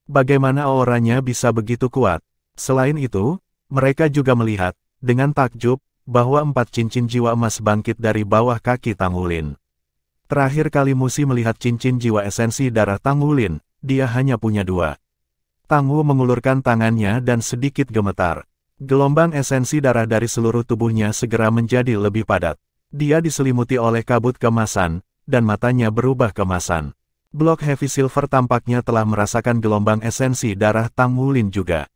Bagaimana auranya bisa begitu kuat? Selain itu, mereka juga melihat, dengan takjub, bahwa 4 cincin jiwa emas bangkit dari bawah kaki Tang Wulin. Terakhir kali Musi melihat cincin jiwa esensi darah Tang Wulin, dia hanya punya 2. Tang Wu mengulurkan tangannya dan sedikit gemetar. Gelombang esensi darah dari seluruh tubuhnya segera menjadi lebih padat. Dia diselimuti oleh kabut keemasan, dan matanya berubah keemasan. Blok heavy silver tampaknya telah merasakan gelombang esensi darah Tang Wulin juga.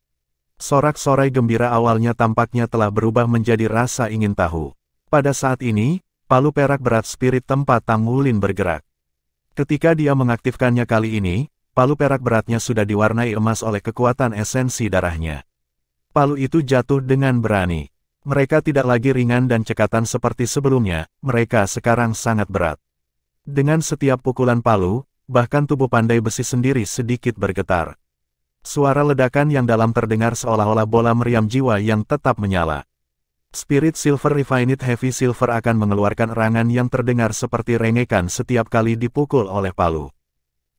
Sorak-sorai gembira awalnya tampaknya telah berubah menjadi rasa ingin tahu. Pada saat ini, palu perak berat spirit tempat Tang Wulin bergerak. Ketika dia mengaktifkannya kali ini, palu perak beratnya sudah diwarnai emas oleh kekuatan esensi darahnya. Palu itu jatuh dengan berani. Mereka tidak lagi ringan dan cekatan seperti sebelumnya, mereka sekarang sangat berat. Dengan setiap pukulan palu, bahkan tubuh pandai besi sendiri sedikit bergetar. Suara ledakan yang dalam terdengar seolah-olah bola meriam jiwa yang tetap menyala. Spirit Silver Refined Heavy Silver akan mengeluarkan erangan yang terdengar seperti rengekan setiap kali dipukul oleh palu.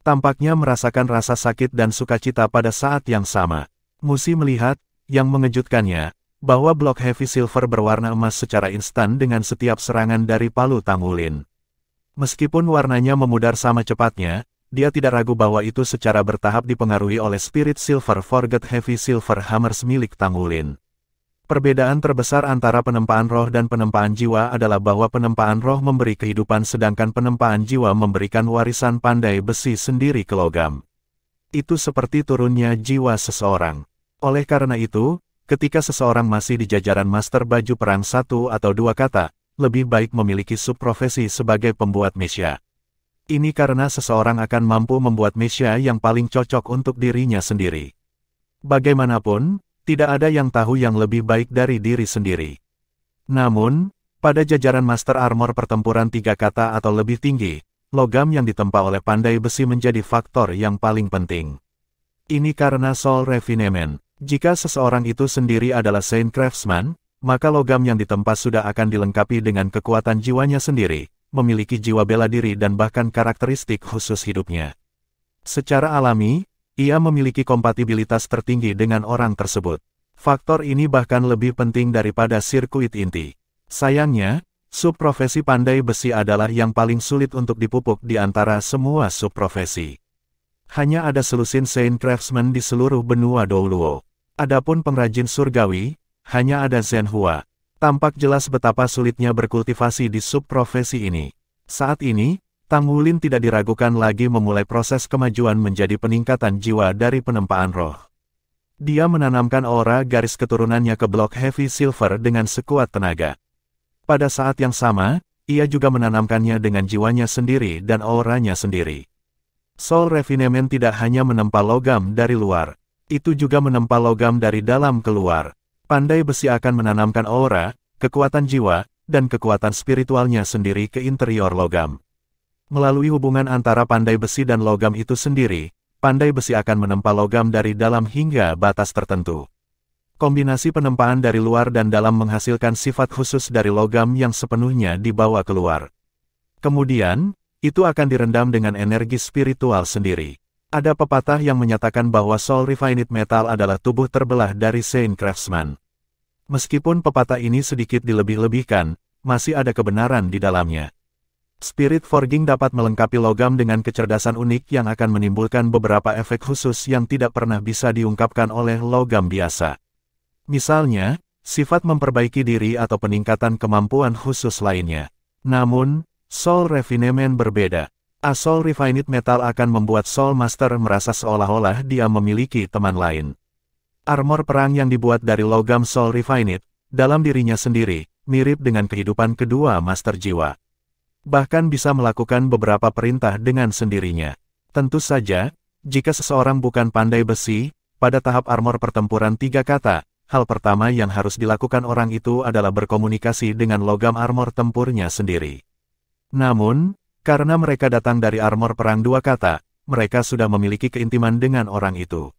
Tampaknya merasakan rasa sakit dan sukacita pada saat yang sama. Musi melihat, yang mengejutkannya, bahwa blok Heavy Silver berwarna emas secara instan dengan setiap serangan dari palu Tang Wulin. Meskipun warnanya memudar sama cepatnya, dia tidak ragu bahwa itu secara bertahap dipengaruhi oleh Spirit Silver Forget Heavy Silver Hammers milik Tang Wulin. Perbedaan terbesar antara penempaan roh dan penempaan jiwa adalah bahwa penempaan roh memberi kehidupan sedangkan penempaan jiwa memberikan warisan pandai besi sendiri ke logam. Itu seperti turunnya jiwa seseorang. Oleh karena itu, ketika seseorang masih di jajaran master baju perang 1 atau 2 kata, lebih baik memiliki subprofesi sebagai pembuat mesya. Ini karena seseorang akan mampu membuat mesya yang paling cocok untuk dirinya sendiri. Bagaimanapun, tidak ada yang tahu yang lebih baik dari diri sendiri. Namun, pada jajaran Master Armor pertempuran 3 kata atau lebih tinggi, logam yang ditempa oleh pandai besi menjadi faktor yang paling penting. Ini karena Soul Refinement. Jika seseorang itu sendiri adalah Saint Craftsman, maka logam yang ditempa sudah akan dilengkapi dengan kekuatan jiwanya sendiri, memiliki jiwa bela diri dan bahkan karakteristik khusus hidupnya. Secara alami, ia memiliki kompatibilitas tertinggi dengan orang tersebut. Faktor ini bahkan lebih penting daripada sirkuit inti. Sayangnya, subprofesi pandai besi adalah yang paling sulit untuk dipupuk di antara semua subprofesi. Hanya ada selusin Saint Craftsman di seluruh benua Douluo. Adapun pengrajin surgawi, hanya ada Zhenhua. Tampak jelas betapa sulitnya berkultivasi di subprofesi ini. Saat ini, Tang Wulin tidak diragukan lagi memulai proses kemajuan menjadi peningkatan jiwa dari penempaan roh. Dia menanamkan aura garis keturunannya ke blok Heavy Silver dengan sekuat tenaga. Pada saat yang sama, ia juga menanamkannya dengan jiwanya sendiri dan auranya sendiri. Soul Refinement tidak hanya menempa logam dari luar, itu juga menempa logam dari dalam keluar. Pandai besi akan menanamkan aura, kekuatan jiwa, dan kekuatan spiritualnya sendiri ke interior logam. Melalui hubungan antara pandai besi dan logam itu sendiri, pandai besi akan menempa logam dari dalam hingga batas tertentu. Kombinasi penempaan dari luar dan dalam menghasilkan sifat khusus dari logam yang sepenuhnya dibawa keluar. Kemudian, itu akan direndam dengan energi spiritual sendiri. Ada pepatah yang menyatakan bahwa Soul Refined Metal adalah tubuh terbelah dari Saint Craftsman. Meskipun pepatah ini sedikit dilebih-lebihkan, masih ada kebenaran di dalamnya. Spirit Forging dapat melengkapi logam dengan kecerdasan unik yang akan menimbulkan beberapa efek khusus yang tidak pernah bisa diungkapkan oleh logam biasa. Misalnya, sifat memperbaiki diri atau peningkatan kemampuan khusus lainnya. Namun, Soul Refinement berbeda. Soul Refined Metal akan membuat Soul Master merasa seolah-olah dia memiliki teman lain. Armor perang yang dibuat dari logam Soul Refined, dalam dirinya sendiri, mirip dengan kehidupan kedua Master Jiwa. Bahkan bisa melakukan beberapa perintah dengan sendirinya. Tentu saja, jika seseorang bukan pandai besi, pada tahap armor pertempuran 3 kata, hal pertama yang harus dilakukan orang itu adalah berkomunikasi dengan logam armor tempurnya sendiri. Namun, karena mereka datang dari armor perang 2 kata, mereka sudah memiliki keintiman dengan orang itu.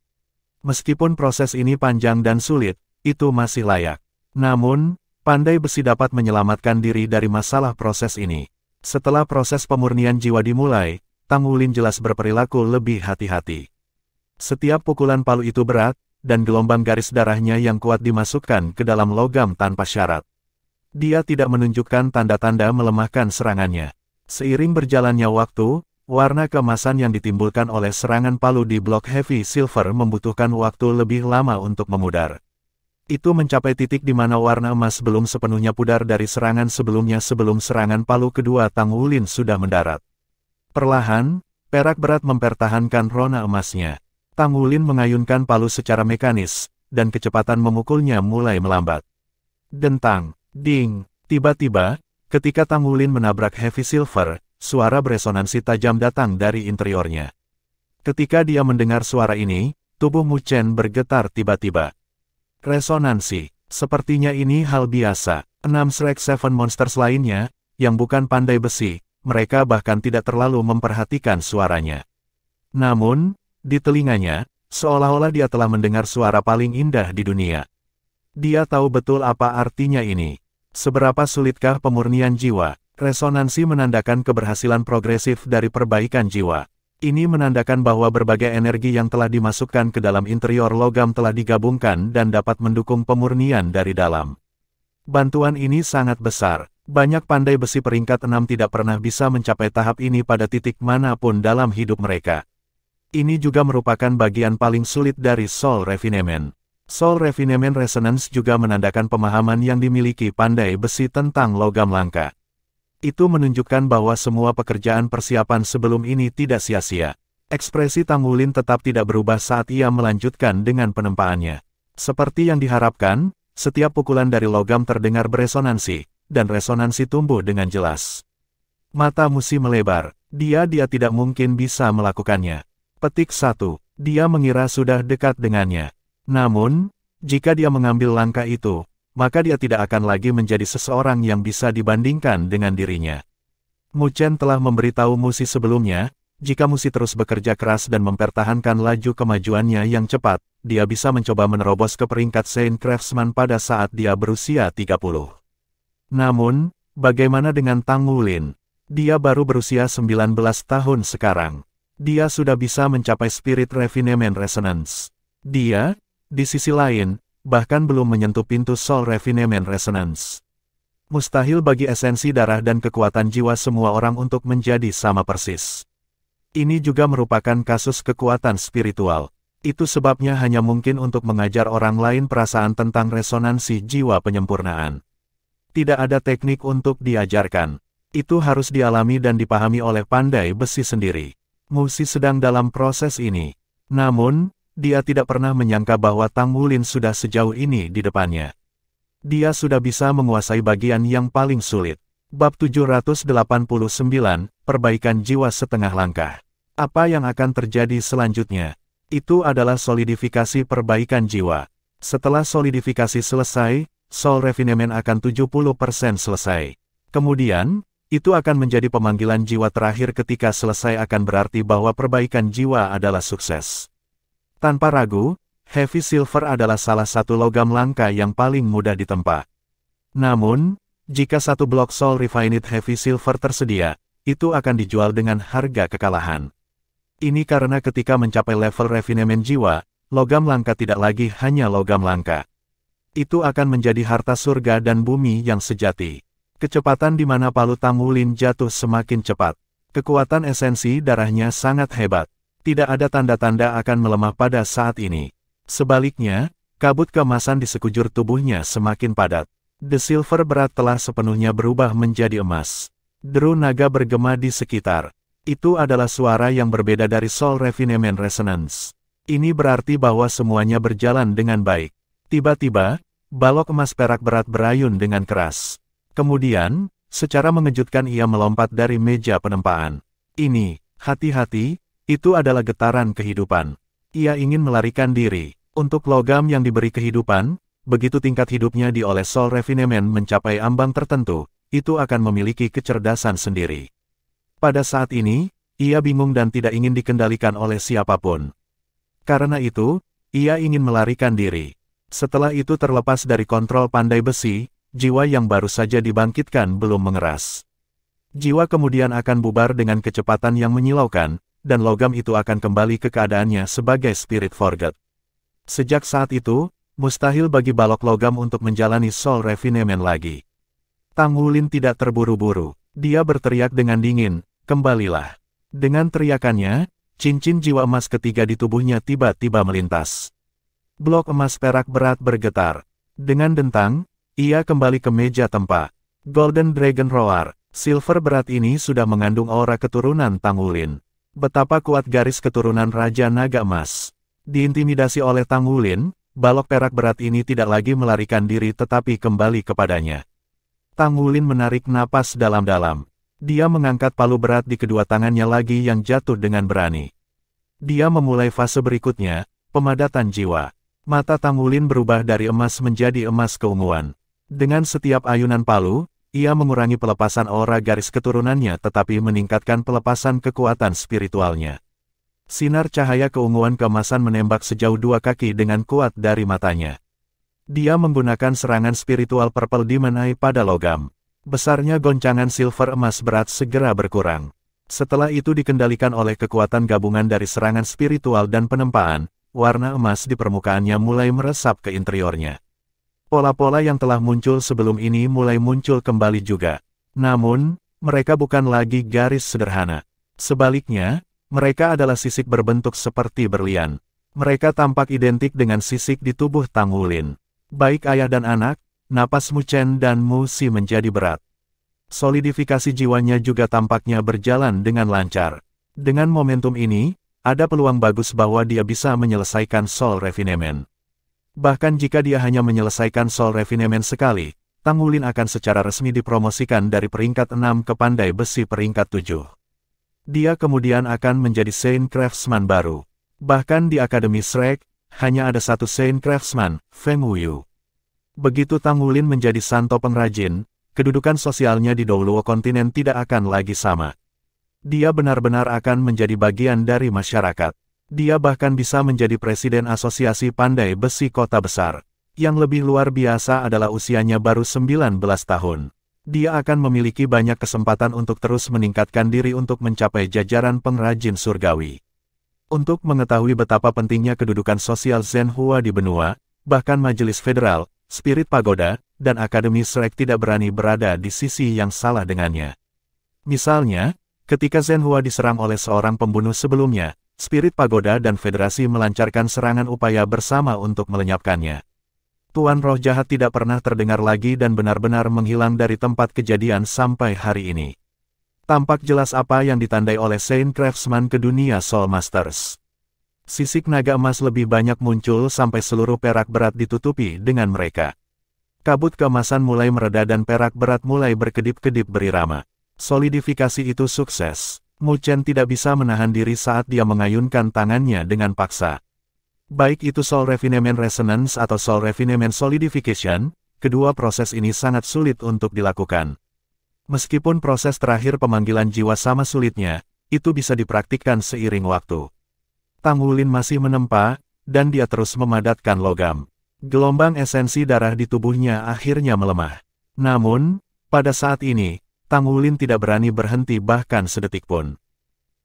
Meskipun proses ini panjang dan sulit, itu masih layak. Namun, pandai besi dapat menyelamatkan diri dari masalah proses ini. Setelah proses pemurnian jiwa dimulai, Tang Wulin jelas berperilaku lebih hati-hati. Setiap pukulan palu itu berat, dan gelombang garis darahnya yang kuat dimasukkan ke dalam logam tanpa syarat. Dia tidak menunjukkan tanda-tanda melemahkan serangannya. Seiring berjalannya waktu, warna keemasan yang ditimbulkan oleh serangan palu di blok Heavy Silver membutuhkan waktu lebih lama untuk memudar. Itu mencapai titik di mana warna emas belum sepenuhnya pudar dari serangan sebelumnya sebelum serangan palu kedua Tang Wulin sudah mendarat. Perlahan, perak berat mempertahankan rona emasnya. Tang Wulin mengayunkan palu secara mekanis, dan kecepatan memukulnya mulai melambat. Dentang, ding, tiba-tiba, ketika Tang Wulin menabrak Heavy Silver, suara beresonansi tajam datang dari interiornya. Ketika dia mendengar suara ini, tubuh Mu Chen bergetar tiba-tiba. Resonansi. Sepertinya ini hal biasa. 6 Shrek 7 Monsters lainnya, yang bukan pandai besi, mereka bahkan tidak terlalu memperhatikan suaranya. Namun, di telinganya, seolah-olah dia telah mendengar suara paling indah di dunia. Dia tahu betul apa artinya ini. Seberapa sulitkah pemurnian jiwa? Resonansi menandakan keberhasilan progresif dari perbaikan jiwa. Ini menandakan bahwa berbagai energi yang telah dimasukkan ke dalam interior logam telah digabungkan dan dapat mendukung pemurnian dari dalam. Bantuan ini sangat besar. Banyak pandai besi peringkat 6 tidak pernah bisa mencapai tahap ini pada titik manapun dalam hidup mereka. Ini juga merupakan bagian paling sulit dari Soul Refinement. Soul Refinement Resonance juga menandakan pemahaman yang dimiliki pandai besi tentang logam langka. Itu menunjukkan bahwa semua pekerjaan persiapan sebelum ini tidak sia-sia. Ekspresi Tang Wulin tetap tidak berubah saat ia melanjutkan dengan penempaannya. Seperti yang diharapkan, setiap pukulan dari logam terdengar beresonansi, dan resonansi tumbuh dengan jelas. Mata Musi melebar, dia tidak mungkin bisa melakukannya. Petik 1. Dia mengira sudah dekat dengannya. Namun, jika dia mengambil langkah itu, maka dia tidak akan lagi menjadi seseorang yang bisa dibandingkan dengan dirinya. Mu Chen telah memberitahu Musi sebelumnya, jika Musi terus bekerja keras dan mempertahankan laju kemajuannya yang cepat, dia bisa mencoba menerobos ke peringkat Saint Craftsman pada saat dia berusia 30. Namun, bagaimana dengan Tang Wulin? Dia baru berusia 19 tahun sekarang. Dia sudah bisa mencapai Spirit Refinement Resonance. Dia, di sisi lain, bahkan belum menyentuh pintu Soul Refinement Resonance. Mustahil bagi esensi darah dan kekuatan jiwa semua orang untuk menjadi sama persis. Ini juga merupakan kasus kekuatan spiritual. Itu sebabnya hanya mungkin untuk mengajar orang lain perasaan tentang resonansi jiwa penyempurnaan. Tidak ada teknik untuk diajarkan. Itu harus dialami dan dipahami oleh pandai besi sendiri. Musi sedang dalam proses ini. Namun, dia tidak pernah menyangka bahwa Tang Wulin sudah sejauh ini di depannya. Dia sudah bisa menguasai bagian yang paling sulit. Bab 789, Perbaikan Jiwa Setengah Langkah. Apa yang akan terjadi selanjutnya? Itu adalah solidifikasi perbaikan jiwa. Setelah solidifikasi selesai, Soul Refinement akan 70% selesai. Kemudian, itu akan menjadi pemanggilan jiwa terakhir ketika selesai akan berarti bahwa perbaikan jiwa adalah sukses. Tanpa ragu, Heavy Silver adalah salah satu logam langka yang paling mudah ditempa. Namun, jika satu blok Soul Refined Heavy Silver tersedia, itu akan dijual dengan harga kekalahan. Ini karena ketika mencapai level refinement jiwa, logam langka tidak lagi hanya logam langka. Itu akan menjadi harta surga dan bumi yang sejati. Kecepatan di mana palu Tang Wulin jatuh semakin cepat. Kekuatan esensi darahnya sangat hebat. Tidak ada tanda-tanda akan melemah pada saat ini. Sebaliknya, kabut keemasan di sekujur tubuhnya semakin padat. The Silver berat telah sepenuhnya berubah menjadi emas. Deru naga bergema di sekitar. Itu adalah suara yang berbeda dari Soul Refinement Resonance. Ini berarti bahwa semuanya berjalan dengan baik. Tiba-tiba, balok emas perak berat berayun dengan keras. Kemudian, secara mengejutkan ia melompat dari meja penempaan. Ini, hati-hati, itu adalah getaran kehidupan. Ia ingin melarikan diri. Untuk logam yang diberi kehidupan, begitu tingkat hidupnya oleh Soul Refinement mencapai ambang tertentu, itu akan memiliki kecerdasan sendiri. Pada saat ini, ia bingung dan tidak ingin dikendalikan oleh siapapun. Karena itu, ia ingin melarikan diri. Setelah itu terlepas dari kontrol pandai besi, jiwa yang baru saja dibangkitkan belum mengeras. Jiwa kemudian akan bubar dengan kecepatan yang menyilaukan, dan logam itu akan kembali ke keadaannya sebagai Spirit Forgot. Sejak saat itu, mustahil bagi balok logam untuk menjalani Soul Refinement lagi. Tang Wulin tidak terburu-buru. Dia berteriak dengan dingin, "Kembalilah." Dengan teriakannya, cincin jiwa emas ketiga di tubuhnya tiba-tiba melintas. Blok emas perak berat bergetar. Dengan dentang, ia kembali ke meja tempa. Golden Dragon Roar, silver berat ini sudah mengandung aura keturunan Tang Wulin. Betapa kuat garis keturunan Raja Naga Emas. Diintimidasi oleh Tang Wulin, balok perak berat ini tidak lagi melarikan diri tetapi kembali kepadanya. Tang Wulin menarik napas dalam-dalam. Dia mengangkat palu berat di kedua tangannya lagi yang jatuh dengan berani. Dia memulai fase berikutnya, pemadatan jiwa. Mata Tang Wulin berubah dari emas menjadi emas keunguan. Dengan setiap ayunan palu, ia mengurangi pelepasan aura garis keturunannya tetapi meningkatkan pelepasan kekuatan spiritualnya. Sinar cahaya keunguan keemasan menembak sejauh 2 kaki dengan kuat dari matanya. Dia menggunakan serangan spiritual Purple Demon Eye pada logam. Besarnya goncangan silver emas berat segera berkurang. Setelah itu dikendalikan oleh kekuatan gabungan dari serangan spiritual dan penempaan, warna emas di permukaannya mulai meresap ke interiornya. Pola-pola yang telah muncul sebelum ini mulai muncul kembali juga. Namun, mereka bukan lagi garis sederhana. Sebaliknya, mereka adalah sisik berbentuk seperti berlian. Mereka tampak identik dengan sisik di tubuh Tang Wulin. Baik ayah dan anak, napas Mu Chen dan Mu Si menjadi berat. Solidifikasi jiwanya juga tampaknya berjalan dengan lancar. Dengan momentum ini, ada peluang bagus bahwa dia bisa menyelesaikan Soul Refinement. Bahkan jika dia hanya menyelesaikan Soul Refinement sekali, Tang Wulin akan secara resmi dipromosikan dari peringkat 6 ke pandai besi peringkat 7. Dia kemudian akan menjadi Saint Craftsman baru. Bahkan di Akademi Shrek, hanya ada satu Saint Craftsman, Feng Wuyu. Begitu Tang Wulin menjadi santo pengrajin, kedudukan sosialnya di Douluo kontinen tidak akan lagi sama. Dia benar-benar akan menjadi bagian dari masyarakat. Dia bahkan bisa menjadi presiden asosiasi pandai besi kota besar. Yang lebih luar biasa adalah usianya baru 19 tahun. Dia akan memiliki banyak kesempatan untuk terus meningkatkan diri untuk mencapai jajaran pengrajin surgawi. Untuk mengetahui betapa pentingnya kedudukan sosial Zhenhua di benua, bahkan Majelis Federal, Spirit Pagoda, dan Akademi Shrek tidak berani berada di sisi yang salah dengannya. Misalnya, ketika Zhenhua diserang oleh seorang pembunuh sebelumnya, Spirit Pagoda dan Federasi melancarkan serangan upaya bersama untuk melenyapkannya. Tuan Roh Jahat tidak pernah terdengar lagi dan benar-benar menghilang dari tempat kejadian sampai hari ini. Tampak jelas apa yang ditandai oleh Saint Craftsman ke dunia Soul Masters. Sisik naga emas lebih banyak muncul sampai seluruh perak berat ditutupi dengan mereka. Kabut keemasan mulai mereda dan perak berat mulai berkedip-kedip berirama. Solidifikasi itu sukses. Mu Chen tidak bisa menahan diri saat dia mengayunkan tangannya dengan paksa. Baik itu Soul Refinement Resonance atau Soul Refinement Solidification, kedua proses ini sangat sulit untuk dilakukan. Meskipun proses terakhir pemanggilan jiwa sama sulitnya, itu bisa dipraktikkan seiring waktu. Tang Wulin masih menempa, dan dia terus memadatkan logam. Gelombang esensi darah di tubuhnya akhirnya melemah. Namun, pada saat ini, Tang Wulin tidak berani berhenti bahkan sedetik pun.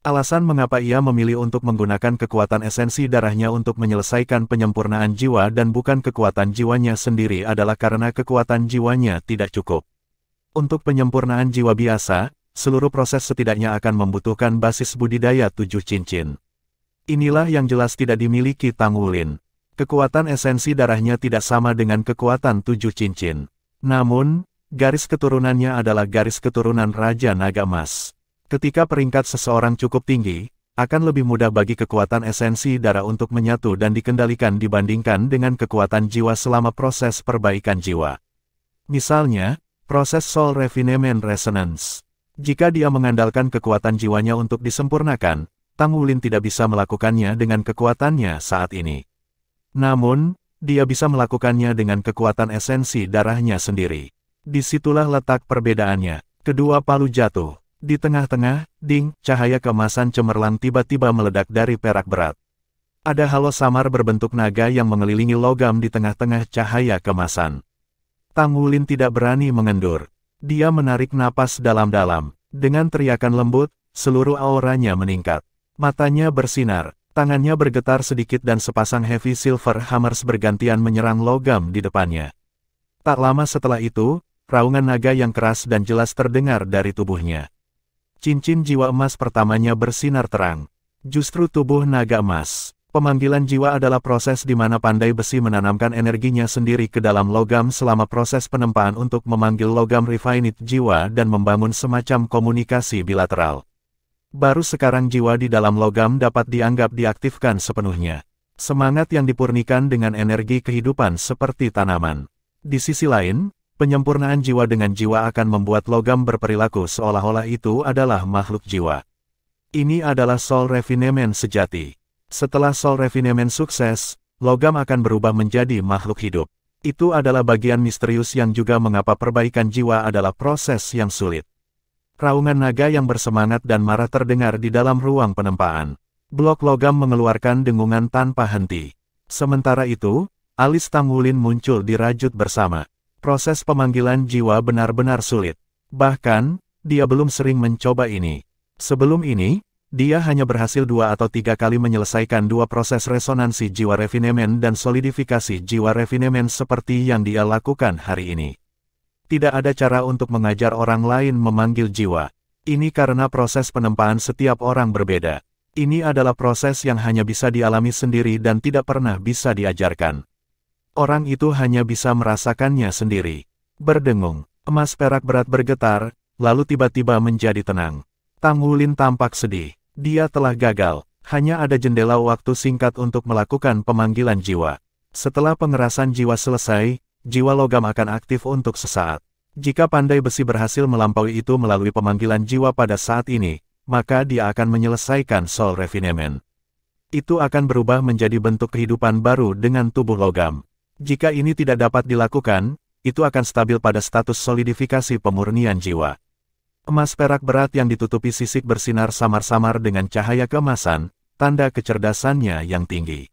Alasan mengapa ia memilih untuk menggunakan kekuatan esensi darahnya untuk menyelesaikan penyempurnaan jiwa dan bukan kekuatan jiwanya sendiri adalah karena kekuatan jiwanya tidak cukup. Untuk penyempurnaan jiwa biasa, seluruh proses setidaknya akan membutuhkan basis budidaya 7 cincin. Inilah yang jelas tidak dimiliki Tang Wulin. Kekuatan esensi darahnya tidak sama dengan kekuatan 7 cincin. Namun, garis keturunannya adalah garis keturunan Raja Naga Emas. Ketika peringkat seseorang cukup tinggi, akan lebih mudah bagi kekuatan esensi darah untuk menyatu dan dikendalikan dibandingkan dengan kekuatan jiwa selama proses perbaikan jiwa. Misalnya, proses Soul Refinement Resonance. Jika dia mengandalkan kekuatan jiwanya untuk disempurnakan, Tang Wulin tidak bisa melakukannya dengan kekuatannya saat ini. Namun, dia bisa melakukannya dengan kekuatan esensi darahnya sendiri. Disitulah letak perbedaannya. Kedua palu jatuh. Di tengah-tengah, ding, cahaya keemasan cemerlang tiba-tiba meledak dari perak berat. Ada halo samar berbentuk naga yang mengelilingi logam di tengah-tengah cahaya keemasan. Tang Wulin tidak berani mengendur. Dia menarik napas dalam-dalam. Dengan teriakan lembut, seluruh auranya meningkat. Matanya bersinar, tangannya bergetar sedikit dan sepasang heavy silver hammers bergantian menyerang logam di depannya. Tak lama setelah itu, raungan naga yang keras dan jelas terdengar dari tubuhnya. Cincin jiwa emas pertamanya bersinar terang. Justru tubuh naga emas. Pemanggilan jiwa adalah proses di mana pandai besi menanamkan energinya sendiri ke dalam logam selama proses penempaan untuk memanggil logam refinite jiwa dan membangun semacam komunikasi bilateral. Baru sekarang jiwa di dalam logam dapat dianggap diaktifkan sepenuhnya. Semangat yang dipurnikan dengan energi kehidupan seperti tanaman. Di sisi lain, penyempurnaan jiwa dengan jiwa akan membuat logam berperilaku seolah-olah itu adalah makhluk jiwa. Ini adalah Soul Refinement sejati. Setelah Soul Refinement sukses, logam akan berubah menjadi makhluk hidup. Itu adalah bagian misterius yang juga mengapa perbaikan jiwa adalah proses yang sulit. Raungan naga yang bersemangat dan marah terdengar di dalam ruang penempaan. Blok logam mengeluarkan dengungan tanpa henti. Sementara itu, alis Tang Wulin muncul di rajut bersama. Proses pemanggilan jiwa benar-benar sulit. Bahkan, dia belum sering mencoba ini. Sebelum ini, dia hanya berhasil 2 atau 3 kali menyelesaikan 2 proses resonansi jiwa refinemen dan solidifikasi jiwa refinemen seperti yang dia lakukan hari ini. Tidak ada cara untuk mengajar orang lain memanggil jiwa. Ini karena proses penempaan setiap orang berbeda. Ini adalah proses yang hanya bisa dialami sendiri dan tidak pernah bisa diajarkan. Orang itu hanya bisa merasakannya sendiri. Berdengung, emas perak berat bergetar, lalu tiba-tiba menjadi tenang. Tang Wulin tampak sedih. Dia telah gagal. Hanya ada jendela waktu singkat untuk melakukan pemanggilan jiwa. Setelah pengerasan jiwa selesai, jiwa logam akan aktif untuk sesaat. Jika pandai besi berhasil melampaui itu melalui pemanggilan jiwa pada saat ini, maka dia akan menyelesaikan soul refinement. Itu akan berubah menjadi bentuk kehidupan baru dengan tubuh logam. Jika ini tidak dapat dilakukan, itu akan stabil pada status solidifikasi pemurnian jiwa. Emas perak berat yang ditutupi sisik bersinar samar-samar dengan cahaya keemasan, tanda kecerdasannya yang tinggi.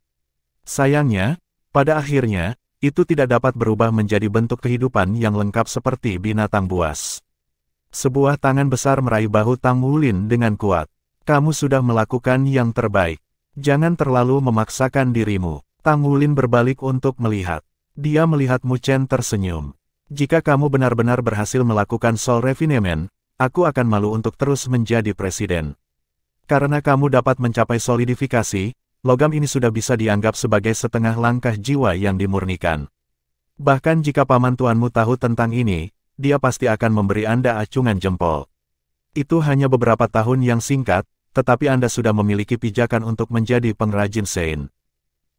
Sayangnya, pada akhirnya, itu tidak dapat berubah menjadi bentuk kehidupan yang lengkap seperti binatang buas. Sebuah tangan besar meraih bahu Tang Wulin dengan kuat. Kamu sudah melakukan yang terbaik. Jangan terlalu memaksakan dirimu. Tang Wulin berbalik untuk melihat. Dia melihat Mu Chen tersenyum. Jika kamu benar-benar berhasil melakukan soul refinement, aku akan malu untuk terus menjadi presiden. Karena kamu dapat mencapai solidifikasi, logam ini sudah bisa dianggap sebagai setengah langkah jiwa yang dimurnikan. Bahkan jika paman tuanmu tahu tentang ini, dia pasti akan memberi Anda acungan jempol. Itu hanya beberapa tahun yang singkat, tetapi Anda sudah memiliki pijakan untuk menjadi pengrajin sein.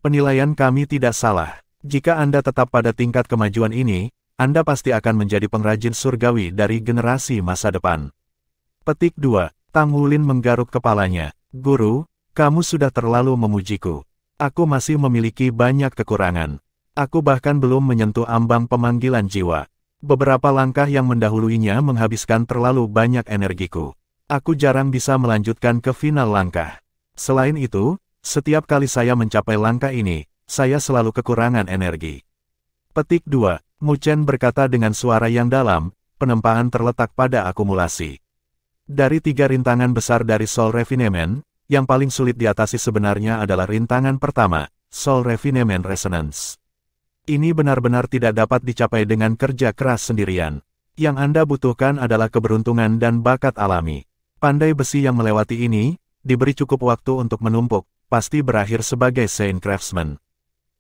Penilaian kami tidak salah. Jika Anda tetap pada tingkat kemajuan ini, Anda pasti akan menjadi pengrajin surgawi dari generasi masa depan. Petik 2. Tang Wulin menggaruk kepalanya. Guru, kamu sudah terlalu memujiku. Aku masih memiliki banyak kekurangan. Aku bahkan belum menyentuh ambang pemanggilan jiwa. Beberapa langkah yang mendahuluinya menghabiskan terlalu banyak energiku. Aku jarang bisa melanjutkan ke final langkah. Selain itu, setiap kali saya mencapai langkah ini, saya selalu kekurangan energi. Petik 2. Mu Chen berkata dengan suara yang dalam, penempaan terletak pada akumulasi. Dari 3 rintangan besar dari soul refinement, yang paling sulit diatasi sebenarnya adalah rintangan pertama, soul refinement resonance. Ini benar-benar tidak dapat dicapai dengan kerja keras sendirian. Yang Anda butuhkan adalah keberuntungan dan bakat alami. Pandai besi yang melewati ini, diberi cukup waktu untuk menumpuk, pasti berakhir sebagai Sein Craftsman.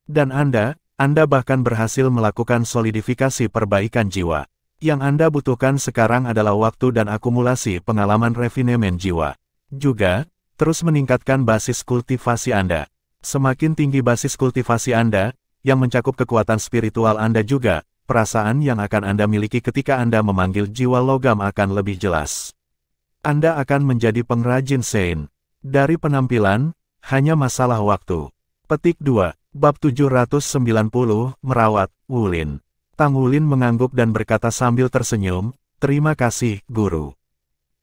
Dan Anda bahkan berhasil melakukan solidifikasi perbaikan jiwa. Yang Anda butuhkan sekarang adalah waktu dan akumulasi pengalaman refinement jiwa. Juga, terus meningkatkan basis kultivasi Anda. Semakin tinggi basis kultivasi Anda, yang mencakup kekuatan spiritual Anda juga, perasaan yang akan Anda miliki ketika Anda memanggil jiwa logam akan lebih jelas. Anda akan menjadi pengrajin sein. Dari penampilan, hanya masalah waktu. Petik 2. Bab 790, Merawat, Wulin. Tang Wulin mengangguk dan berkata sambil tersenyum, terima kasih, Guru.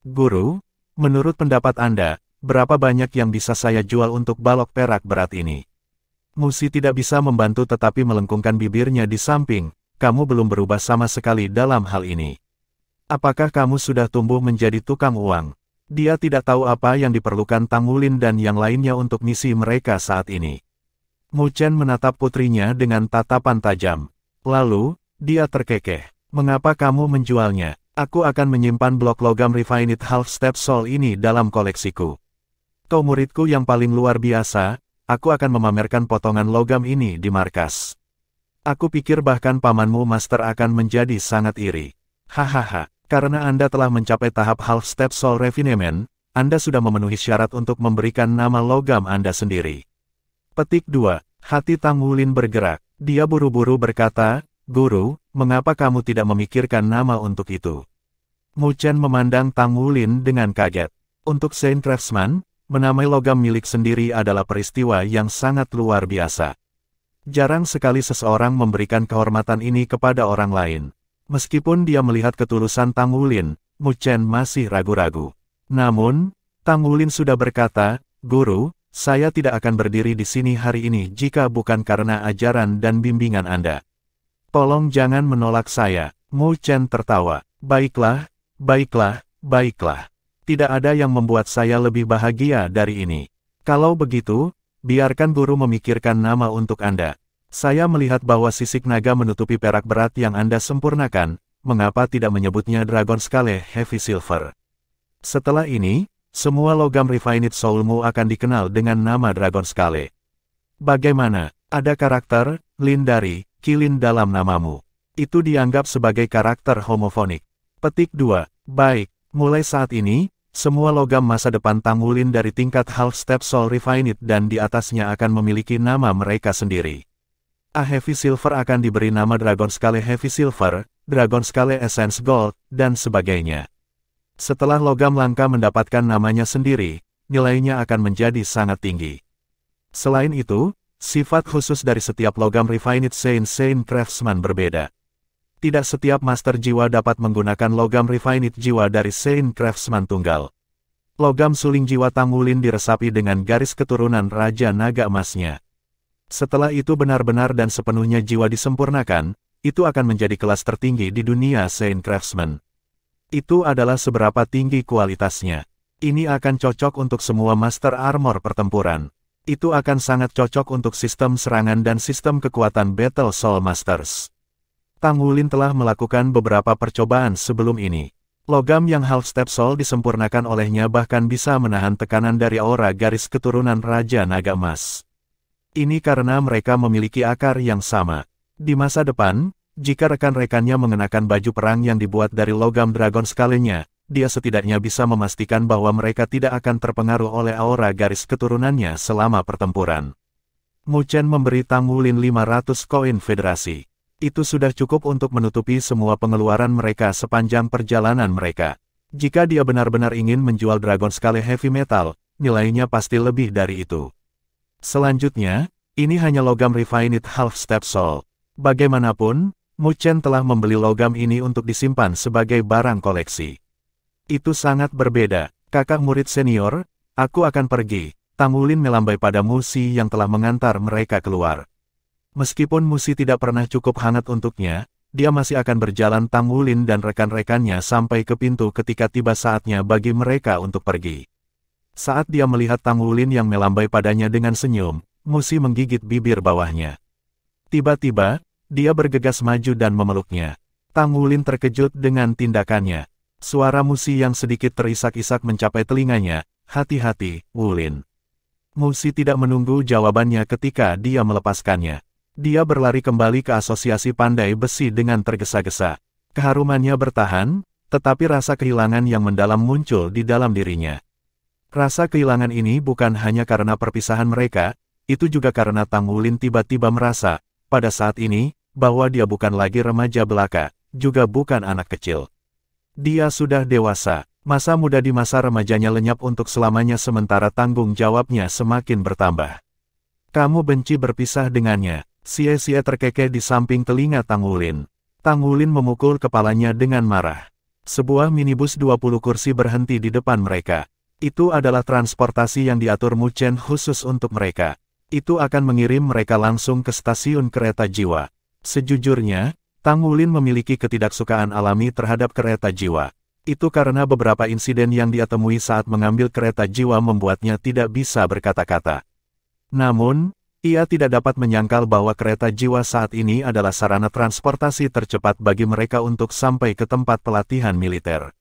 Guru, menurut pendapat Anda, berapa banyak yang bisa saya jual untuk balok perak berat ini? Musi tidak bisa membantu tetapi melengkungkan bibirnya di samping, kamu belum berubah sama sekali dalam hal ini. Apakah kamu sudah tumbuh menjadi tukang uang? Dia tidak tahu apa yang diperlukan Tang Wulin dan yang lainnya untuk misi mereka saat ini. Mu Chen menatap putrinya dengan tatapan tajam. Lalu, dia terkekeh. Mengapa kamu menjualnya? Aku akan menyimpan blok logam Refined Half Step Soul ini dalam koleksiku. Kau muridku yang paling luar biasa, aku akan memamerkan potongan logam ini di markas. Aku pikir bahkan pamanmu Master akan menjadi sangat iri. Hahaha, karena Anda telah mencapai tahap Half Step Soul Refinement, Anda sudah memenuhi syarat untuk memberikan nama logam Anda sendiri. Petik 2. Hati Tang Wulin bergerak. Dia buru-buru berkata, Guru, mengapa kamu tidak memikirkan nama untuk itu? Mu Chen memandang Tang Wulin dengan kaget. Untuk Sein Craftsman, menamai logam milik sendiri adalah peristiwa yang sangat luar biasa. Jarang sekali seseorang memberikan kehormatan ini kepada orang lain. Meskipun dia melihat ketulusan Tang Wulin, Mu Chen masih ragu-ragu. Namun, Tang Wulin sudah berkata, "Guru, saya tidak akan berdiri di sini hari ini jika bukan karena ajaran dan bimbingan Anda. Tolong jangan menolak saya." Mu Chen tertawa. "Baiklah, baiklah, baiklah. Tidak ada yang membuat saya lebih bahagia dari ini. Kalau begitu, biarkan guru memikirkan nama untuk Anda. Saya melihat bahwa sisik naga menutupi perak berat yang Anda sempurnakan, mengapa tidak menyebutnya Dragon Scale Heavy Silver? Setelah ini, semua logam refined soulmu akan dikenal dengan nama Dragon Scale. Bagaimana? Ada karakter, Lin dari, Qilin dalam namamu. Itu dianggap sebagai karakter homofonik. Petik 2. Baik, mulai saat ini, semua logam masa depan Tang Wulin dari tingkat Half Step Soul Refined dan di atasnya akan memiliki nama mereka sendiri. A Heavy Silver akan diberi nama Dragon Scale Heavy Silver, Dragon Scale Essence Gold, dan sebagainya. Setelah logam langka mendapatkan namanya sendiri, nilainya akan menjadi sangat tinggi. Selain itu, sifat khusus dari setiap logam Refined Saint Craftsman berbeda. Tidak setiap master jiwa dapat menggunakan logam refined jiwa dari Saint Craftsman tunggal. Logam suling jiwa Tang Wulin diresapi dengan garis keturunan Raja Naga Emasnya. Setelah itu benar-benar dan sepenuhnya jiwa disempurnakan, itu akan menjadi kelas tertinggi di dunia Saint Craftsman. Itu adalah seberapa tinggi kualitasnya. Ini akan cocok untuk semua master armor pertempuran. Itu akan sangat cocok untuk sistem serangan dan sistem kekuatan Battle Soul Masters. Tang Wulin telah melakukan beberapa percobaan sebelum ini. Logam yang Half Step Soul disempurnakan olehnya bahkan bisa menahan tekanan dari aura garis keturunan Raja Naga Emas. Ini karena mereka memiliki akar yang sama. Di masa depan, jika rekan-rekannya mengenakan baju perang yang dibuat dari logam Dragon Scale-nya, dia setidaknya bisa memastikan bahwa mereka tidak akan terpengaruh oleh aura garis keturunannya selama pertempuran. Mu Chen memberi Tang Wulin 500 koin federasi. Itu sudah cukup untuk menutupi semua pengeluaran mereka sepanjang perjalanan mereka. Jika dia benar-benar ingin menjual Dragon Scale Heavy Metal, nilainya pasti lebih dari itu. Selanjutnya, ini hanya logam refined Half Step Soul. Bagaimanapun, Mu Chen telah membeli logam ini untuk disimpan sebagai barang koleksi. Itu sangat berbeda. Kakak murid senior, aku akan pergi. Tang Wulin melambai pada Mu Si yang telah mengantar mereka keluar. Meskipun Mu Si tidak pernah cukup hangat untuknya, dia masih akan berjalan Tang Wulin dan rekan-rekannya sampai ke pintu ketika tiba saatnya bagi mereka untuk pergi. Saat dia melihat Tang Wulin yang melambai padanya dengan senyum, Mu Si menggigit bibir bawahnya. Tiba-tiba, dia bergegas maju dan memeluknya. Tang Wulin terkejut dengan tindakannya. Suara Mu Si yang sedikit terisak-isak mencapai telinganya. "Hati-hati, Wulin." Mu Si tidak menunggu jawabannya ketika dia melepaskannya. Dia berlari kembali ke asosiasi pandai besi dengan tergesa-gesa. Keharumannya bertahan, tetapi rasa kehilangan yang mendalam muncul di dalam dirinya. Rasa kehilangan ini bukan hanya karena perpisahan mereka, itu juga karena Tang Wulin tiba-tiba merasa, pada saat ini, bahwa dia bukan lagi remaja belaka, juga bukan anak kecil. Dia sudah dewasa, masa muda di masa remajanya lenyap untuk selamanya sementara tanggung jawabnya semakin bertambah. "Kamu benci berpisah dengannya," Xie terkekeh di samping telinga Tang Wulin. Tang Wulin memukul kepalanya dengan marah. Sebuah minibus 20 kursi berhenti di depan mereka. Itu adalah transportasi yang diatur Mu Chen khusus untuk mereka. Itu akan mengirim mereka langsung ke stasiun kereta jiwa. Sejujurnya, Tang Wulin memiliki ketidaksukaan alami terhadap kereta jiwa. Itu karena beberapa insiden yang dia temui saat mengambil kereta jiwa membuatnya tidak bisa berkata-kata. Namun, ia tidak dapat menyangkal bahwa kereta jiwa saat ini adalah sarana transportasi tercepat bagi mereka untuk sampai ke tempat pelatihan militer.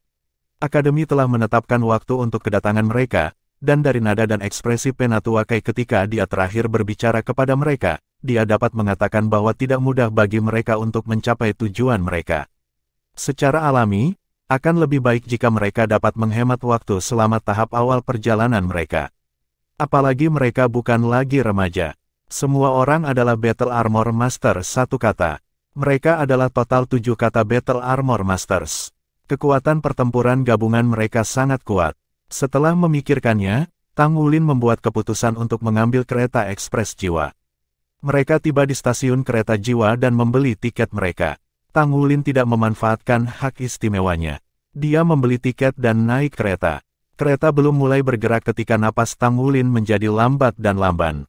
Akademi telah menetapkan waktu untuk kedatangan mereka, dan dari nada dan ekspresi Penatua Kai ketika dia terakhir berbicara kepada mereka, dia dapat mengatakan bahwa tidak mudah bagi mereka untuk mencapai tujuan mereka. Secara alami, akan lebih baik jika mereka dapat menghemat waktu selama tahap awal perjalanan mereka. Apalagi mereka bukan lagi remaja. Semua orang adalah Battle Armor Master satu kata. Mereka adalah total 7 kata Battle Armor Masters. Kekuatan pertempuran gabungan mereka sangat kuat. Setelah memikirkannya, Tang Wulin membuat keputusan untuk mengambil kereta ekspres jiwa. Mereka tiba di stasiun kereta jiwa dan membeli tiket mereka. Tang Wulin tidak memanfaatkan hak istimewanya. Dia membeli tiket dan naik kereta. Kereta belum mulai bergerak ketika napas Tang Wulin menjadi lambat dan lamban.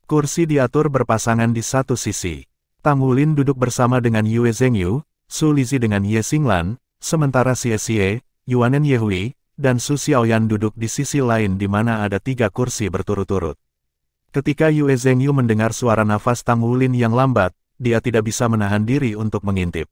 Kursi diatur berpasangan di satu sisi. Tang Wulin duduk bersama dengan Yue Zhengyu, Su Lizi dengan Ye Xinglan, sementara Xie Xie, Yuanen Yehui, dan Su Xiaoyan duduk di sisi lain di mana ada 3 kursi berturut-turut. Ketika Yue Zhengyu mendengar suara nafas Tang Wulin yang lambat, dia tidak bisa menahan diri untuk mengintip.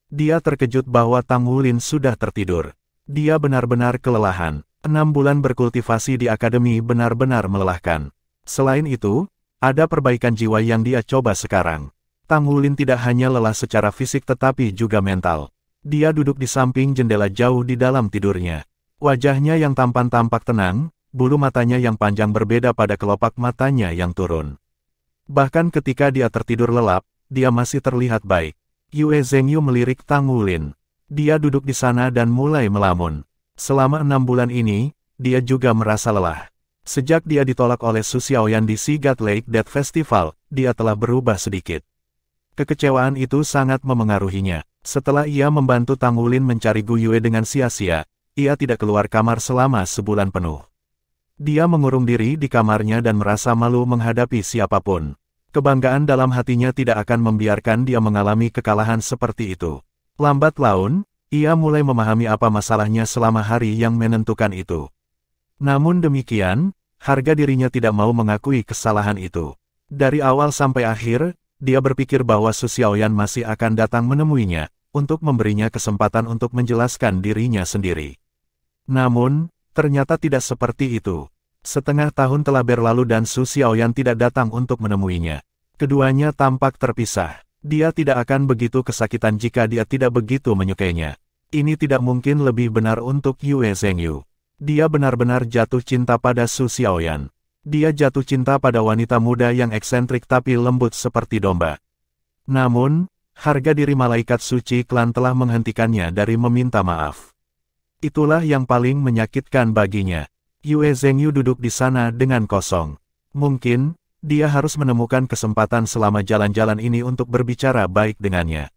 Dia terkejut bahwa Tang Wulin sudah tertidur. Dia benar-benar kelelahan. 6 bulan berkultivasi di akademi benar-benar melelahkan. Selain itu, ada perbaikan jiwa yang dia coba sekarang. Tang Wulin tidak hanya lelah secara fisik tetapi juga mental. Dia duduk di samping jendela jauh di dalam tidurnya. Wajahnya yang tampan tampak tenang, bulu matanya yang panjang berbeda pada kelopak matanya yang turun. Bahkan ketika dia tertidur lelap, dia masih terlihat baik. Yue Zhengyu melirik Tang Wulin. Dia duduk di sana dan mulai melamun. Selama 6 bulan ini, dia juga merasa lelah. Sejak dia ditolak oleh Su Xiaoyan di Sigat Lake Death Festival, dia telah berubah sedikit. Kekecewaan itu sangat memengaruhinya. Setelah ia membantu Tang Wulin mencari Gu Yue dengan sia-sia, ia tidak keluar kamar selama sebulan penuh. Dia mengurung diri di kamarnya dan merasa malu menghadapi siapapun. Kebanggaan dalam hatinya tidak akan membiarkan dia mengalami kekalahan seperti itu. Lambat laun, ia mulai memahami apa masalahnya selama hari yang menentukan itu. Namun demikian, harga dirinya tidak mau mengakui kesalahan itu. Dari awal sampai akhir, dia berpikir bahwa Su Xiaoyan masih akan datang menemuinya, untuk memberinya kesempatan untuk menjelaskan dirinya sendiri. Namun, ternyata tidak seperti itu. Setengah tahun telah berlalu dan Su Xiaoyan tidak datang untuk menemuinya. Keduanya tampak terpisah. Dia tidak akan begitu kesakitan jika dia tidak begitu menyukainya. Ini tidak mungkin lebih benar untuk Yue Zhengyu. Dia benar-benar jatuh cinta pada Su Xiaoyan. Dia jatuh cinta pada wanita muda yang eksentrik tapi lembut seperti domba. Namun, harga diri malaikat suci klan telah menghentikannya dari meminta maaf. Itulah yang paling menyakitkan baginya. Yue Zhengyu duduk di sana dengan kosong. Mungkin, dia harus menemukan kesempatan selama jalan-jalan ini untuk berbicara baik dengannya.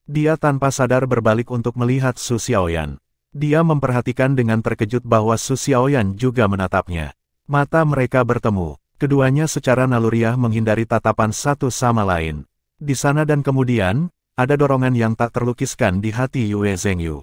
Dia tanpa sadar berbalik untuk melihat Su Xiaoyan. Dia memperhatikan dengan terkejut bahwa Su Xiaoyan juga menatapnya. Mata mereka bertemu. Keduanya secara naluriah menghindari tatapan satu sama lain. Di sana dan kemudian, ada dorongan yang tak terlukiskan di hati Yue Zhengyu.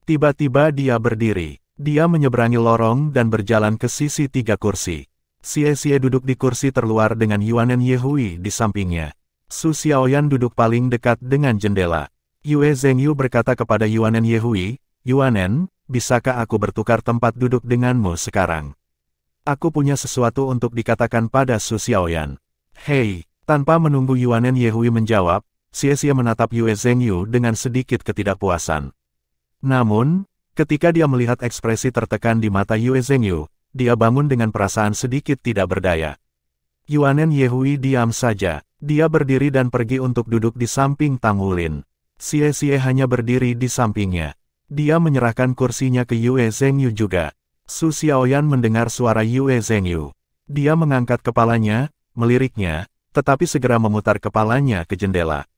Tiba-tiba dia berdiri. Dia menyeberangi lorong dan berjalan ke sisi 3 kursi. Xie Xie duduk di kursi terluar dengan Yuanen Yehui di sampingnya. Su Xiaoyan duduk paling dekat dengan jendela. Yue Zhengyu berkata kepada Yuanen Yehui, "Yuanen, bisakah aku bertukar tempat duduk denganmu sekarang? Aku punya sesuatu untuk dikatakan pada Su Xiaoyan." "Hei," tanpa menunggu Yuanen Yehui menjawab, Xie Xie menatap Yue Zhengyu dengan sedikit ketidakpuasan. Namun, ketika dia melihat ekspresi tertekan di mata Yue Zhengyu, dia bangun dengan perasaan sedikit tidak berdaya. Yuanen Yehui diam saja. Dia berdiri dan pergi untuk duduk di samping Tang Wulin. Xie Xie hanya berdiri di sampingnya. Dia menyerahkan kursinya ke Yue Zhengyu juga. Su Xiaoyan mendengar suara Yue Zhengyu. Dia mengangkat kepalanya, meliriknya, tetapi segera memutar kepalanya ke jendela.